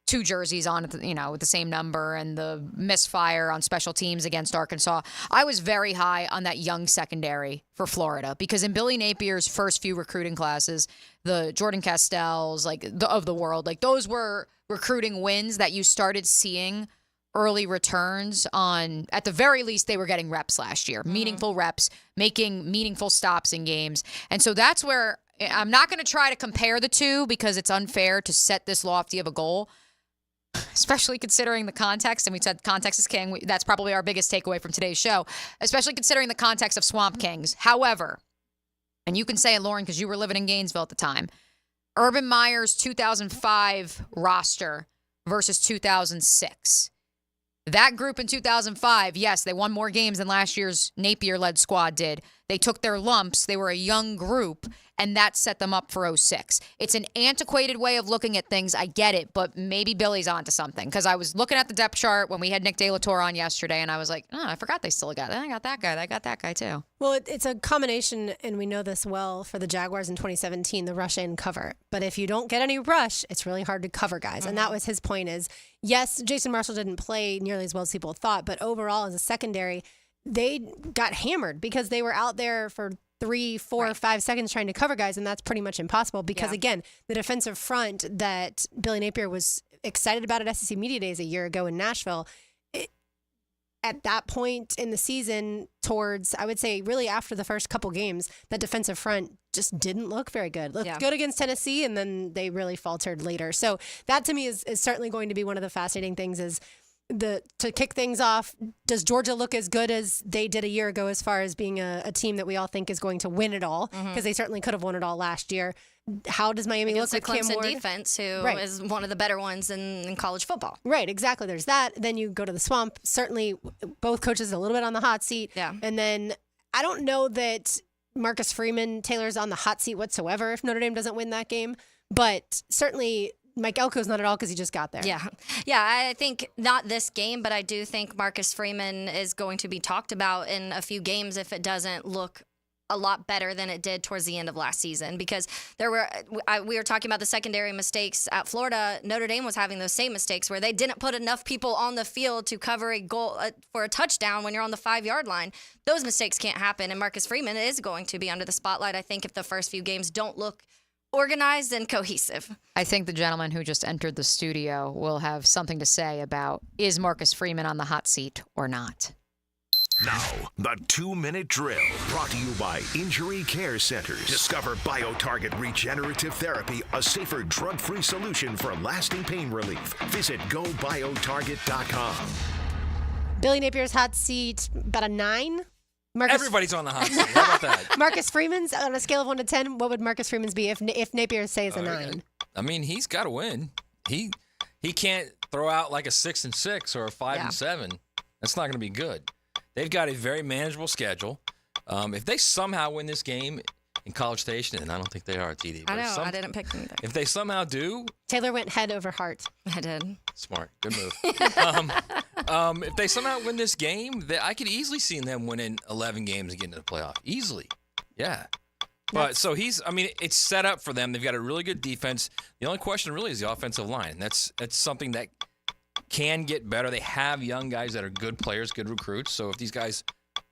2 jerseys on, with the same number and the misfire on special teams against Arkansas. I was very high on that young secondary for Florida because in Billy Napier's first few recruiting classes, the Jordan Castells, of the world, those were recruiting wins that you started seeing early returns on. At the very least, they were getting reps last year, meaningful reps, making meaningful stops in games. And so that's where I'm not going to try to compare the two because it's unfair to set this lofty of a goal, especially considering the context. And we said context is king. That's probably our biggest takeaway from today's show, especially considering the context of Swamp Kings. However, and you can say it, Lauren, because you were living in Gainesville at the time, Urban Meyer's 2005 roster versus 2006. That group in 2005, yes, they won more games than last year's Napier-led squad did. They took their lumps. They were a young group, and that set them up for 06. It's an antiquated way of looking at things. I get it, but maybe Billy's onto something. Because I was looking at the depth chart when we had Nick De La Torre on yesterday, and I was like, I forgot they still got that. I got that guy. I got that guy, too. Well, it's a combination, and we know this well for the Jaguars in 2017, the rush and cover. But if you don't get any rush, it's really hard to cover guys. And that was his point is, yes, Jason Marshall didn't play nearly as well as people thought, but overall as a secondary, they got hammered because they were out there for 3, 4, 5 seconds trying to cover guys, and that's pretty much impossible because, again, the defensive front that Billy Napier was excited about at SEC Media Days a year ago in Nashville, at that point in the season towards, I would say, really after the first couple games, that defensive front just didn't look very good. Looked good against Tennessee, and then they really faltered later. So that, to me, is certainly going to be one of the fascinating things is to kick things off, does Georgia look as good as they did a year ago as far as being a team that we all think is going to win it all? Because they certainly could have won it all last year. How does Miami look with Cam Ward? Clemson defense, who is one of the better ones in college football. Right, exactly. There's that. Then you go to the Swamp. Certainly, both coaches a little bit on the hot seat. Yeah. And then I don't know that Marcus Freeman, Taylor's on the hot seat whatsoever if Notre Dame doesn't win that game. But certainly Mike Elko's not at all because he just got there. Yeah. I think not this game, but I do think Marcus Freeman is going to be talked about in a few games if it doesn't look a lot better than it did towards the end of last season, because we were talking about the secondary mistakes at Florida. Notre Dame was having those same mistakes where they didn't put enough people on the field to cover a goal for a touchdown when you're on the 5-yard line. Those mistakes can't happen, and Marcus Freeman is going to be under the spotlight, I think, if the first few games don't look organized and cohesive. I think the gentleman who just entered the studio will have something to say about, is Marcus Freeman on the hot seat or not? Now, the 2-minute drill, brought to you by Injury Care Centers. Discover BioTarget Regenerative Therapy, a safer drug-free solution for lasting pain relief. Visit GoBioTarget.com. Billy Napier's hot seat, about a 9. Everybody's on the hot seat. How about that? Marcus Freeman's, on a scale of 1 to 10, what would Marcus Freeman's be if Napier says a 9? I mean, he's got to win. He can't throw out like a 6-6 or a 5-7. That's not going to be good. They've got a very manageable schedule. If they somehow win this game in College Station, and I don't think they are, TD. I know. I didn't pick them either. If they somehow do. Taylor went head over heart. I did. Smart. Good move. If they somehow win this game, I could easily see them winning 11 games and getting to the playoff. Easily. Yeah. But so it's set up for them. They've got a really good defense. The only question really is the offensive line. And that's something that can get better. They have young guys that are good players, good recruits. So if these guys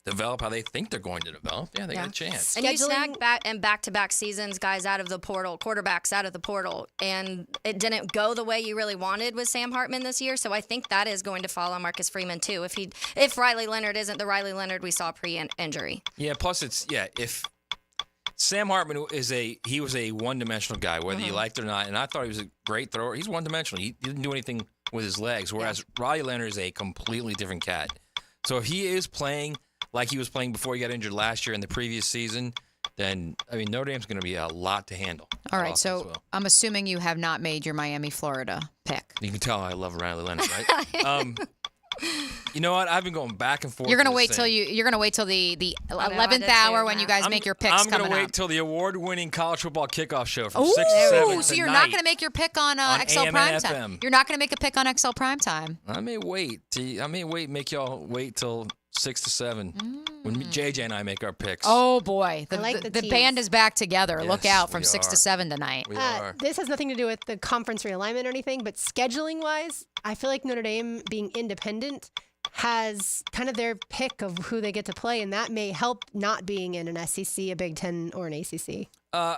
develop how they think they're going to develop, they got a chance. And you snag back-to-back seasons, guys out of the portal, quarterbacks out of the portal, and it didn't go the way you really wanted with Sam Hartman this year. So I think that is going to fall on Marcus Freeman too. If Riley Leonard isn't the Riley Leonard we saw pre-injury. Yeah. Plus, if Sam Hartman was a one-dimensional guy, whether you liked it or not, and I thought he was a great thrower. He's one-dimensional. He didn't do anything with his legs, whereas Riley Leonard is a completely different cat. So if he is playing like he was playing before he got injured last year in the previous season, then I mean Notre Dame's going to be a lot to handle. All right, so I'm assuming you have not made your Miami, Florida pick. You can tell I love Riley Leonard, right? You know what? I've been going back and forth. You're gonna wait till the 11th hour when you guys make your picks. I'm gonna wait till the award-winning college football kickoff show from 6 to 7 so you're not gonna make your pick on XL Primetime. You're not gonna make a pick on XL Primetime. I may wait. Make y'all wait till 6 to 7 when JJ and I make our picks. Oh boy, the band is back together. Yes, Look out from we 6 to 7 tonight. We are. This has nothing to do with the conference realignment or anything, but scheduling-wise, I feel like Notre Dame being independent has kind of their pick of who they get to play, and that may help not being in an SEC, a Big Ten, or an ACC.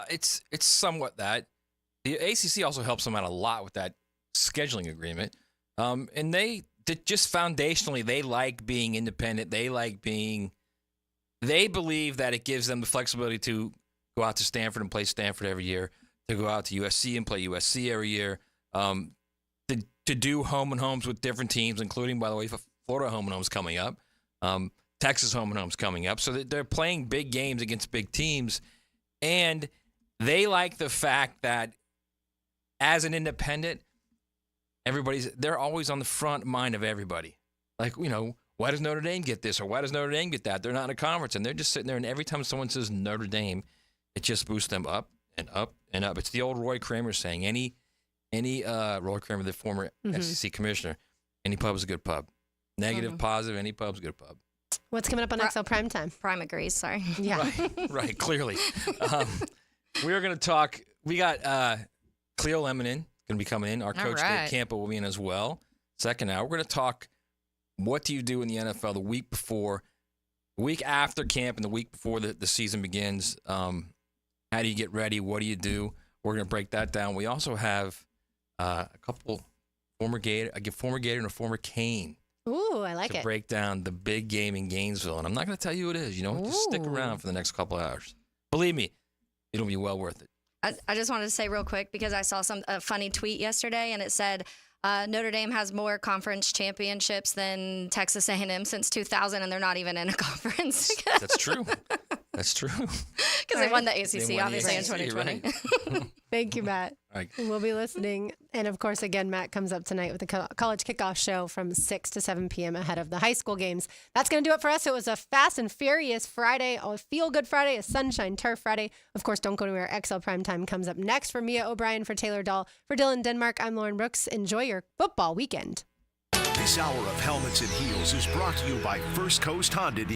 It's somewhat that. The ACC also helps them out a lot with that scheduling agreement, and they just foundationally they like being independent. They believe that it gives them the flexibility to go out to Stanford and play Stanford every year, to go out to USC and play USC every year, to do home and homes with different teams, including, by the way, Florida home and homes coming up, Texas home and homes coming up. So they're playing big games against big teams, and they like the fact that as an independent, they're always on the front mind of everybody. Like, why does Notre Dame get this or why does Notre Dame get that? They're not in a conference, and they're just sitting there, and every time someone says Notre Dame, it just boosts them up and up and up. It's the old Roy Kramer saying, any Roy Kramer, the former SEC commissioner, any pub is a good pub. Negative, positive, any pub's a good pub. What's coming up on XL Primetime? Prime agrees, sorry. Yeah. Right, clearly. We are going to talk. We got Cleo Lemon going to be coming in. Our coach, Dave Campa, will be in as well. Second hour. We're going to talk what do you do in the NFL the week before, the week after camp, and the week before the season begins. How do you get ready? What do you do? We're going to break that down. We also have a couple former Gator and a former Cane. Ooh, I like to it. break down the big game in Gainesville. And I'm not going to tell you who it is. Just stick around for the next couple hours. Believe me, it'll be well worth it. I just wanted to say real quick, because I saw a funny tweet yesterday, and it said Notre Dame has more conference championships than Texas A&M since 2000, and they're not even in a conference. That's true. That's true. Because they won the ACC, obviously, in 2020. Right. Thank you, Matt. Right. We'll be listening. And, of course, again, Matt comes up tonight with the college kickoff show from 6 to 7 p.m. ahead of the high school games. That's going to do it for us. It was a fast and furious Friday, a feel-good Friday, a sunshine turf Friday. Of course, don't go anywhere. XL Primetime comes up next. For Mia O'Brien, for Taylor Dahl, for Dylan Denmark, I'm Lauren Brooks. Enjoy your football weekend. This hour of Helmets and Heels is brought to you by First Coast Honda.